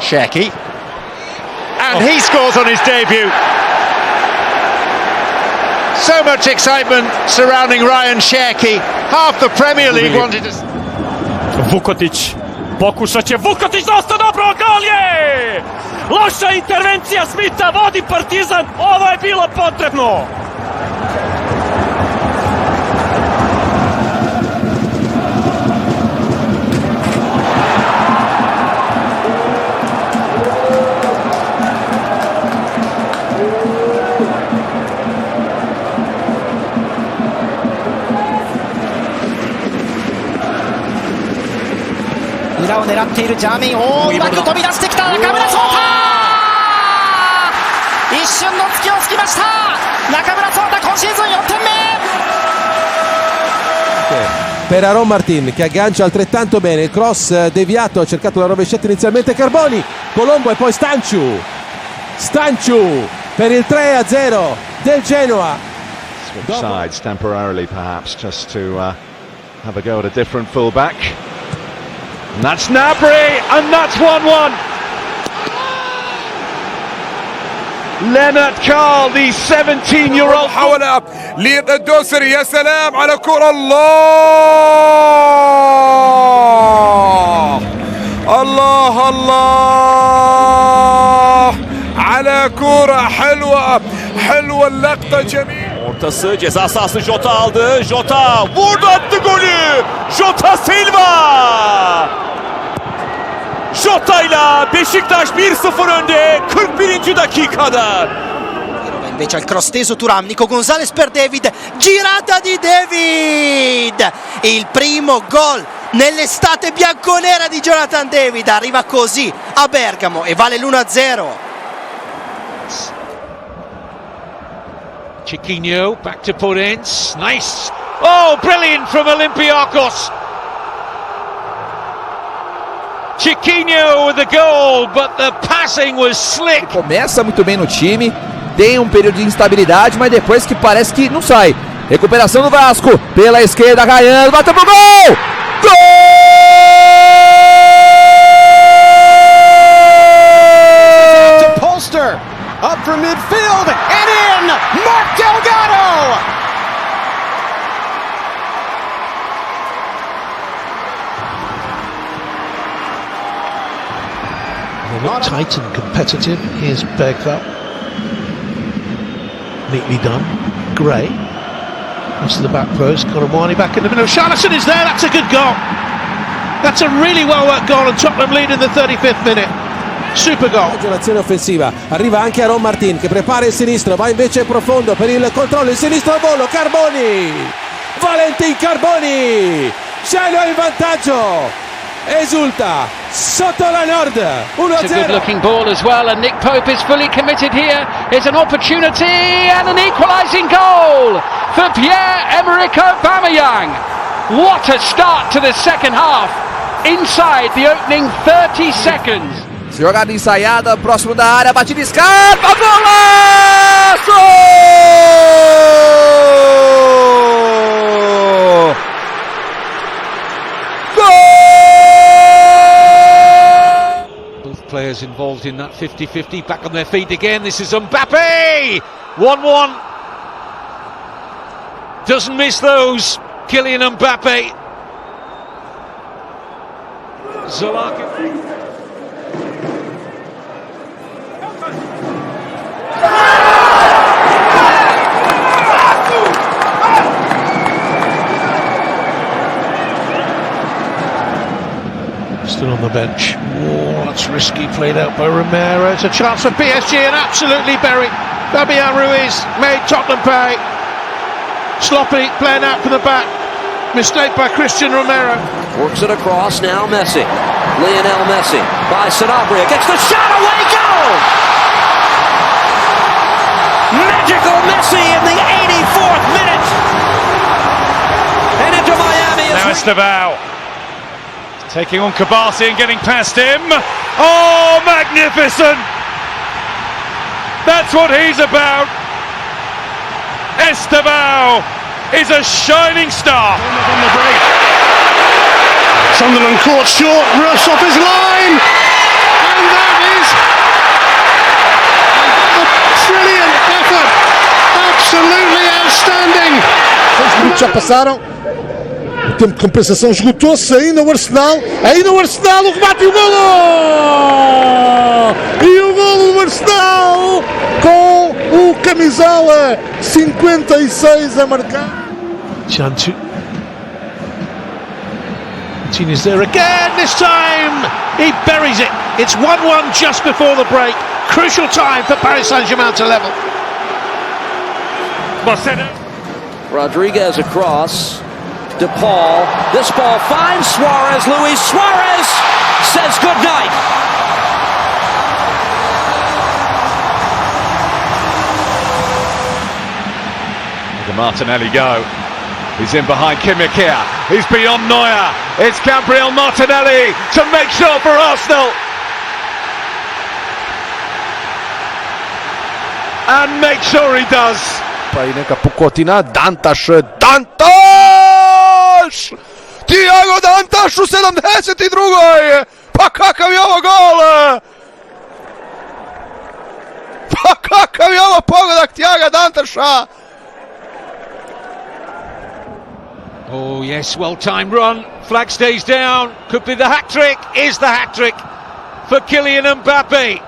Cherki And he scores on his debut. So much excitement surrounding Ryan Cherki. Half the Premier League wanted to... Vukotić. Pokušat će Vukotić, dosta dobro, gol je! Loša intervencija Smitha, vodi Partizan, ovo je bilo potrebno!裏を狙っているジャーメイン、うまく飛び出してきた中村颯太、一瞬の隙を突きました。中村颯太今シーズン4点目。Per Aaron Martin che aggancia altrettanto bene il cross deviato, ha cercato la rovesciata inizialmente Carboni, Colombo e poi Stanciu per il 3-0 del Genoa. Switch sides temporarily perhaps just to have a go at a different fullback. And that's Gnabry, and that's 1-1. Leonard Carl, the 17-year-old. محاولة للدوسري، يا سلام على كرة، الله على كرة حلوة اللقطة جميل. Ortası ceza sahası, Jota aldı. Jota vurdu, attı golü. Jota Silva. Jota'yla Beşiktaş 1-0 önde 41. dakikada. Invece al cross teso Thuram, Nico Gonzalez per David, girata di David, il primo gol nell'estate bianconera di Jonathan David, arriva così a Bergamo e vale l'1-0. Chiquinho back to Podence, nice, oh brilliant from Olympiacos. Chiquinho with the goal, but the passing was slick. Começa muito bem no time, tem um período de instabilidade, mas depois que parece que não sai. Recuperação do Vasco, pela esquerda, Ryan, bateu pro gol! Gol! To Polster, up from midfield, and in! Mark Delgado! They look tight and competitive. Here's Bergvall. Neatly done. Gray. That's to the back post. Koromani back in the middle. Charleston is there. That's a good goal. That's a really well worked goal, and Tottenham lead in the 35th minute. Super goal. L'azione offensiva. Arriva anche Aaron Martin che prepara il sinistro, va invece profondo per il controllo. Il sinistro al volo. Carboni. Valentin Carboni. Cielo in vantaggio. Esulta sotto la Nord. 1-0. It's a good looking ball as well, and Nick Pope is fully committed here. It's an opportunity and an equalising goal for Pierre-Emerick Aubameyang. What a start to the second half inside the opening 30 seconds. Jogada ensaiada, próximo da área, batida, escapa, golaço! Players involved in that 50-50 back on their feet again. This is Mbappe! 1-1. Doesn't miss those. Kylian Mbappe. Zalaka. Still on the bench. Oh, that's risky, played out by Romero. It's a chance for PSG and absolutely buried. Fabian Ruiz made Tottenham pay. Sloppy, playing out from the back. Mistake by Christian Romero. Works it across, now Messi. Lionel Messi by Sanabria. Gets the shot away, goal! Magical Messi in the 84th minute. And into Miami. Now Estevao taking on Kabasi and getting past him. Oh, magnificent! That's what he's about. Estevao is a shining star. On the break. Sunderland caught short, Russ off his line, and that is Absolutely outstanding. Já passaram. O tempo de compensação esgotou-se. Ainda o Arsenal, o remate e o golo! E o golo do Arsenal com o camisola 56 a marcar. Chantu. Martinez there again. This time he buries it. It's 1-1 just before the break. Crucial time for Paris Saint-Germain to level. Rodriguez across. De Paul. This ball finds Suarez. Luis Suarez says goodnight. Look at Martinelli go. He's in behind Kimmich here. He's beyond Neuer. It's Gabriel Martinelli to make sure for Arsenal. And make sure he does. Прави нека пукотина. Данташ! Tiago Dantaš u 72. Pa kakav je ovo gol! Pa kakav je ovo pogodak Tiaga Dantaša! Oh yes, well-timed run. Flag stays down. Could be the hat-trick. Is the hat-trick for Kylian Mbappe.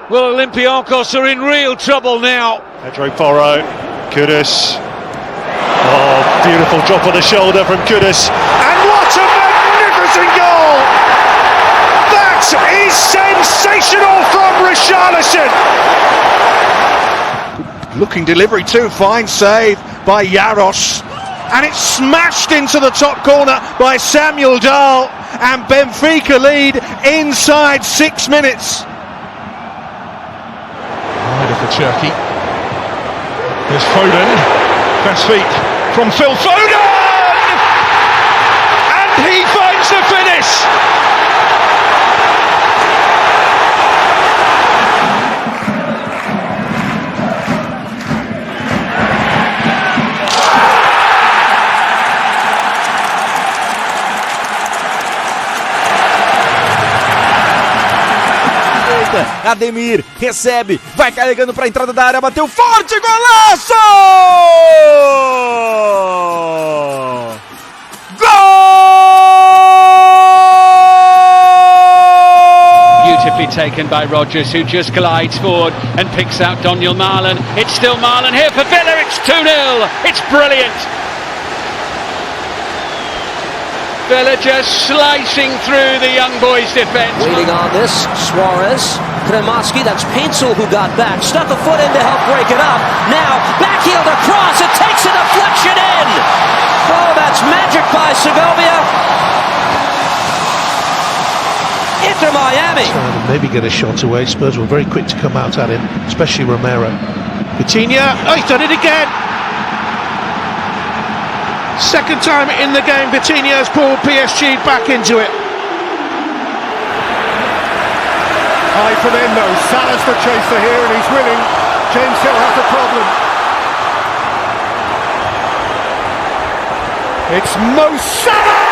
Well, Olympiacos are in real trouble now. Pedro Porro, Kudus. Oh, beautiful drop on the shoulder from Kudus. And what a magnificent goal! That is sensational from Richarlison. Looking delivery too, fine save by Jaros. And it's smashed into the top corner by Samuel Dahl. And Benfica lead inside 6 minutes. For Turkey. There's Foden. Fast feet from Phil Foden! And he finds the finish! Ademir recebe, vai carregando para a entrada da área, bateu forte, golaço! Gol! Beautifully taken by Rodgers, who just glides forward and picks out Daniel Marlon. It's still Marlon here for Villa. It's 2-0. It's brilliant. Villa just slicing through the young boys' defence. Waiting on this, Suarez, Kremasky, that's Paintsel who got back, stuck a foot in to help break it up. Now, backheeled across, it takes a deflection in. Oh, that's magic by Segovia. Inter Miami. Trying to maybe get a shot away. Spurs were very quick to come out at him, especially Romero. Coutinho, oh, he's done it again. Second time in the game, Coutinho's pulled PSG back into it. High from in though. Salah's the chaser here and he's winning. James Hill has a problem. It's Mo Salah!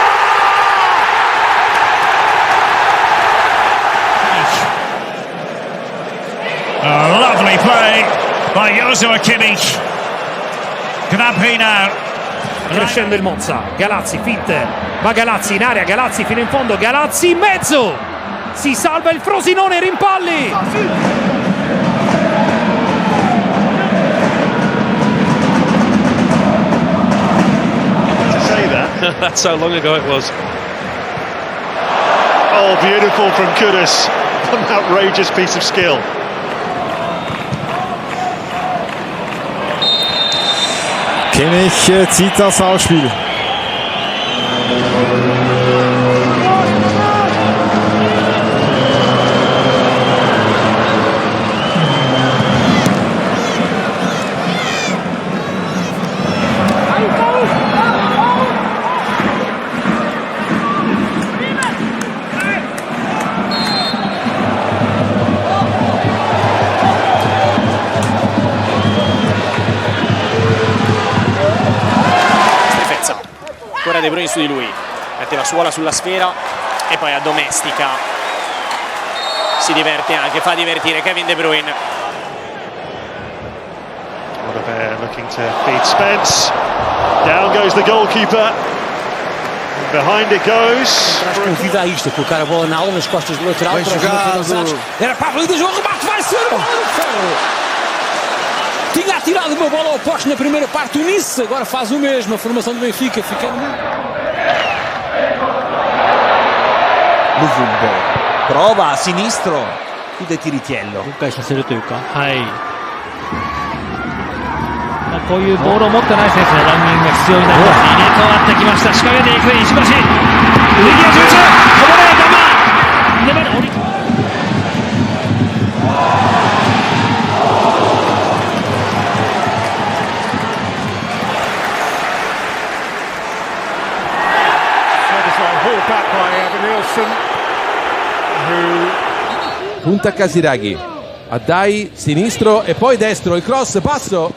A lovely play by Joshua Kimmich. Gnabry now. Crescendo il Monza, Galazzi, finte, va Galazzi in area, Galazzi fino in fondo, Galazzi in mezzo, si salva il Frosinone, rimpalli! To say that. That's how long ago it was. Oh, beautiful from Kudus. An outrageous piece of skill. Kimmich zieht das Ausspiel. Ancora De Bruyne su di lui, mette la suola sulla sfera e poi addomestica, si diverte anche, fa divertire Kevin De Bruyne. Looking to feed Spence. Down goes the goalkeeper. Behind it goes. Convida isto, colocar a bola na aula nas costas do lateral. Era para a valida, o remate vai ser o tinha atirado uma bola ao poste na primeira parte, o Nice agora faz o mesmo, a formação do Benfica fica Luvumbo prova a sinistro, chiude Tiritiello. 今回させるというか、はい。こういうボールを持ってない選手のランニングが必要になります。入れ替わってきました。仕掛けていく石橋。上際集中。こぼれ球。粘る折り。Punta Casiraghi, Addai sinistro e poi destro, il cross basso,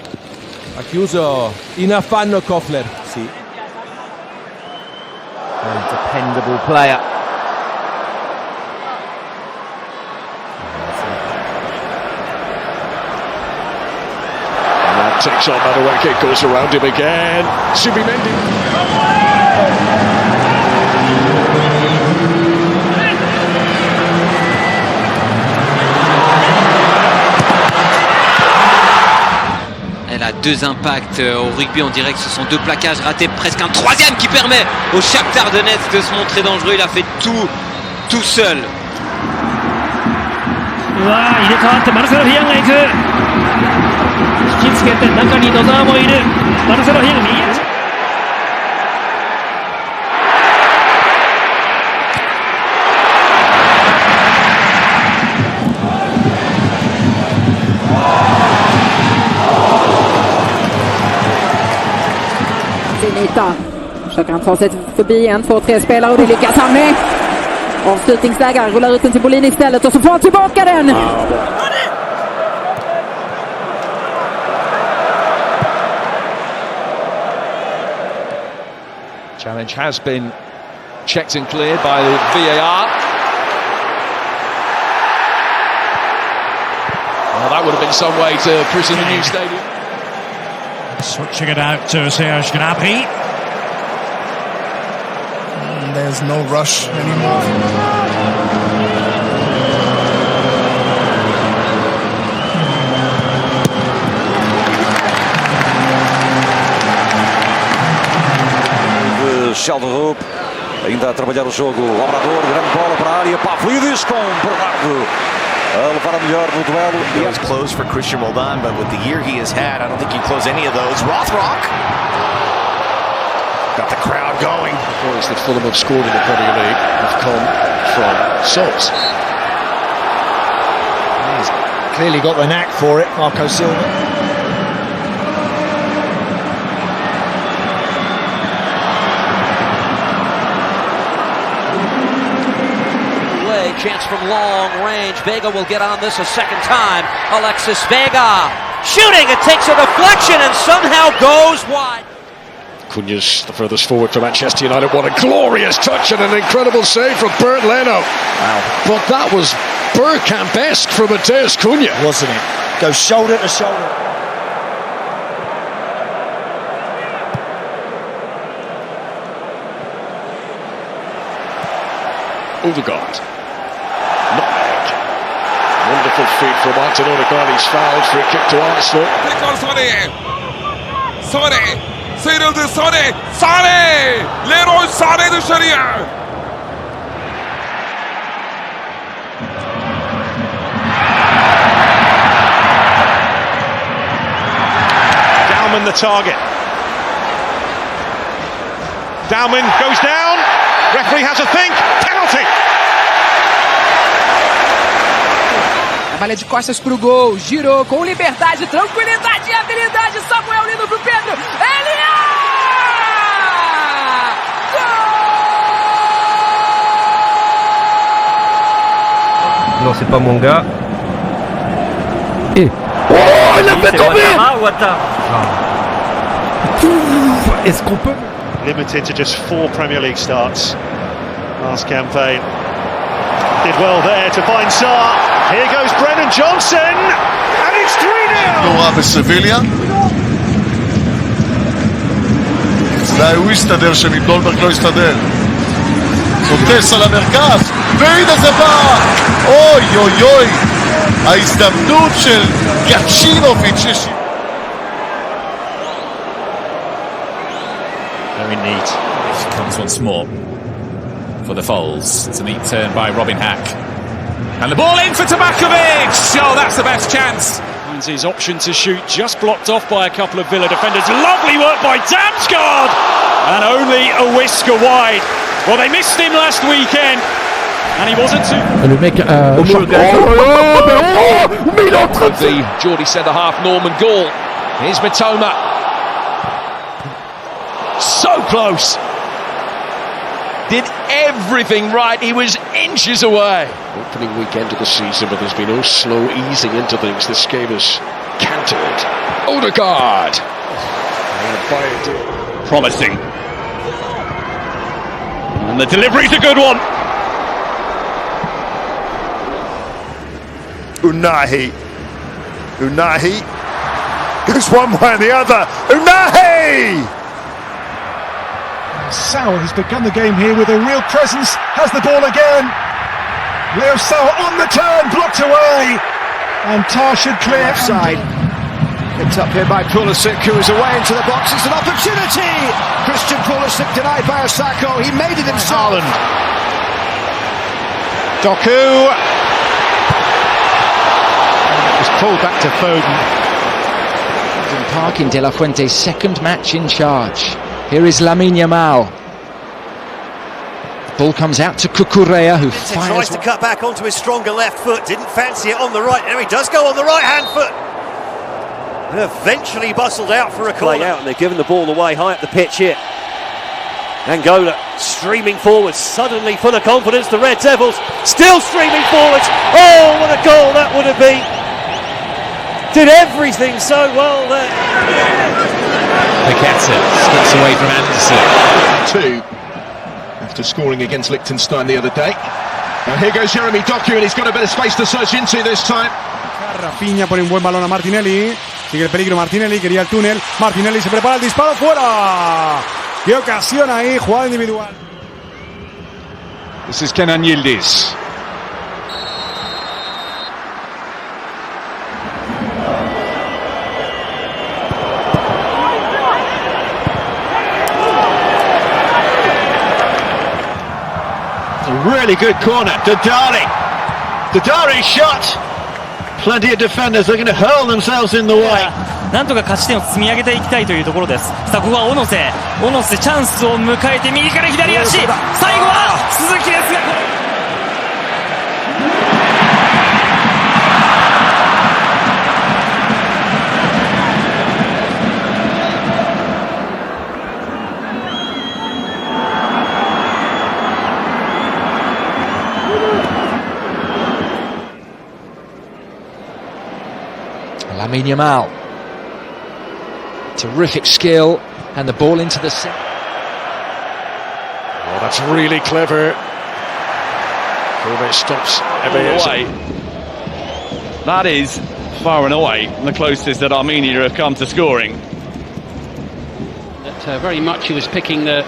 ha chiuso in affanno Kofler. Sì. A dependable player. And that takes on Madueke, goes around him again. Subimendi. Elle a deux impacts au rugby, on dirait que ce sont deux plaquages ratés, presque un troisième qui permet au Shakhtar Donetsk de se montrer dangereux. Il a fait tout seul. うわー、入れ替わってマルセロ・ヒアンが行く。引きつけて中に野沢もいる。マルセロ・ヒアンが右。Finita. Försöker han ta sig förbi 1, 2, 3 spelare och det lyckas han med. Avslutningsläge, rullar ut den till Bolin istället och så får han tillbaka den. Challenge has been checked and cleared by the VAR. Well, that would have been some way to christen the new stadium. Switching it out to Serge Gnabry. And there's no rush anymore. De Sheldon ainda a trabalhar o jogo. O Obrador, grande bola para a área. Pavlidis com Bernardo a levar a melhor no duelo. He was closed for Christian Roldan, but with the year he has had, I don't think you close any of those. Rothrock got the crowd going. Points that Fulham have scored in the Premier League have come from subs. He's clearly got the knack for it, Marco Silva. Chance from long range. Vega will get on this a second time. Alexis Vega shooting. It takes a deflection and somehow goes wide. Cunha's the furthest forward for Manchester United. What a glorious touch and an incredible save from Bernd Leno. Wow. But that was Bergkamp-esque from Mateus Cunha. Wasn't it? Goes shoulder to shoulder. Odegaard. Wonderful feed from Martin Odegaard. He's fouled. Free kick to Arsenal. Sıyrıldı Sane. Leroy Sane dışarıya. Dalman the target. Dalman goes down. Referee has a think. Penalty. Trabalha de costas pro gol, girou com liberdade, tranquilidade e habilidade. Samuel lindo pro Pedro. Elia! Gol! Non, c'est pas mon gars. Et oh, il a fait tomber. Est-ce qu'on peut Limited to just 4 Premier League starts last campaign. Did well there to find Sarr. Here goes Brennan Johnson, and it's 3-0. No other Sevilla. אולי הוא יסתדר שמדולברג לא יסתדר. נוטס על המרכז, והנה זה בא! אוי אוי אוי! ההזדמנות של גצ'ינוביץ' Very neat. It comes once more for the Foles. It's a neat turn by Robin Hack. And the ball in for Tabakovic! Oh, that's the best chance. Finds his option to shoot, just blocked off by a couple of Villa defenders. Lovely work by Damsgaard! And only a whisker wide. Well, they missed him last weekend. And he wasn't too... Le mec the Geordie centre-half Norman Gall. Here's Matoma. So close. Did everything right. He was inches away. Opening weekend of the season, but there's been no slow easing into things. This game is cantered. Odegaard. Promising. And the delivery's a good one. Unahi goes one way and the other. Unahi! Sauer has begun the game here with a real presence, has the ball again. Leo Sauer on the turn, blocked away. And Tar should clear. Offside. Picked up here by Pulisic, who is away into the box. It's an opportunity! Christian Pulisic denied by Osako. He made it himself. Doku. It was pulled back to Foden. Park in De La Fuente's second match in charge. Here is Lamine Yamal. The ball comes out to Cucurella, who fires. Tries to cut back onto his stronger left foot. Didn't fancy it on the right. There he does go on the right-hand foot. And eventually bustled out for a corner. Out, and they're giving the ball away high up the pitch here. Angola streaming forwards, suddenly full of confidence. The Red Devils still streaming forwards. Oh, what a goal that would have been! Did everything so well there. Paqueta skips away from Anderson. 2 after scoring against Liechtenstein the other day. Now here goes Jeremy Doku, and he's got a bit of space to search into this time. Rafinha pone un buen balón a Martinelli. Sigue el peligro Martinelli, quería el túnel. Martinelli se prepara el disparo, fuera. Qué ocasión ahí, jugada individual. This is Kenan Yildiz. Really good corner, Dadari shot. Plenty of defenders are going to hurl themselves in the way. なんとか勝ち点を積み上げていきたいというところです。さあここは小野瀬チャンスを迎えて右から左足、最後は鈴木ですがこれ。Lamine Yamal. Terrific skill, and the ball into the set. Oh, that's really clever. Kovac stops away. That is far and away the closest that Armenia have come to scoring. That very much he was picking the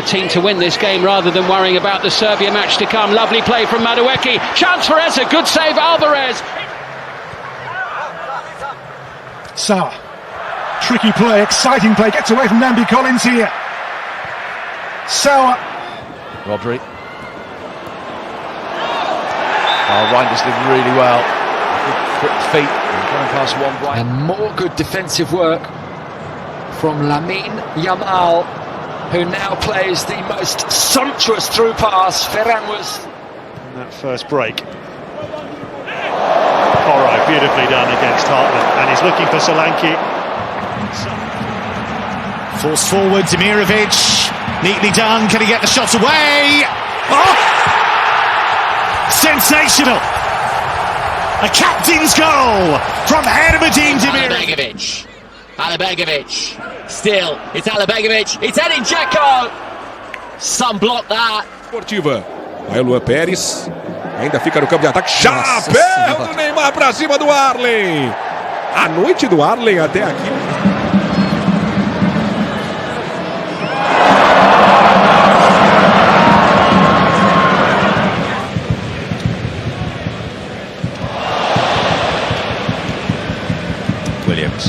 team to win this game rather than worrying about the Serbia match to come. Lovely play from Madueke. Chance for Eza. Good save, Alvarez. Sauer. Tricky play, exciting play, gets away from Nambi Collins here. Sauer. Rodri. Oh, Reinders did really well. Good quick feet, going past one right. And more good defensive work from Lamine Yamal, who now plays the most sumptuous through pass. Ferran was in that first break. Alright, beautifully done against Hartman, and he's looking for Solanke. Forced forward, Demirovic. Neatly done. Can he get the shot away? Oh! Sensational! A captain's goal from Hermedin Demirovic. Alabegovic. Still, it's Alabegovic. It's Edin Dzeko. Some block that. Esportiva. Aí o Luan Pérez. Ainda fica no campo de ataque. Chapéu do Neymar pra cima do Arlen. A noite do Arlen até aqui. Williams.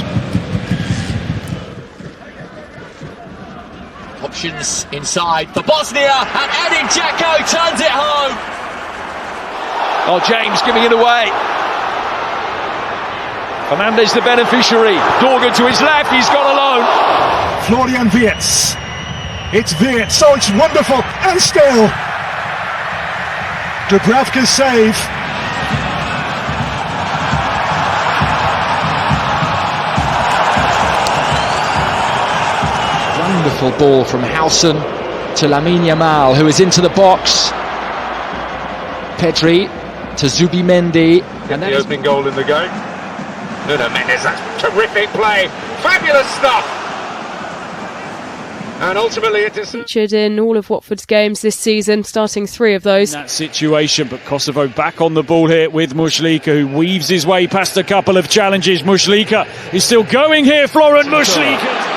Options inside for Bosnia, and Edin Dzeko turns it home. Oh, James giving it away. Fernandez the beneficiary. Dorgan to his left, he's gone alone. Florian Wirtz. It's Wirtz, oh, it's wonderful, and still. Dubravka's save. Wonderful ball from Howson to Lamine Yamal, who is into the box. Pedri to Zubimendi. And the opening goal in the game. Nuno Mendes, that's terrific play. Fabulous stuff. And ultimately it is featured in all of Watford's games this season, starting 3 of those. That situation, but Kosovo back on the ball here with Muslika, who weaves his way past a couple of challenges. Muslika is still going here, Florent Muslika.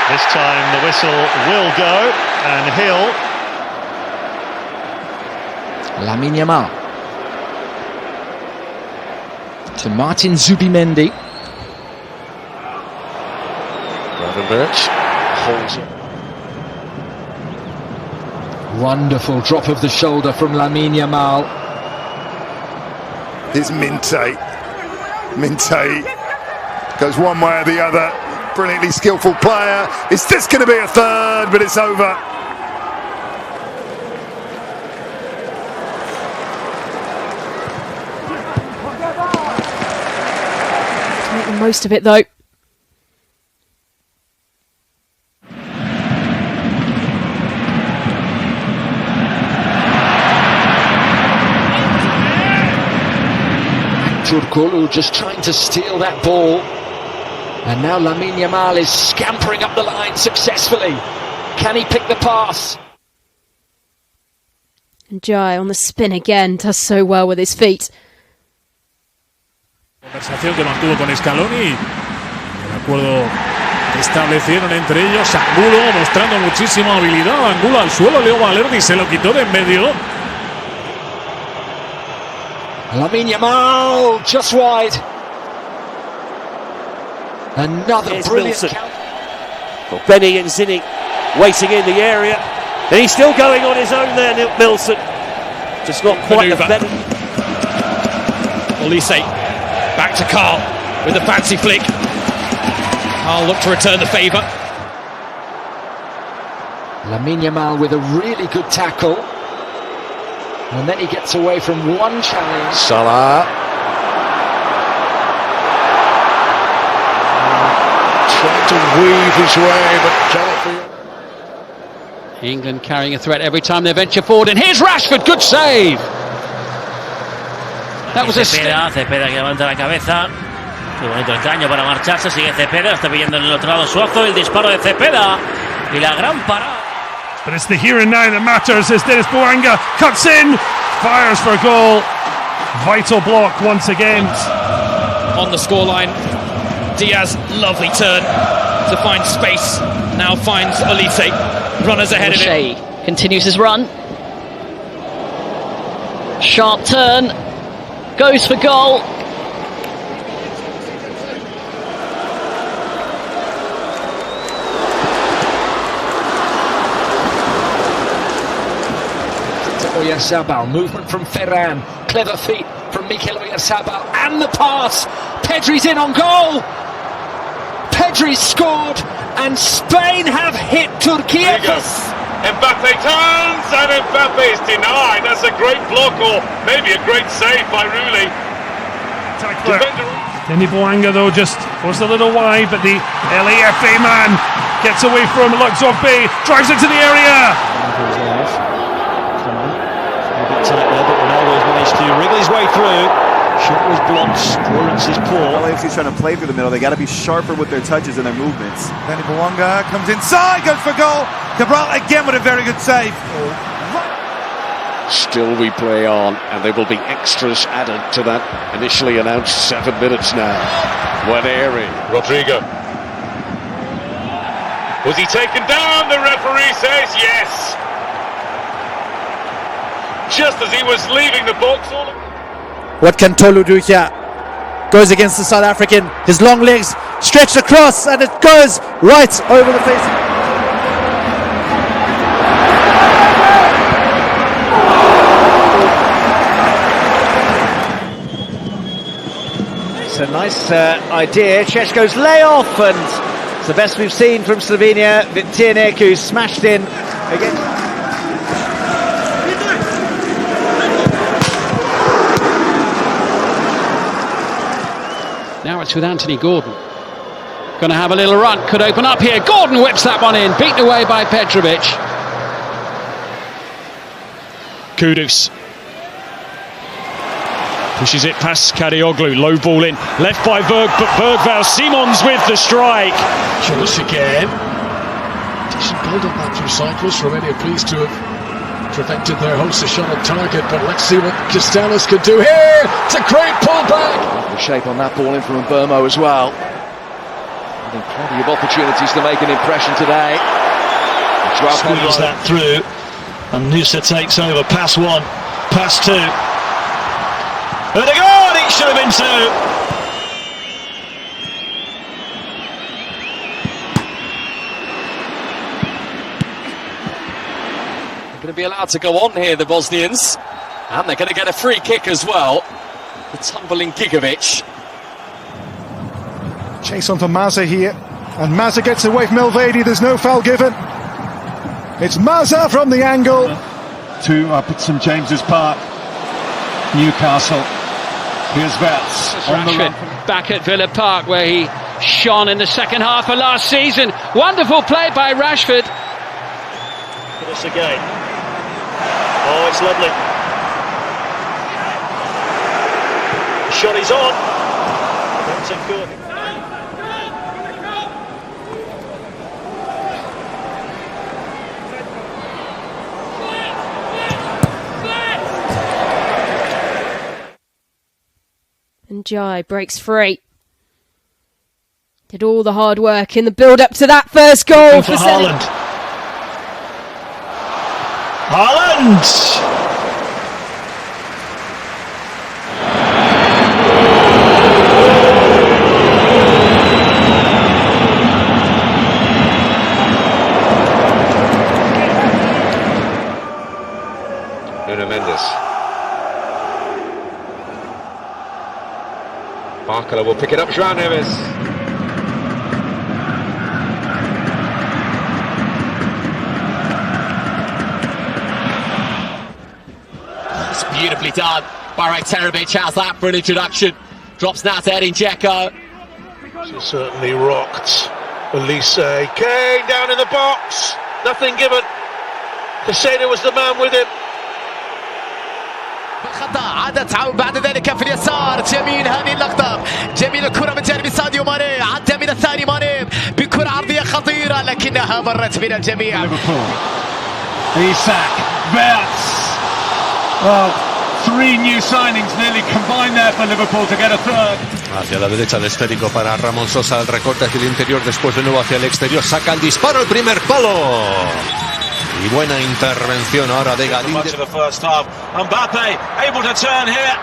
This time the whistle will go, and Hill. Lamine Yamal to Martin Zubimendi. Birch holds it. Wonderful drop of the shoulder from Lamine Yamal. Here's Minte. Minte goes one way or the other. Brilliantly skillful player. Is this going to be a third? But it's over. Make the most of it though. Turkoglu just trying to steal that ball. And now Lamine Yamal is scampering up the line successfully. Can he pick the pass? And Jai on the spin again, does so well with his feet. Conversación que mantuvo con Scaloni. El acuerdo que establecieron entre ellos. Angulo mostrando muchísima habilidad. Angulo al suelo, Leo Valerdi se lo quitó de en medio. Lamine Yamal just wide. Another Here's brilliant Milson. count. Well, Benny and Zinni waiting in the area. And he's still going on his own there, Milson. Just not quite the better. Olise back to Carl with a fancy flick. Carl look to return the favour. Lamine Yamal with a really good tackle. And then he gets away from one challenge. Salah. Trying to weave his way, but cannot be. England carrying a threat every time they venture forward, and here's Rashford, good save. That was a Cepeda que levanta la cabeza. Qué bonito engaño para marcharse, sigue Cepeda, está pidiendo en el otro lado Suazo, el disparo de Cepeda y la gran parada. But it's the here and now that matters as Dennis Bouanga cuts in, fires for a goal. Vital block once again. On the scoreline, Diaz, lovely turn to find space. Now finds Olise. Runners ahead of him. Continues his run. Sharp turn. Goes for goal. Oyarzabal, movement from Ferran, clever feet from Mikel Oyarzabal, and the pass. Pedri's in on goal. Pedri's scored, and Spain have hit Turkey. Mbappe turns, and Mbappe is denied. That's a great block, or maybe a great save by Rooney. Denny Bouanga though just was a little wide, but the LAFA man gets away from Luxorbe, drives into the area. Tight there, but Ronaldo's managed to wriggle his way through. Shot was blocked. Clearance is poor. LAFC's trying to play through the middle. They got to be sharper with their touches and their movements. Danny Bouanga comes inside, goes for goal. Cabral again with a very good save. Still we play on, and there will be extras added to that initially announced 7 minutes now. Waneri. Rodrigo. Was he taken down? The referee says yes. Just as he was leaving the box. What can Tolu do here? Goes against the South African. His long legs stretched across, and it goes right over the face. It's a nice idea. Češko's layoff, and it's the best we've seen from Slovenia. Vitierneku smashed in again. Now it's with Anthony Gordon. Going to have a little run. Could open up here. Gordon whips that one in. Beaten away by Petrovic. Kudus pushes it past Kadioglu. Low ball in. Left by Bergvall. Simons with the strike. Chance again. Decent build on that through cyclists. Romania pleased to have prevented their hosts a shot on target, but let's see what Castells can do here. It's a great pullback. The shape on that ball in from Burmo as well. Having plenty of opportunities to make an impression today. Squeeze that through, and Nusa takes over. Pass one, pass two. And a goal! It should have been two. Going to be allowed to go on here, the Bosnians, and they're going to get a free kick as well. The tumbling Gigovic. Chase on for Mazza here, and Mazza gets away from Elvedi. There's no foul given. It's Mazza from the angle. To up at St James's Park, Newcastle. Here's Vats on the run. Back at Villa Park, where he shone in the second half of last season. Wonderful play by Rashford. For this again. Oh, it's lovely. Shot is on. That's a good. And Jai breaks free. Did all the hard work in the build-up to that first goal for Haaland. Haaland! Nuno Mendes. Barkala will pick it up. João Neves. It's beautifully done. Barek Terebic has that for an introduction. Drops now to Edin Dzeko. She certainly rocked. Elise Kane down in the box. Nothing given. Casado was the man with him. خطأ عادت تعود بعد ذلك في اليسار. جميل هذه اللقطة. جميل الكرة من جانب ساديو ماني. عدى من الثاني ماني بكرة عرضية خطيرة لكنها مرت من الجميع. Isak, Verts. Well, three new signings nearly combined there for Liverpool to get a third. Hacia la derecha el esférico para Ramón Sosa, el recorte hacia el interior, después de nuevo hacia el exterior, saca el disparo, el primer palo. Y buena intervención ahora de Galíndez. Much of the first half. Mbappe able to turn here.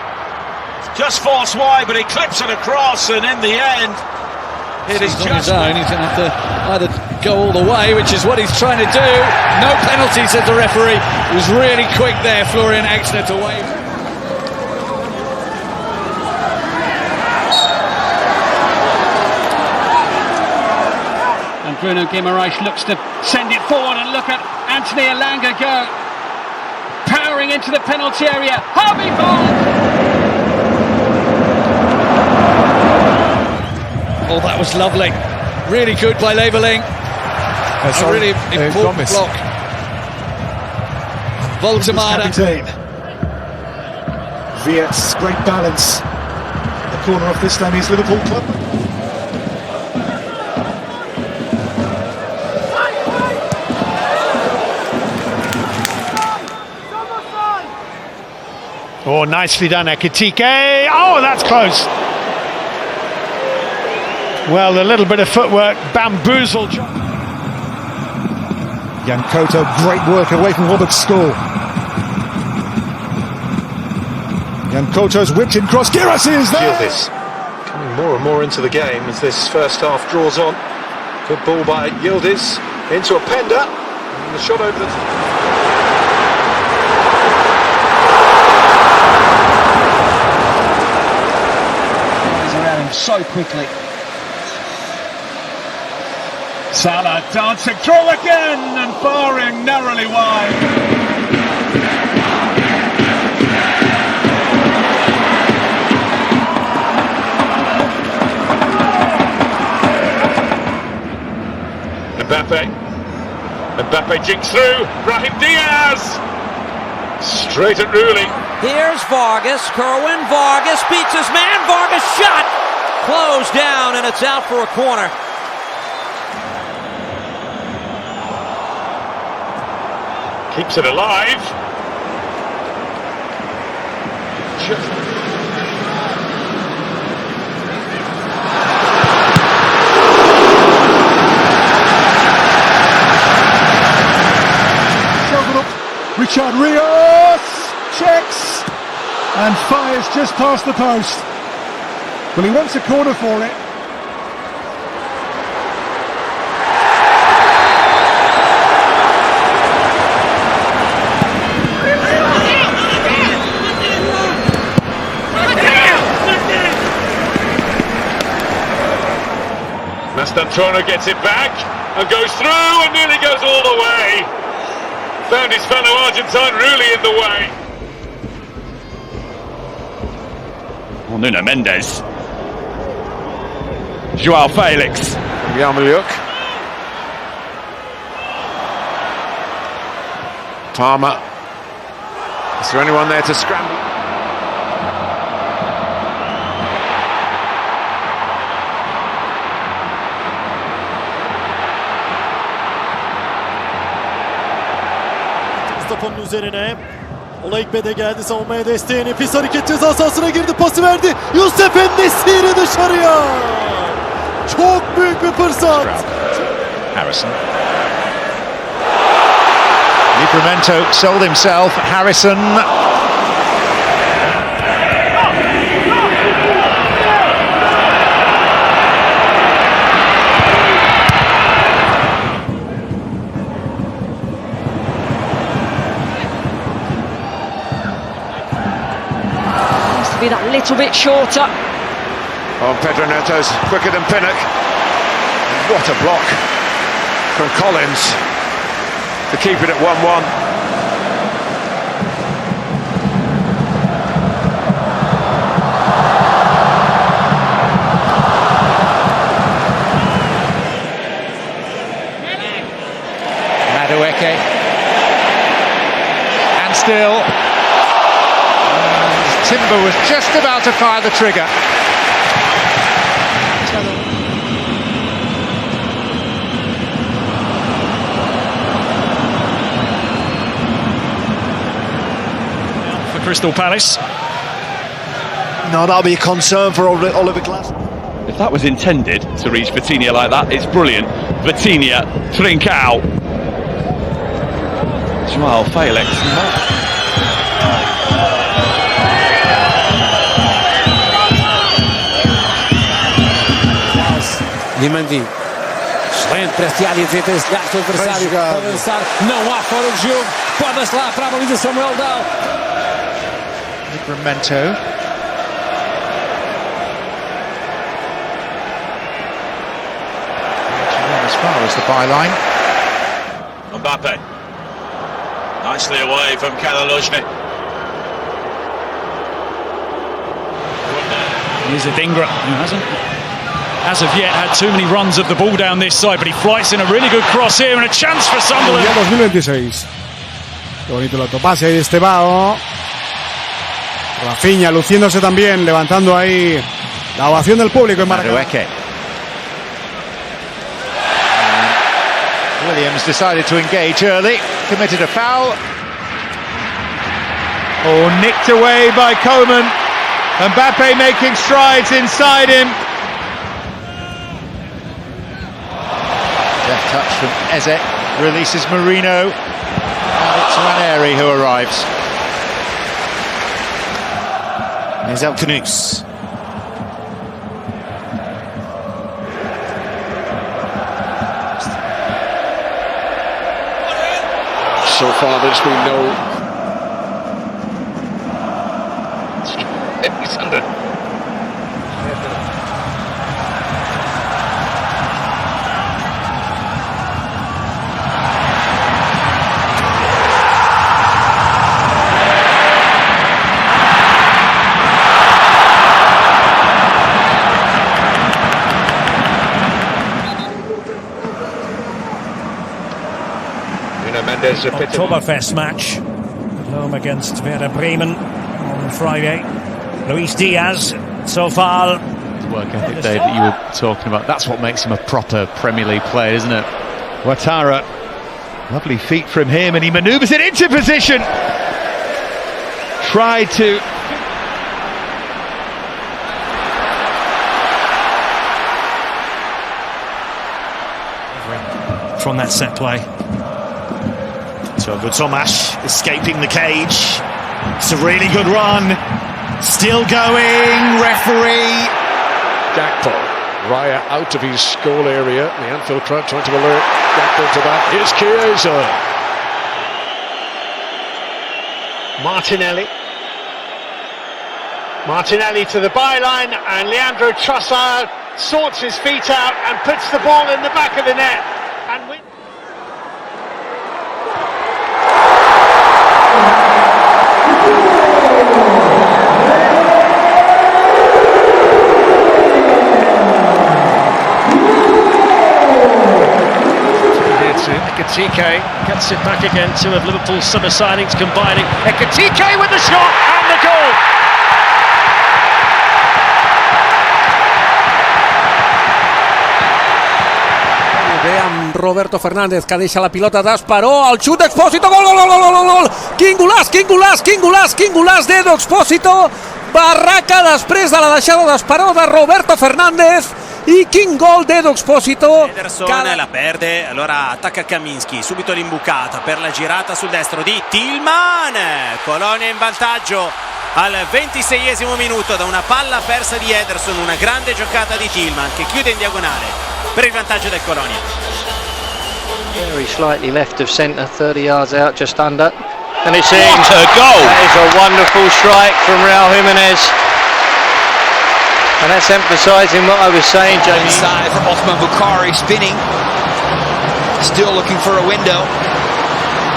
Just forced wide, but he clips it across, and in the end, it is on just his own. He's going to have to either go all the way, which is what he's trying to do. No penalty, says the referee. He was really quick there, Florian Exner, to wave. And Bruno Guimaraes looks to send it forward, and look at Anthony Elanga go. Powering into the penalty area. Harvey Barnes! Oh, that was lovely. Really good by Leveling. A really important block. Voltemada. Viet's great balance. The corner of this time is Liverpool club. Oh, nicely done, Ekitike. Oh, that's close. Well, a little bit of footwork bamboozled. Yankoto, great work away from Robert's score. And Koto's whipped in cross. Giras is there. Yildiz coming more and more into the game as this first half draws on. Good ball by Yildiz into Openda. And the shot over the... He's around him so quickly. Salah dancing through again and firing narrowly wide. Mbappe jinks through. Brahim Diaz straight at Rooney. Here's Vargas. Kerwin Vargas beats his man. Vargas shot closed down, and it's out for a corner. Keeps it alive. Richard Rios checks and fires just past the post. Well, he wants a corner for it. Mastantuono gets it back and goes through and nearly goes all the way. Found his fellow Argentine really in the way. Well, Nuno Mendes. Joao Felix. Yarmouk. Palmer. Is there anyone there to scramble? Mustafa'nın üzerine. Olaikbe de geldi savunmaya desteğini. Pis hareket ceza sahasına girdi. Pası verdi. Yusuf En-Nesyri dışarıya. Çok büyük bir fırsat. Harrison. Livramento sold himself. Harrison. Be that little bit shorter. Oh, Pedro Neto's quicker than Pinnock. What a block from Collins to keep it at 1-1. Madueke. And still. Timber was just about to fire the trigger. For Crystal Palace. No, that'll be a concern for Oliver Glasgow. If that was intended to reach Vitinha like that, it's brilliant. Vitinha, Trincao. Joao Felix. Dimandi. Excelente para Tiago dizer desgaste o adversário. Pode avançar, não há fora de jogo. Pode lá para a baliza Samuel Dal. Livramento. As far as the byline. Mbappe. Nicely away from Kalaluzhny. Here's Adingra, who hasn't, as of yet, had too many runs of the ball down this side, but he flights in a really good cross here and a chance for Sunderland. Ya 2026. Qué bonito el autopase ahí de Estebao. Rafinha luciéndose también, levantando ahí la ovación del público en Maracana. Williams decided to engage early, committed a foul. Oh, nicked away by Coman. Mbappe making strides inside him. Left touch from Eze, releases Marino. And it's Ranieri who arrives. Here's El Knus. So far, there's been no. He's under. Oktoberfest match at home against Werder Bremen on Friday. Luis Diaz, so far. Work ethic, Dave, that you were talking about. That's what makes him a proper Premier League player, isn't it? Ouattara, lovely feet from him, and he manoeuvres it into position. Tried to. From that set play. Togo Tomash escaping the cage. It's a really good run. Still going. Referee. Gakpo. Raya out of his goal area. The Anfield crowd trying to alert Gakpo to that. Here's Chiesa. Martinelli. Martinelli to the byline, and Leandro Trossard sorts his feet out and puts the ball in the back of the net. And we Ekitike gets it back again. Two of Liverpool's summer signings combining. Ekitike with the shot and the goal. Amb Roberto Fernández que deixa la pilota d'Esperó, el xut d'Expósito, gol, gol, gol, gol, gol, quin golaç d'Edo Expósito, barraca després de la deixada d'Esperó de Roberto Fernández e quin gol d'Edo Expósito. Ederson la perde, allora attacca Kaminski, subito l'imbucata per la girata sul destro di Tillman, Colonia in vantaggio al 26esimo minuto da una palla persa di Ederson, una grande giocata di Tillman che chiude in diagonale per il vantaggio del Colonia. Very slightly left of centre, 30 yards out, just under. And it's in. What a goal! That is a wonderful strike from Raul Jimenez. And that's emphasising what I was saying, Jamie. Inside for Othman Bukhari, spinning. Still looking for a window.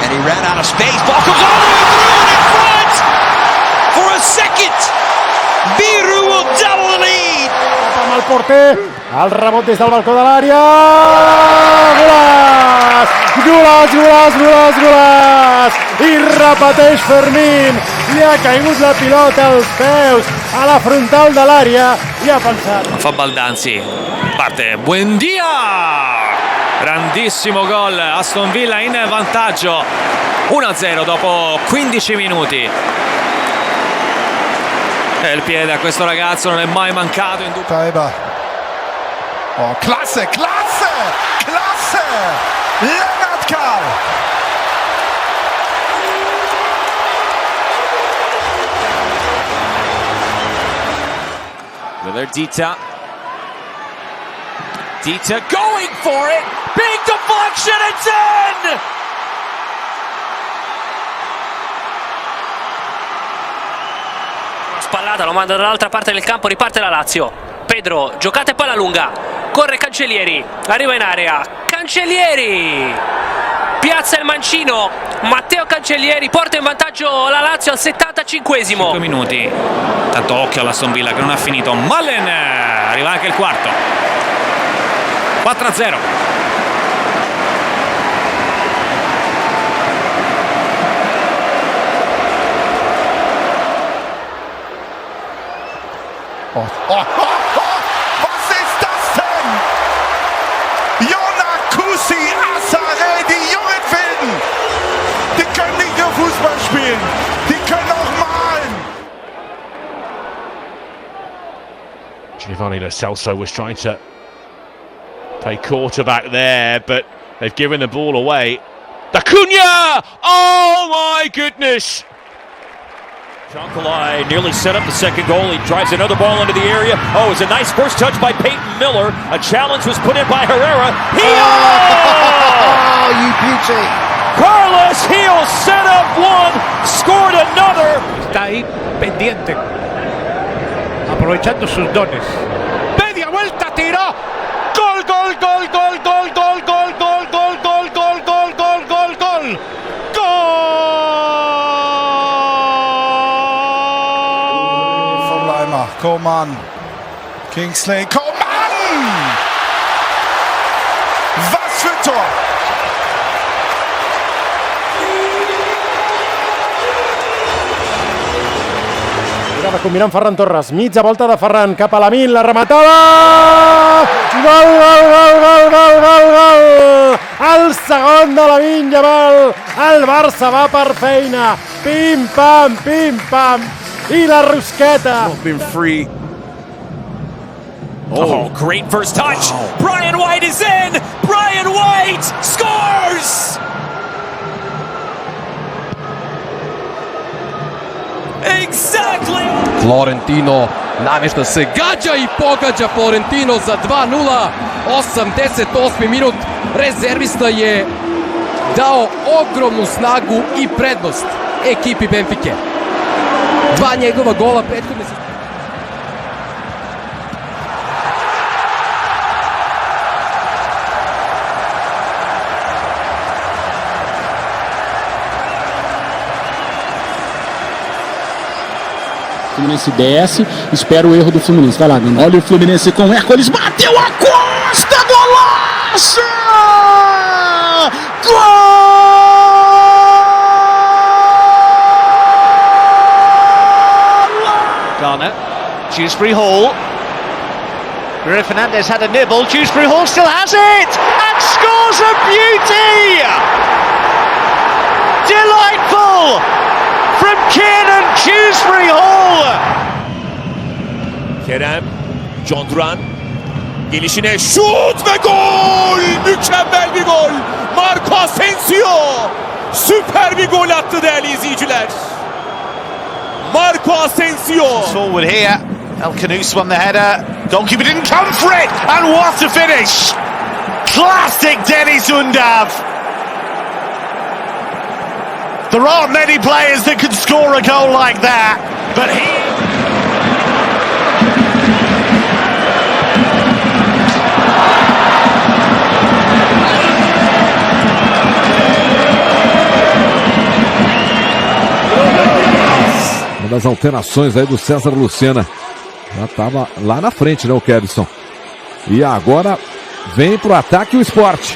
And he ran out of space. Ball comes all the way through and in front! For a second! Biru will double the lead! Amb el porter, el rebot des del balcó de l'àrea, golaç, i repeteix Fermín, li ha caigut la pilota als peus, a la frontal de l'àrea, i ha pensat. Fa Baldanzi, parte, Buendia, grandissimo gol, Aston Villa in vantaggio, 1-0 dopo 15 minuti. E il piede a questo ragazzo non è mai mancato in dubbio. Oh, klasse! Lennart Karl! Another Dita going for it! Big deflection, it's in! Spallata, lo manda dall'altra parte del campo, riparte la Lazio. Pedro, giocate palla lunga, corre Cancellieri, arriva in area, Cancellieri, piazza il mancino, Matteo Cancellieri porta in vantaggio la Lazio al 75esimo. 5 minuti, tanto occhio all'Aston Villa che non ha finito, Malen, arriva anche il quarto, 4-0. Was ist das denn? Jonakusi Asare, die jungen Wilden, die können nicht nur Fußball spielen, die können auch malen. Giovanni Lo Celso was trying to play quarterback there, but they've given the ball away. Acuna! Oh my goodness! Jonkalai nearly set up the second goal. He drives another ball into the area. Oh, it's a nice first touch by Peyton Miller. A challenge was put in by Herrera. Oh, you beauty. Carlos Gil set up one, scored another. Está ahí pendiente, aprovechando sus dones. Media vuelta, tiró. Gol, gol, gol, gol, gol, gol, gol, gol, gol, gol, gol, gol, gol, gol, gol. Coman, Kingsley, Coman! Was für Tor! Jugada combinant Ferran Torres, mitja volta de Ferran cap a Lamine, la rematada! Gol, gol, gol, gol, gol, gol, gol! El segon de Lamine Yamal, el Barça va per feina, pim pam, i la rosqueta. Been free. Oh, great first touch. Wow. Brian White is in. Brian White scores. Exactly. Florentino namješta se gađa i pogađa Florentino za 2:0. 88. minut. Rezervista je dao ogromnu snagu i prednost ekipi Benfike. Dva njegova gola prethodne se... Fluminense desce, espera o erro do Fluminense. Vai lá, Dani. Olha o Fluminense com Hércules, bateu a Costa, golaço! Gol! Garner, Dewsbury Hall. Bruno Fernandes had a nibble. Dewsbury Hall still has it and scores a beauty! Delightful from Kiernan Dewsbury Hall. Kerem, John Duran gelişine şut ve gol! Mükemmel bir gol! Marco Asensio süper bir gol attı değerli izleyiciler. Marco Asensio. Forward here. El Khanous won the header. Goalkeeper didn't come for it. And what a finish. Classic Deniz Undav. There aren't many players that could score a goal like that. But he... Uma das alterações aí do César Lucena. Já estava lá na frente, né, o Kevson. E agora vem pro ataque o Sport.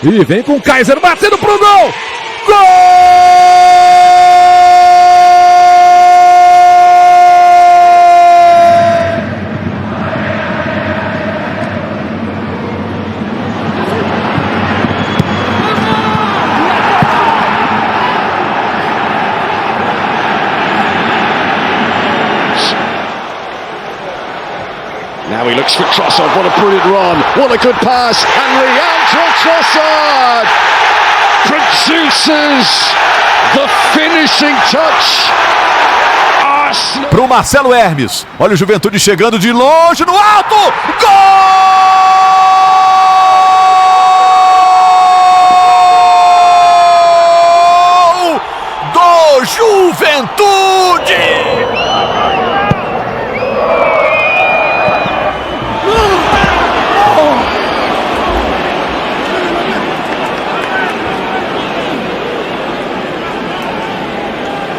E vem com o Kaiser batendo pro gol! Gol! Now he looks for Trossard, what a brilliant run, what a good pass, and Leandro Trossard produces the finishing touch. Arsenal. Pro Marcelo Hermes, olha o Juventude chegando de longe, no alto, gol! Do Juventude!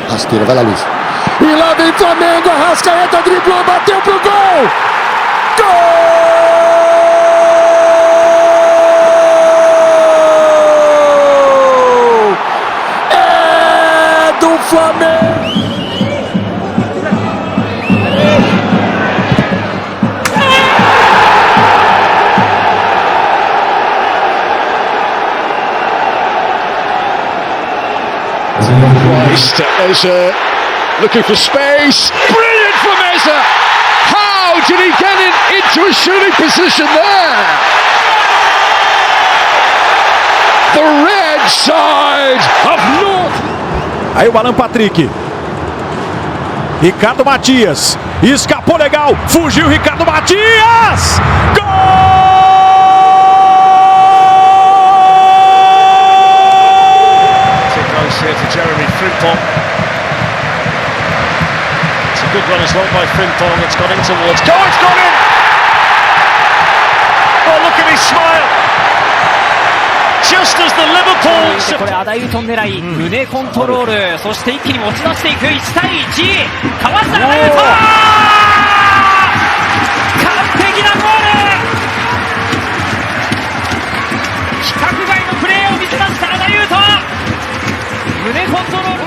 Rasteira, vai lá, Luiz. E lá vem Flamengo, Arrascaeta driblou, bateu pro gol! Gol! É do Flamengo! Eza looking for space. Brilliant from Eza. How did he get it into a shooting position there? The red side of North. Aí o Alan Patrick. Ricardo Matias, escapou legal, fugiu Ricardo Matias! Gol! It goes here to Jeremy Frimpong. It's a good run as well by Frimpong. It's got in towards. Go! It's gone in! Oh, look at his smile! Just as the Liverpool これアダイウトン狙い、胸コントロール、そして一気に持ち出していく1対1、かわしたアダイウトン、完璧なゴール、規格外のプレーを見せましたアダイウトン、胸コントロール。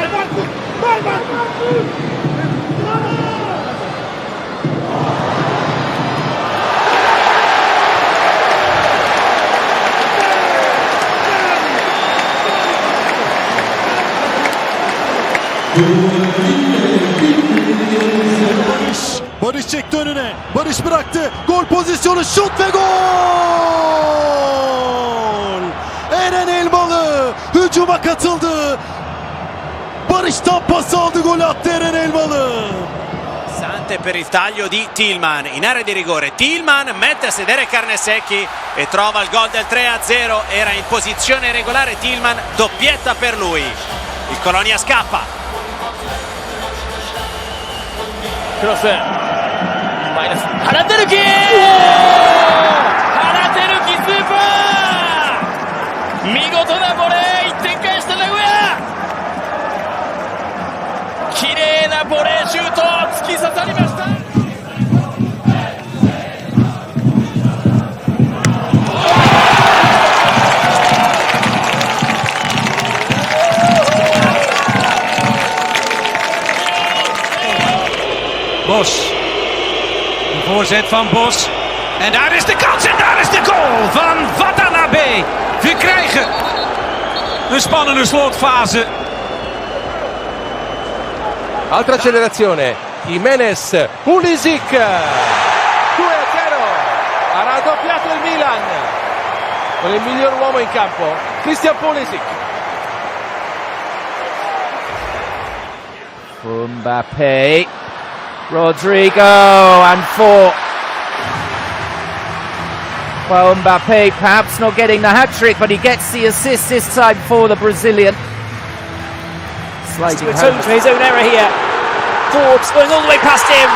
Barış çekti önüne. Barış bıraktı. Gol pozisyonu, şut ve gol! Eren Elmalı hücuma katıldı. Barış'tan pas aldı, gol attı Eren Elmalı. Sante per il taglio di Tillman in area di rigore. Tillman mette a sedere Carnesecchi e trova il gol del 3-0. Era in posizione regolare Tillman, doppietta per lui. Il Colonia scappa. 크로스 마이너스 하나테르키スーパー見事なボレー1点返した名古屋綺麗なボレーシュート突き刺さりました。Bos. Een voorzet van Bos. En daar is de kans en daar is de goal van Watanabe. We krijgen een spannende slotfase. Altra accelerazione. Jimenez, Pulisic. 2-0. Ha raddoppiato il Milan. Con il miglior uomo in campo, Christian Pulisic. Mbappé. Rodrigo and 4. Well, Mbappé perhaps not getting the hat-trick, but he gets the assist this time for the Brazilian. To atone for his own error here. Forbes going all the way past him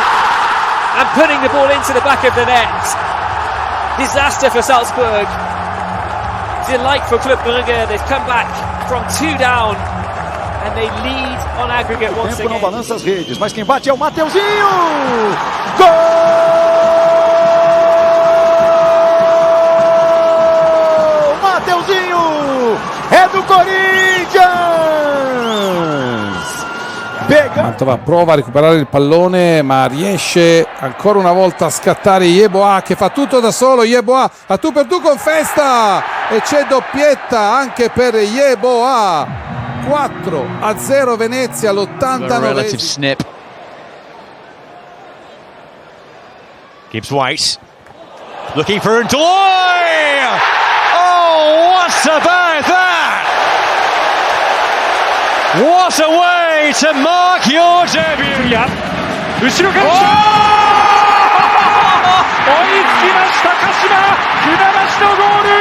and putting the ball into the back of the net. Disaster for Salzburg. Delight for Club Brugge. They've come back from 2 down. And they lead on aggregate once again. Não balança as redes, mas quem bate é o Mateuzinho! Gol! Mateuzinho! É do Corinthians! Mantova prova a recuperare il pallone, ma riesce ancora una volta a scattare Yeboah, che fa tutto da solo. Yeboah a tu per tu con Festa e c'è doppietta anche per Yeboah. 4-0 Venezia all'89. Relative snip. Gibbs White looking for Ndoye. Oh, what about that? What a way to mark your debut. 後ろから来た。追いつきました鹿島。船橋のゴール。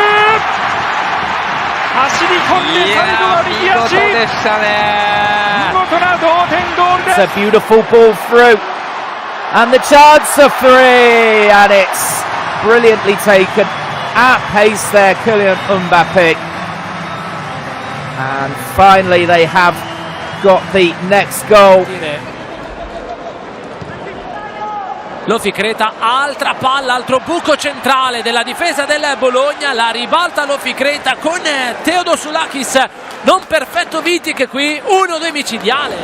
走り込んで最後は右足。見事な同点ゴールです。 It's a beautiful ball through. And the chance of 3. And it's brilliantly taken. At pace there, Kylian Mbappé. And finally they have got the next goal. Lo Ficreta, altra palla, altro buco centrale della difesa del Bologna, la ribalta Lo Ficreta con Teodosulakis, non perfetto Vitic qui, 1-2 micidiale.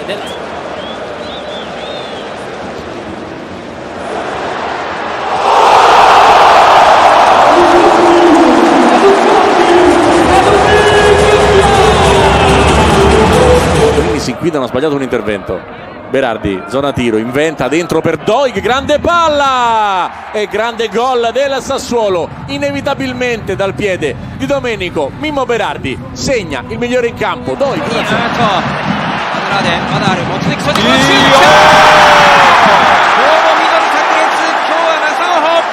Sin qui hanno sbagliato un intervento. Berardi, zona tiro, inventa dentro per Doig, grande palla e grande gol del Sassuolo, inevitabilmente dal piede di Domenico Mimmo Berardi, segna il migliore in campo, Doig. 力でまだある望月そっちのシュート今日もミドル炸裂今日は中尾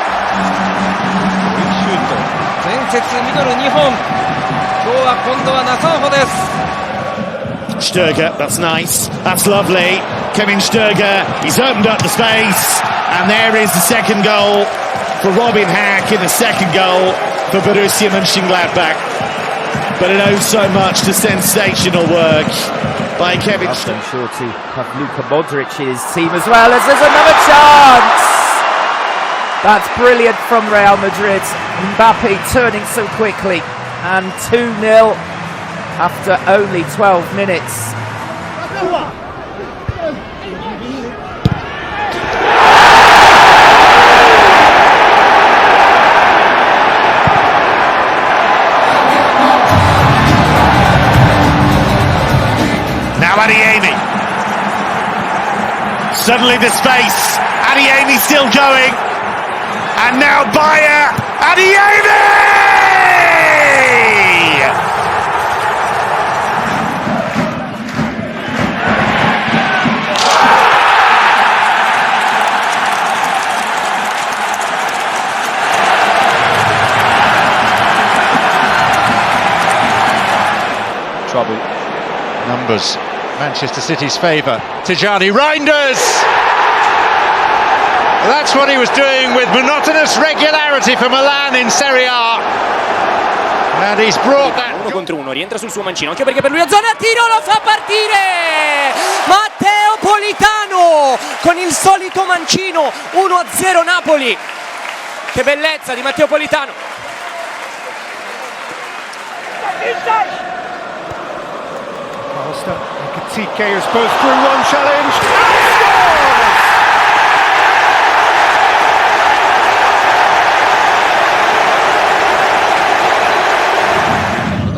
シュート前節ミドル2本今日は今度は中尾です。Sturger, that's nice, that's lovely. Kevin Sturger, he's opened up the space, and there is the second goal for Robin Hack in the second goal for Borussia Mönchengladbach. But it owes so much to sensational work by Kevin Sturger. Sure to have Luka Modric's team as well as there's another chance. That's brilliant from Real Madrid. Mbappe turning so quickly, and 2-0 after only 12 minutes. Now Adeyemi. Suddenly the space. Adeyemi still going. And now Bayer. Adeyemi! Trouble. Numbers. Manchester City's favour. Tijani Reinders! That's what he was doing with monotonous regularity for Milan in Serie A. And he's brought that. Uno contro uno, rientra sul suo mancino, anche perché per lui a zona tiro lo fa partire! Matteo Politano con il solito mancino, 1-0 Napoli. Che bellezza di Matteo Politano. TK has burst through one challenge and scores!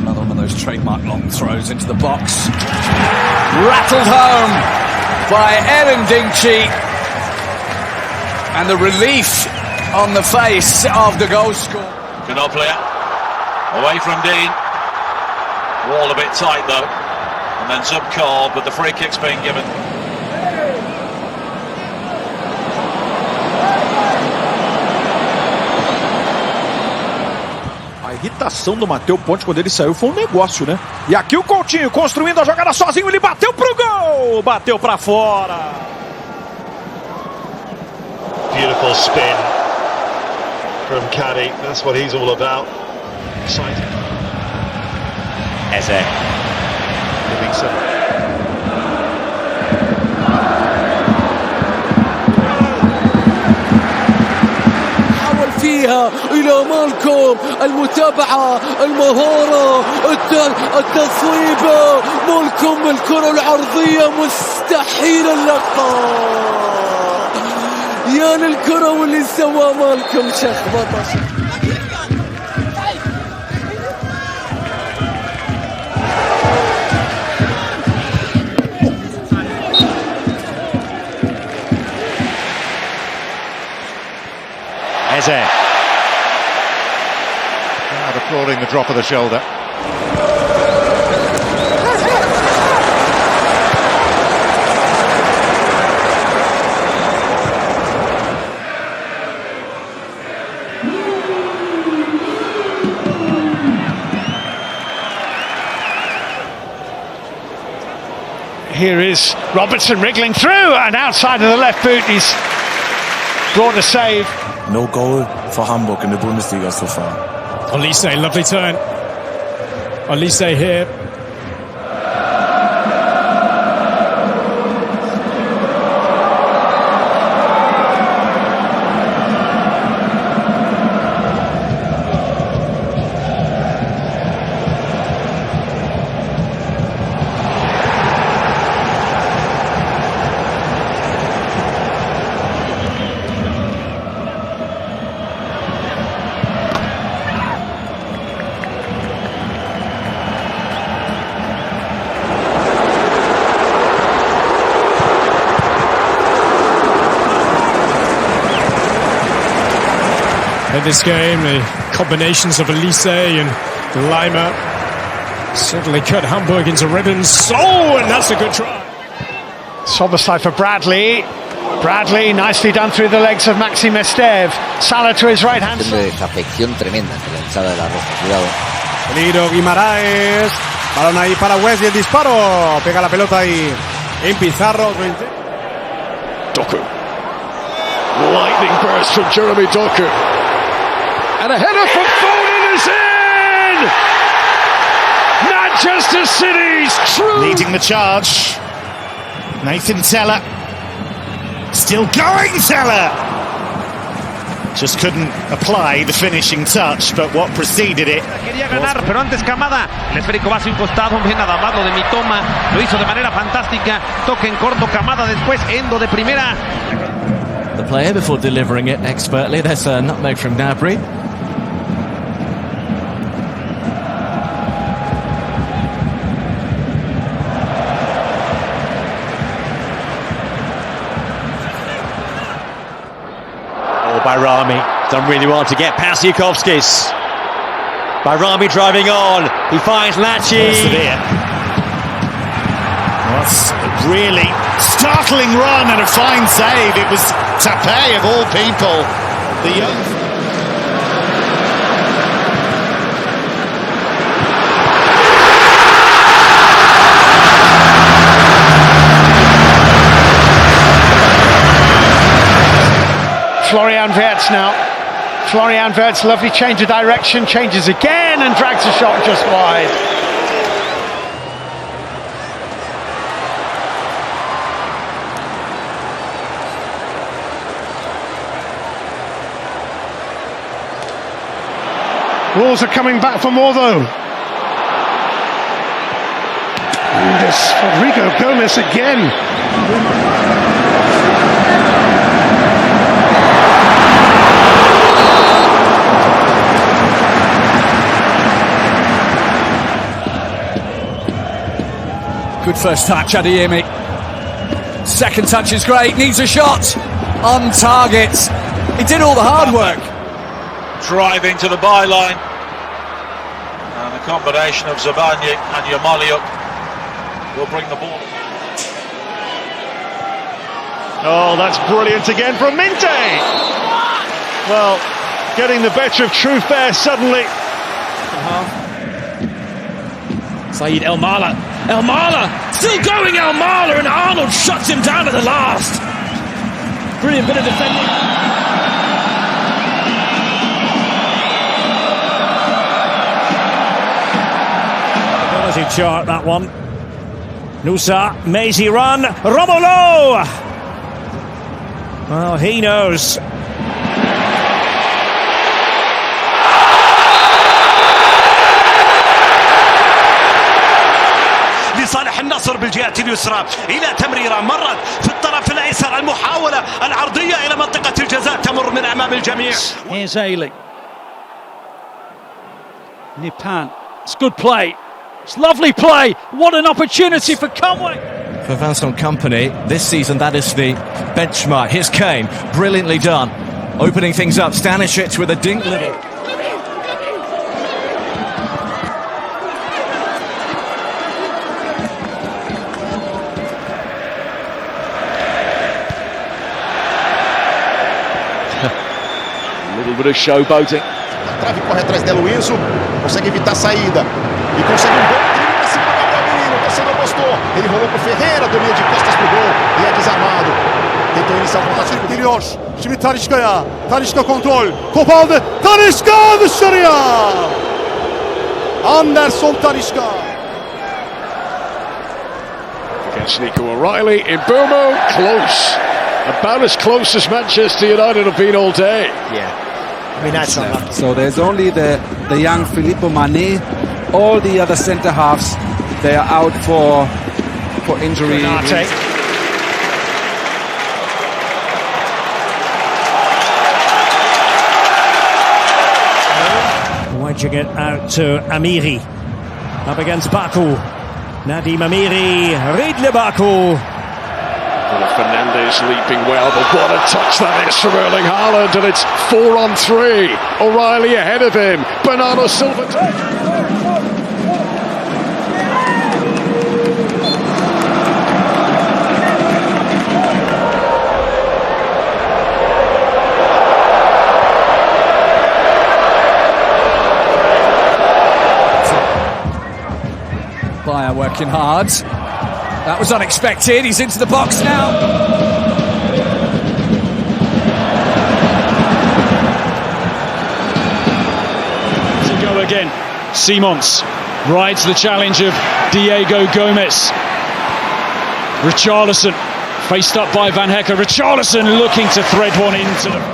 Another one of those trademark long throws into the box. Rattled home by Evan Dinci. And the relief on the face of the goal scorer. Ginobili away from Dean. Wall a bit tight though. And then sub call, but the free kick's being given. A irritação do Matheus Ponte quando ele saiu foi um negócio, né? E aqui o Coutinho construindo a jogada sozinho, ele bateu pro gol! Bateu pra fora! Beautiful spin from Caddy. That's what he's all about. Exciting. Eze. Livingston. حاول فيها إلى مالكوم المتابعة المهارة التصويب مالكوم الكرة العرضية مستحيل اللقاء يا للكرة واللي سوى مالكوم شخبطة Eze. Now applauding the drop of the shoulder. Here is Robertson wriggling through and outside of the left boot he's brought a save. No goal for Hamburg in the Bundesliga so far. Olise, lovely turn. Olise here. In this game, the combinations of Olise and Lima certainly cut Hamburg into ribbons. Oh, and that's a good try. Soboslai for Bradley. Bradley, nicely done through the legs of Maxi Mestev. Salah to his right hand side. Desafección tremenda ante la hinchada de la Roja. Cuidado. Peligro Guimaraes. Balón ahí para West y el disparo. Pega la pelota ahí en Pizarro. Doku. Lightning burst from Jeremy Doku. And a header from Foden is in! Manchester City's true... Leading the charge. Nathan Tella. Still going, Tella! Just couldn't apply the finishing touch, but what preceded it... Quería ganar, pero antes Kamada. El esférico va a su costado, ve nada más lo de Mitoma. Lo hizo de manera fantástica. Toque en corto, Kamada después, Endo de primera. The player before delivering it expertly. There's a nutmeg from Gnabry. Bayrami done really well to get past Yukovskis. Bayrami driving on. He finds Lachi. That's a really startling run and a fine save. It was Tape of all people. The young... Florian Wirtz now. Florian Wirtz, lovely change of direction, changes again and drags a shot just wide. Wolves are coming back for more though. And this Rodrigo Gomez again. Good first touch, Adeyemi. Second touch is great, needs a shot. On target. He did all the hard work. Driving to the byline. And the combination of Zabanye and Yamaliuk will bring the ball. Oh, that's brilliant again from Minte. Well, getting the better of truth there suddenly. Saeed El Mala. El Mala! Still going El Mala, and Arnold shuts him down at the last. Brilliant bit of defending. Ability chart, that one. Nusa, Maisie run. Romolo! Well, he knows. لصالح النصر بالجهة اليسرى إلى تمريرة مرت في الطرف الأيسر المحاولة العرضية إلى منطقة الجزاء تمر من أمام الجميع. Here's Ailey. Nipan. It's good play. It's lovely play. What an opportunity for Conway. For Vincent Kompany, this season that is the benchmark. Here's Kane. Brilliantly done. Opening things up. Stanisic with a dink little. A little bit of showboating. Trave corre atrás dela o Enzo, consegue evitar a saída e consegue um bom drible pra cima do Gabriel Menino. O torcedor gostou. Ele rolou pro Ferreira, domina de costas pro gol e é desarmado. Tentou iniciar o contato. Geliyor. Şimdi Talisca'ya. Talisca kontrol. Top aldı. Talisca dışarıya. Anderson Talisca. Against Nico O'Reilly in Burmo, close. About as close as Manchester United have been all day. Yeah. I mean, that's not lucky. So there's only the young Filippo Mane. All the other centre halves, they are out for injury. Wedging it out to Amiri. Up against Baku. Nadim Amiri. Ridle Baku. Fernandes leaping well, but what a touch that is from Erling Haaland, and it's 4-on-3. O'Reilly ahead of him. Bernardo Silva. working hard. That was unexpected. He's into the box now. To go again. Simons rides the challenge of Diego Gomez. Richarlison faced up by Van Hecke. Richarlison looking to thread one into them.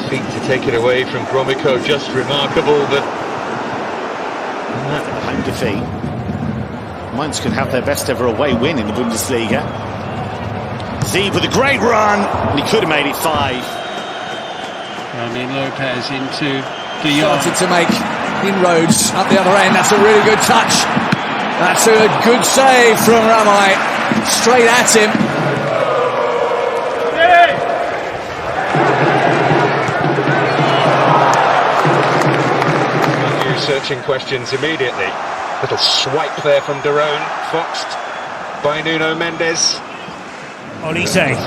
Feet to take it away from Gromyko, just remarkable, but home defeat. Mainz could have their best ever away win in the Bundesliga. Zeeb with a great run, and he could have made it 5. Fermin Lopez into De Jong. Started to make inroads up the other end. That's a really good touch. That's a good save from Ramai. Straight at him. searching questions immediately. Little swipe there from Daron, foxed by Nuno Mendes. Olise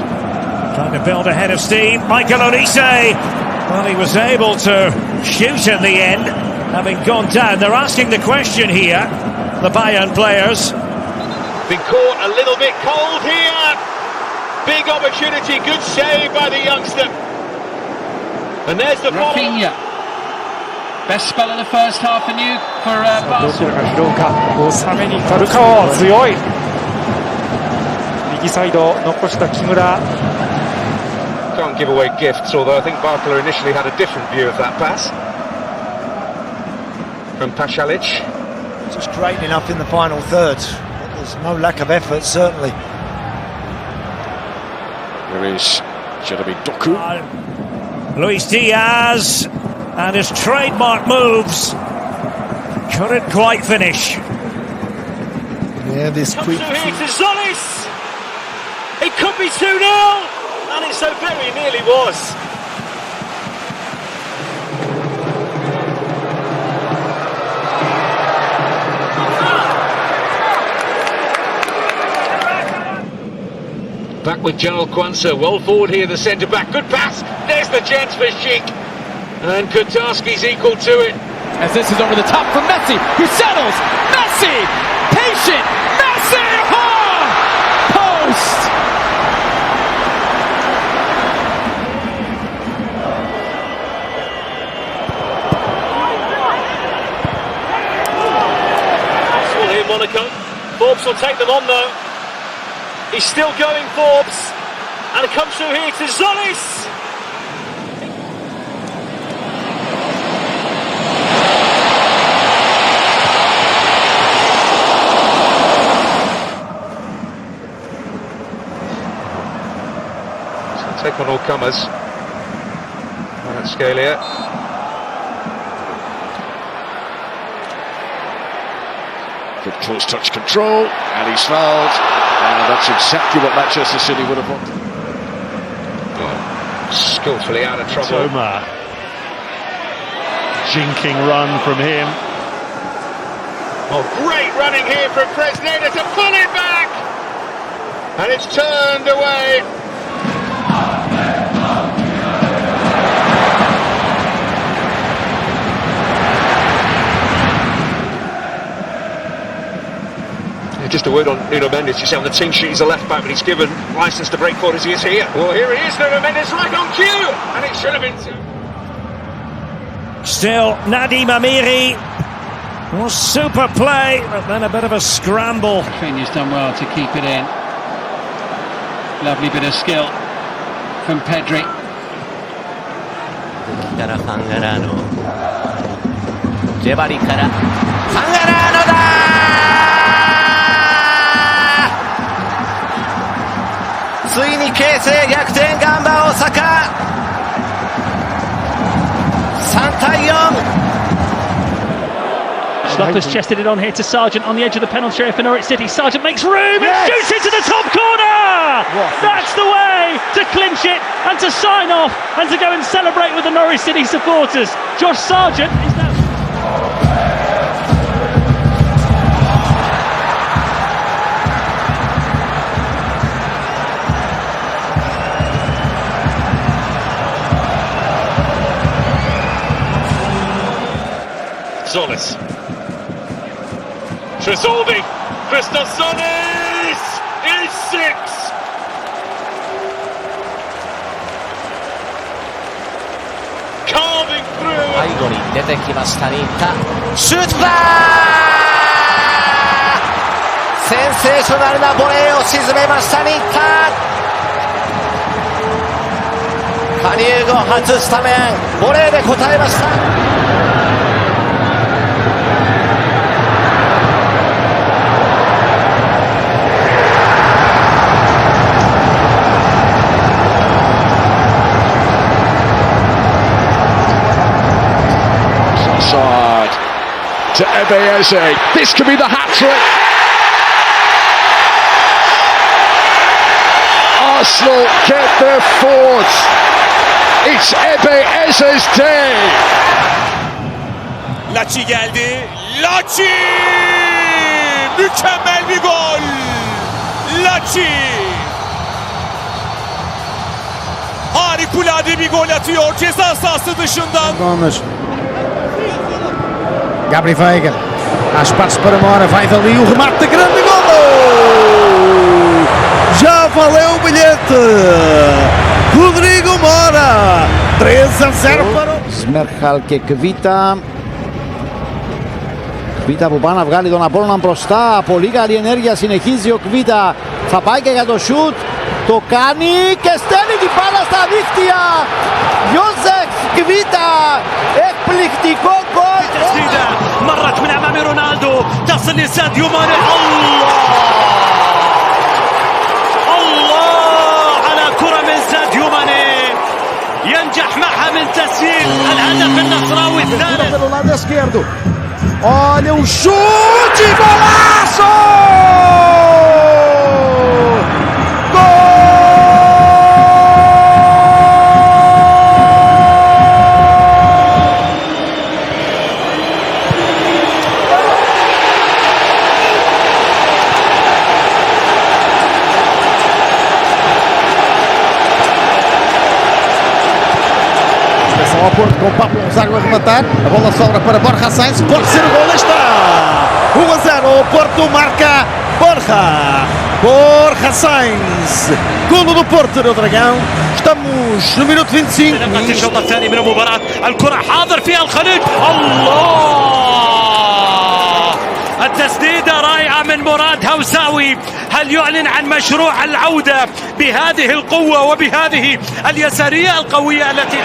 trying to build ahead of steam. Michael Olise. Well, he was able to shoot in the end, having gone down. They're asking the question here, the Bayern players. Been caught a little bit cold here. Big opportunity, good save by the youngster. And there's the Rafinha. Best spell in the first half for you for Barcelona. Can't give away gifts, although I think Barcelona initially had a different view of that pass. From Pasalic. Just great enough in the final third. There's no lack of effort, certainly. There is Jeremy Doku. Luis Diaz and his trademark moves couldn't quite finish. Yeah, this quick. Here to Zolis. It could be 2-0, and it so very nearly was. Back with Joel Kwanzaa, well forward here, the centre-back. Good pass, there's the chance for Sheik. And Kotarski's equal to it. As this is over the top for Messi, who settles. Messi! Patient! Messi! Oh! Post! Possible here, Monaco. Forbes will take them on though. He's still going, Forbes. And it comes through here to Zolis. Take on all comers. Scalia. Good close touch control, and he's fouled. And that's exactly what Manchester City would have wanted. Skillfully out of trouble. Toma. Jinking run from him. Oh, great running here from Fresneda to pull it back! And it's turned away. Just a word on Nuno Mendes. You see on the team sheet he's a left back, but he's given licence to break forward as he is here. Well, here he is, Nuno Mendes, right on cue, and it should have been two. Still, Nadim Amiri. Well, super play, but then a bit of a scramble. Rafinha's done well to keep it in. Lovely bit of skill from Pedri. Fangarano. JebariからFangaranoだ! ついに形勢逆転ガンバ大阪3対4 Schloppers chested it on here to Sargent on the edge of the penalty area for Norwich City. Sargent makes room and shoots it to the top corner! That's the way to clinch it and to sign off and to go and celebrate with the Norwich City supporters. Josh Sargent is now... Solis. Tresoldi. Christos Solis is 6. Carving through. 背後に出てきました新田。シュートだー！センセーショナルなボレーを沈めました新田。加入後初スタメン、ボレーで応えました。To Eze. This could be the hat-trick. Arsenal get their fourth. It's Eze's day. Laci geldi. Laci! Mükemmel bir gol. Laci! Harikulade bir gol atıyor ceza sahası dışından. Gomes. Gabri Veiga, há espaço para Mora, vai dali o remate de grande golo! Já valeu o bilhete! Rodrigo Mora, 3-0 para o... Σμέρχαλ και Κβίτα. Κβίτα που πάει να βγάλει τον Απόλλωνα μπροστά, πολύ καλή ενέργεια, συνεχίζει ο Κβίτα, θα πάει και για το σουτ, το κάνει και στέλνει την μπάλα στα δίχτυα! Ιώσεφ Κβίτα, εκπληκτικό γκολ! مرت من امام رونالدو تصل لساديو ماني. الله على كرة من ساديو ماني ينجح معها من تسجيل الهدف النصراوي الثالث. Pelo lado esquerdo. Olha o chute, golaço! Ao Porto com o Pablo Gonzaga a rematar, a bola sobra para Borja Sainz, pode ser o gol, está! 1-0, o Porto marca Borja Sainz, golo do Porto no Dragão, estamos no minuto 25. بدأت الشوط الثاني من المباراة، الكرة حاضر فيها الخليج، الله! التسديدة رائعة من مراد هوساوي، هل يعلن عن مشروع العودة بهذه القوة وبهذه اليسارية القوية التي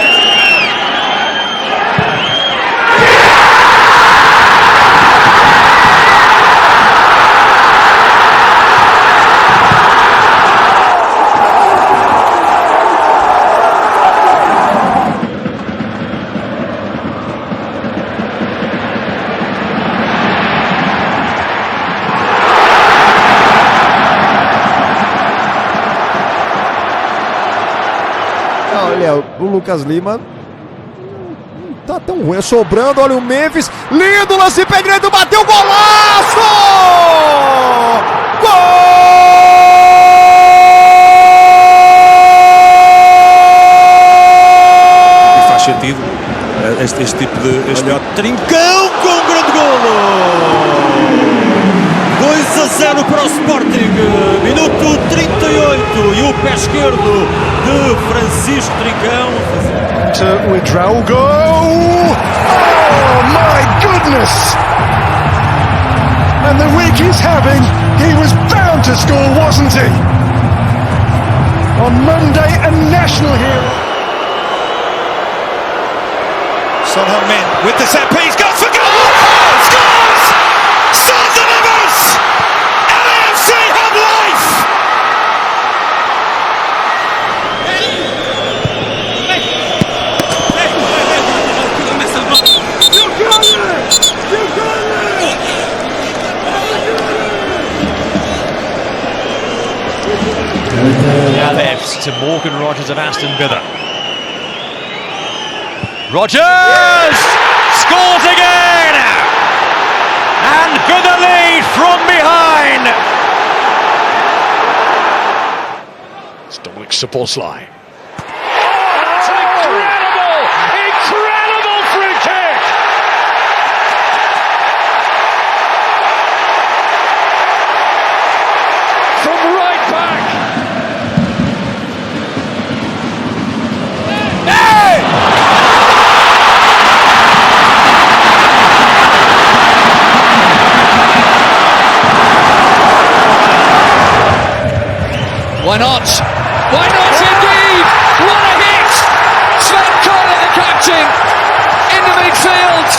Olha, o Lucas Lima tá tão ruim, sobrando, olha o Memphis, lindo lance, pé direito, bateu, golaço! Gol! E faz sentido este tipo de... Olha, trincão com um grande golo! 2-0 para o Sporting, minuto 38, e o pé esquerdo de Francisco Trincão. To withdraw goal! Oh my goodness! And the week he's having, he was bound to score, wasn't he? On Monday, a national hero. Son Heung-min with the set piece, goes for goal! Scores! Son delivers! LAFC have life! Left to Morgan Rogers of Aston Villa. Rogers scores again, and Villa lead from behind. It's Dominic Szoboszlai. Incredible free kick! Why not? Why not indeed? What a hit! Sven Corner, the captain, in the midfield,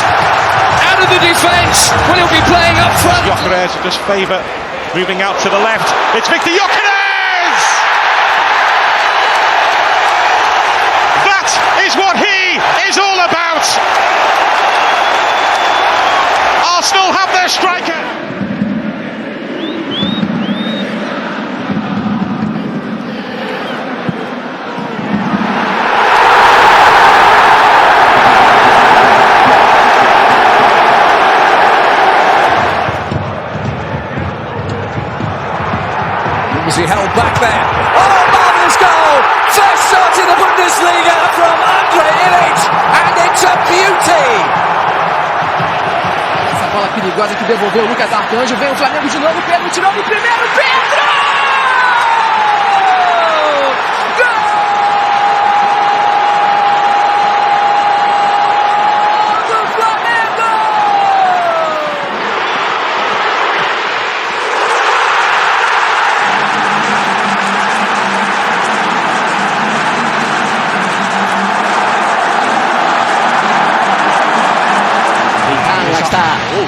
out of the defence. Will he be playing up front? Gyökeres just favour moving out to the left. It's Victor Gyökeres! That is what he is all about! Arsenal have their striker! Was he held back there? Oh, marvellous goal! First shot in the Bundesliga from Andre Illich, and it's a beauty! Essa bola perigosa que devolveu o Lucas Arcanjo, vem o Flamengo de novo, Pedro tirou no primeiro, Pedro!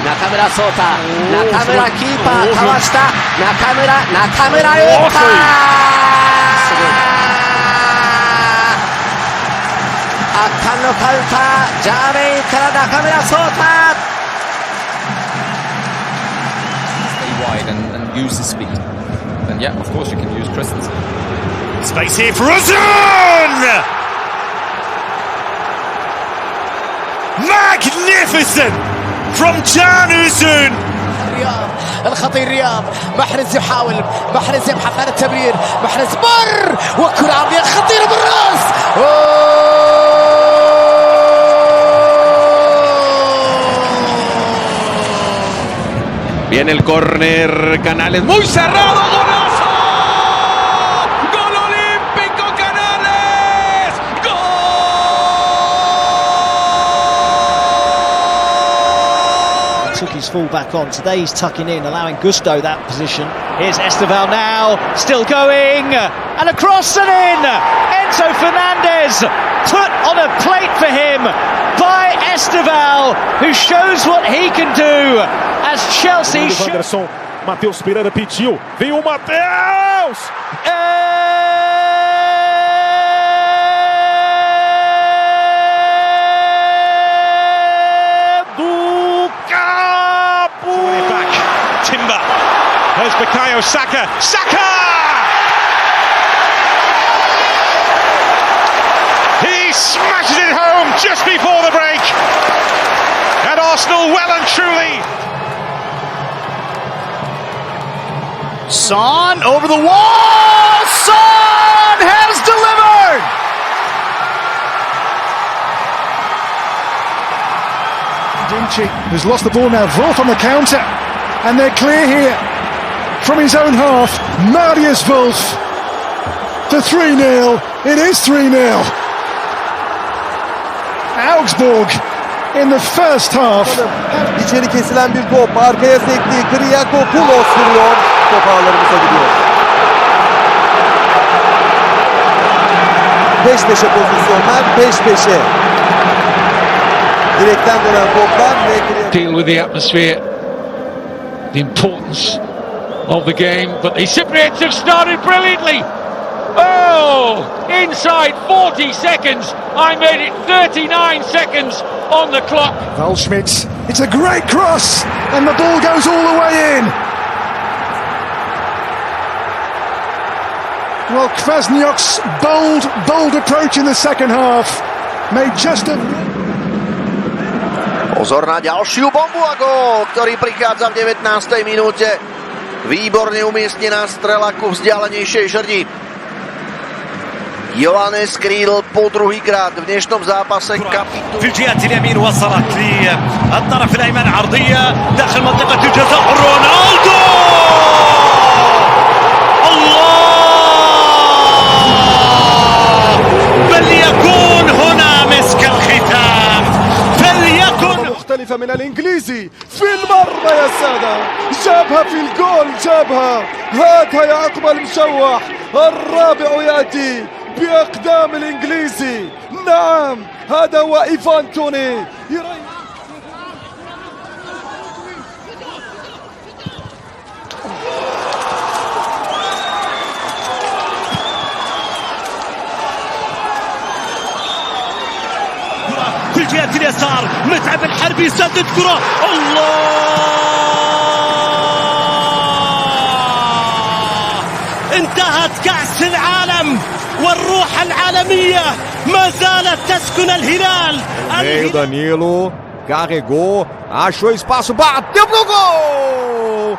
Nakamura ソータ、中村キーパーかわした、中村打った圧巻のカウンター、ジャーメインから中村ソータ。 Stay wide and use the speed. And yeah, of course you can use Christensen. Space here for Uzun! Magnificent from Can Uzun! الخطير رياض، محرز يحاول، محرز يبحث عن التمرير، محرز مر وكرة عرضية خطيرة بالراس. Viene el córner, Canales muy cerrado, golazo. Gol olímpico, Canales. Gol. Took his full back on. Today he's tucking in, allowing Gusto that position. Here's Esteval now, still going, and across and in. Enzo Fernandez put on a plate for him by Esteval, who shows what he can do as Chelsea. Matheus Pereira pediu, vem o Matheus! Timber. There's Bukayo Saka. Saka! He smashes it home just before the break. And Arsenal well and truly. Son over the wall. Son has delivered. Dinci, who's lost the ball now, Wolf on the counter, and they're clear here from his own half. Marius Wolf for 3-0. It is 3-0. Augsburg in the first half. İçeri kesilen bir top, arkaya sektiği Kriakopoulos vuruyor. Top ağlarımıza gidiyor. Peş peşe pozisyonlar, peş peşe. Direkten dönen toplar ve Deal with the atmosphere, the importance of the game, but the Cypriots have started brilliantly. Oh, inside 40 seconds. I made it 39 seconds on the clock. Waldschmidt, it's a great cross, and the ball goes all the way in. Well, Kwasniok's bold approach in the second half made just a... Pozor na ďalšiu bombu a gól, ktorý prichádza v 19. minúte. Výborne umiestnená strela ku vzdialenejšej žrdi. Johannes Krídl po druhýkrát v dnešnom zápase kapitulu. في الجهة اليمين وصلت للطرف الأيمن عرضية داخل منطقة الجزاء رونالدو. الله! بل يكون هنا مسك الختام. فليكن مختلفة من الإنجليزي في المرمى يا سادة. جابها في الجول، جابها هاتها يا عقب المشوح، الرابع يأتي بأقدام الإنجليزي. نعم هذا هو إيفان توني. في جهة اليسار متعب الحربي يسدد كرة، الله! انتهت كأس العالم والروح العالمية ما زالت تسكن الهلال. Meio Danilo carregou, achou espaço, bateu pro gol!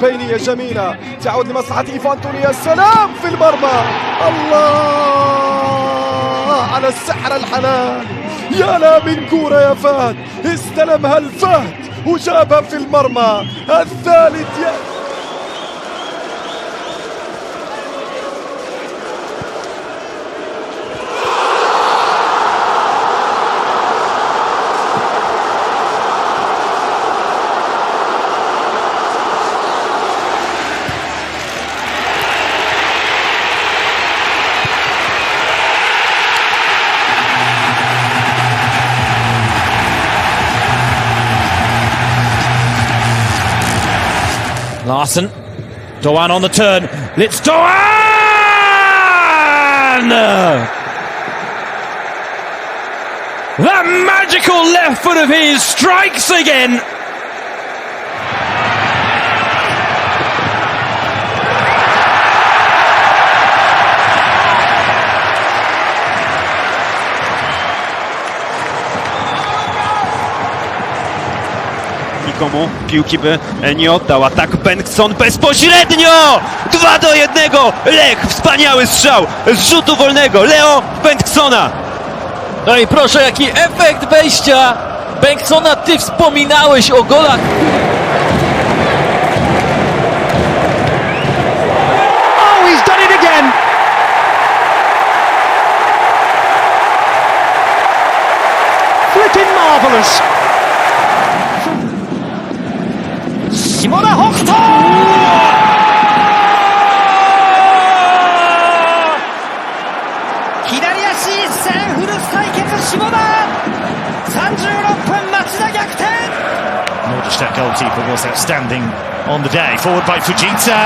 بينية جميلة تعود لمصلحة إيفان توني. يا سلام في المرمى، الله على السحر الحلال. يا لا من كورة يا فهد، استلمها الفهد وجابها في المرمى. الثالث Larson, Doan on the turn. It's Doan! That magical left foot of his strikes again. Komu piłki by nie oddał. Atak Bengtson bezpośrednio! 2-1. Lech, wspaniały strzał z rzutu wolnego. Leo Bengtsona. No i proszę, jaki efekt wejścia Bengtsona. Ty wspominałeś o golach. Oh, he's done it again. Flipping marvellous. Shimoda Hokuto! Hidari ashi sen furu taiketsu Shimoda! 36分松田逆転! Nordic goalkeeper was outstanding on the day. Forward by Fujita,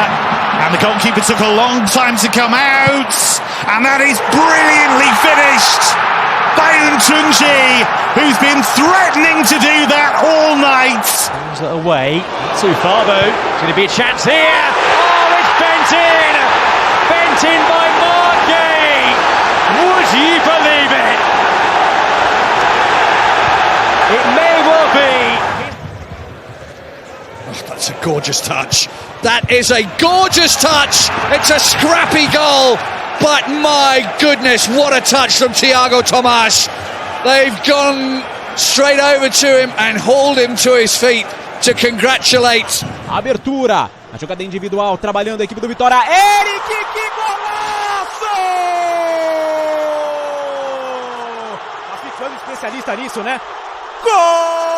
and the goalkeeper took a long time to come out, and that is brilliantly finished by Untunji, who's been threatening to do that all night. Away, too far though. Going to be a chance here. Oh, it's bent in! Bent in by Markey! Would you believe it? It may well be. Oh, that's a gorgeous touch. That is a gorgeous touch. It's a scrappy goal, but my goodness, what a touch from Thiago Tomas. They've gone straight over to him and hauled him to his feet to congratulate. Abertura, a jogada individual, trabalhando a equipe do Vitória. Eric, que golaço! Tá ficando especialista nisso, né? جول!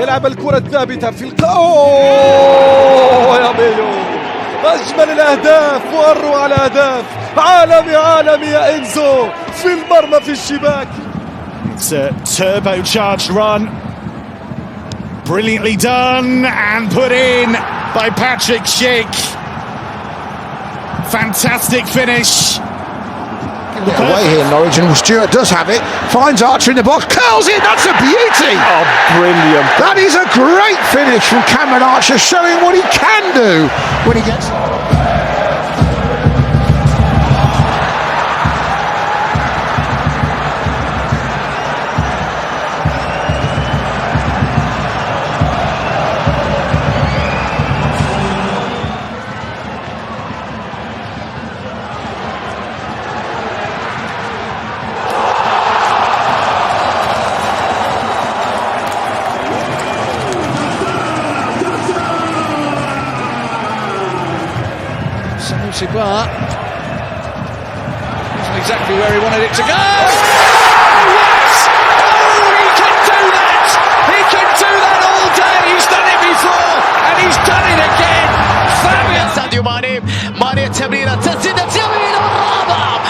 يلعب الكرة الثابتة في أوه يا ميو! أجمل الأهداف وأروع الأهداف. عالمي يا إنزو في المرمى في الشباك. It's a turbocharged run, brilliantly done and put in by Patrick Schick. Fantastic finish. Get away here, Norwich, and Stewart does have it. Finds Archer in the box, curls it. That's a beauty. Oh, brilliant! That is a great finish from Cameron Archer, showing what he can do when he gets. exactly where he wanted it to go. Yes! Oh, he can do that! He can do that all day. He's done it before, and he's done it again. Fabio ساديو ماني تمريرة تسديدة جميلة والرابع.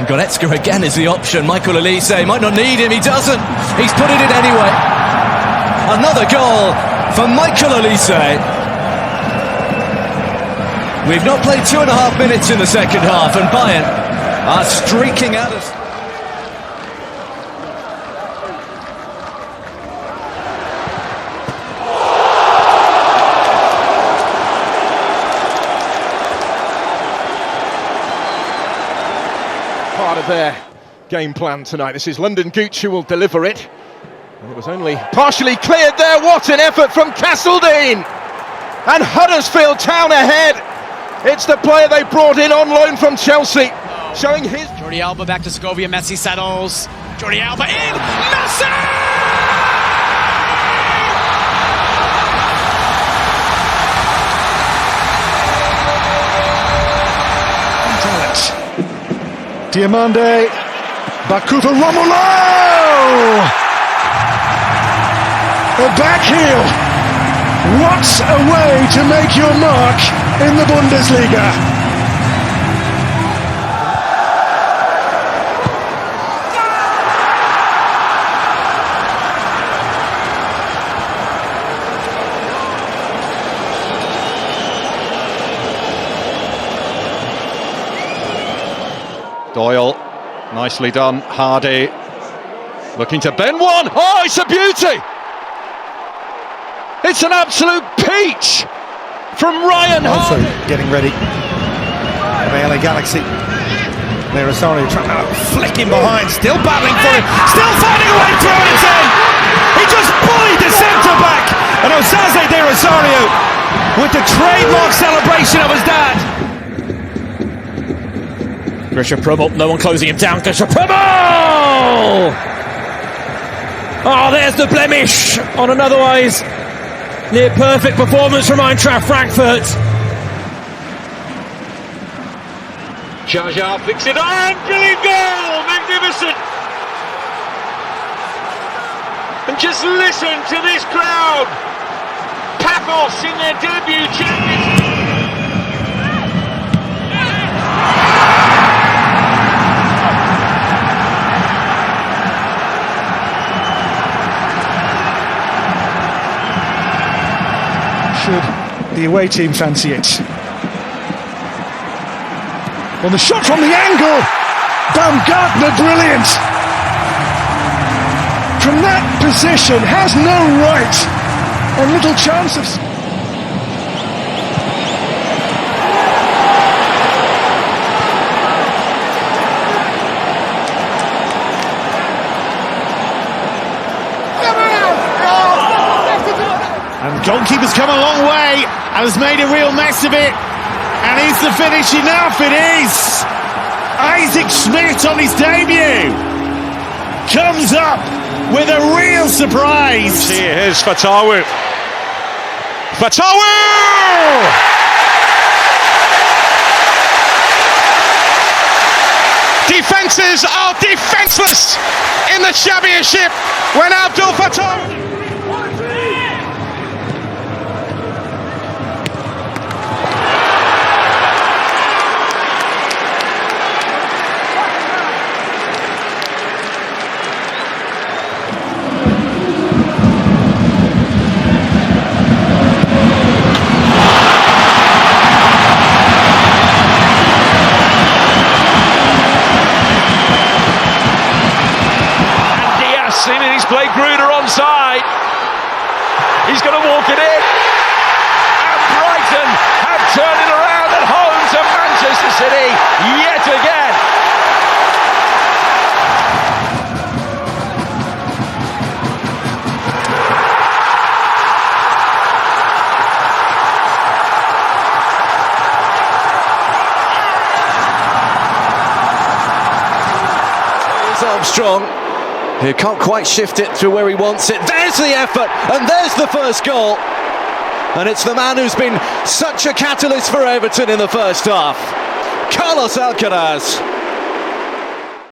Goretzka again is the option. Michael Elise might not need him, he doesn't. He's put it in anyway. Another goal for Michael Elise. We've not played 2.5 minutes in the second half, and Bayern are streaking out of... Part of their game plan tonight. This is London Gooch who will deliver it. And it was only partially cleared there. What an effort from Castledine! And Huddersfield Town ahead. It's the player they brought in on loan from Chelsea, showing his... Jordi Alba back to Segovia, Messi settles. Jordi Alba in! Messi! Diamande, Bakuta Romulo! A back heel! What a way to make your mark in the Bundesliga! Doyle, nicely done. Hardy, looking to bend one. Oh, it's a beauty! It's an absolute peach from Ryan Also Hardy. getting ready for the LA Galaxy. There Rosario trying to flick him behind, still battling for it, still finding a way through, and it's in! He just bullied the centre-back! And Osaze de Rosario with the trademark celebration of his dad. Grisha Prumel, no one closing him down. Grisha Prumel! Oh, there's the blemish on an otherwise near perfect performance from Eintracht Frankfurt. Jaja flicks it on, brilliant goal, magnificent. And just listen to this crowd. Paphos in their debut Champions League. Should the away team fancy it? On the shot from the angle, Baumgartner, brilliant! From that position, has no right, and little chance of... And goalkeeper's come a long way and has made a real mess of it. And is the finish enough? It is! Isaac Schmidt on his debut comes up with a real surprise. Here's Fatawu. Fatawu! Defences are defenceless in the championship when Abdul Fatawu... Play Gruder onside. He's going to walk it in. And Brighton have turned it around at home to Manchester City yet again. Here's Armstrong. who can't quite shift it through where he wants it. There's the effort, and there's the first goal. And it's the man who's been such a catalyst for Everton in the first half, Carlos Alcaraz.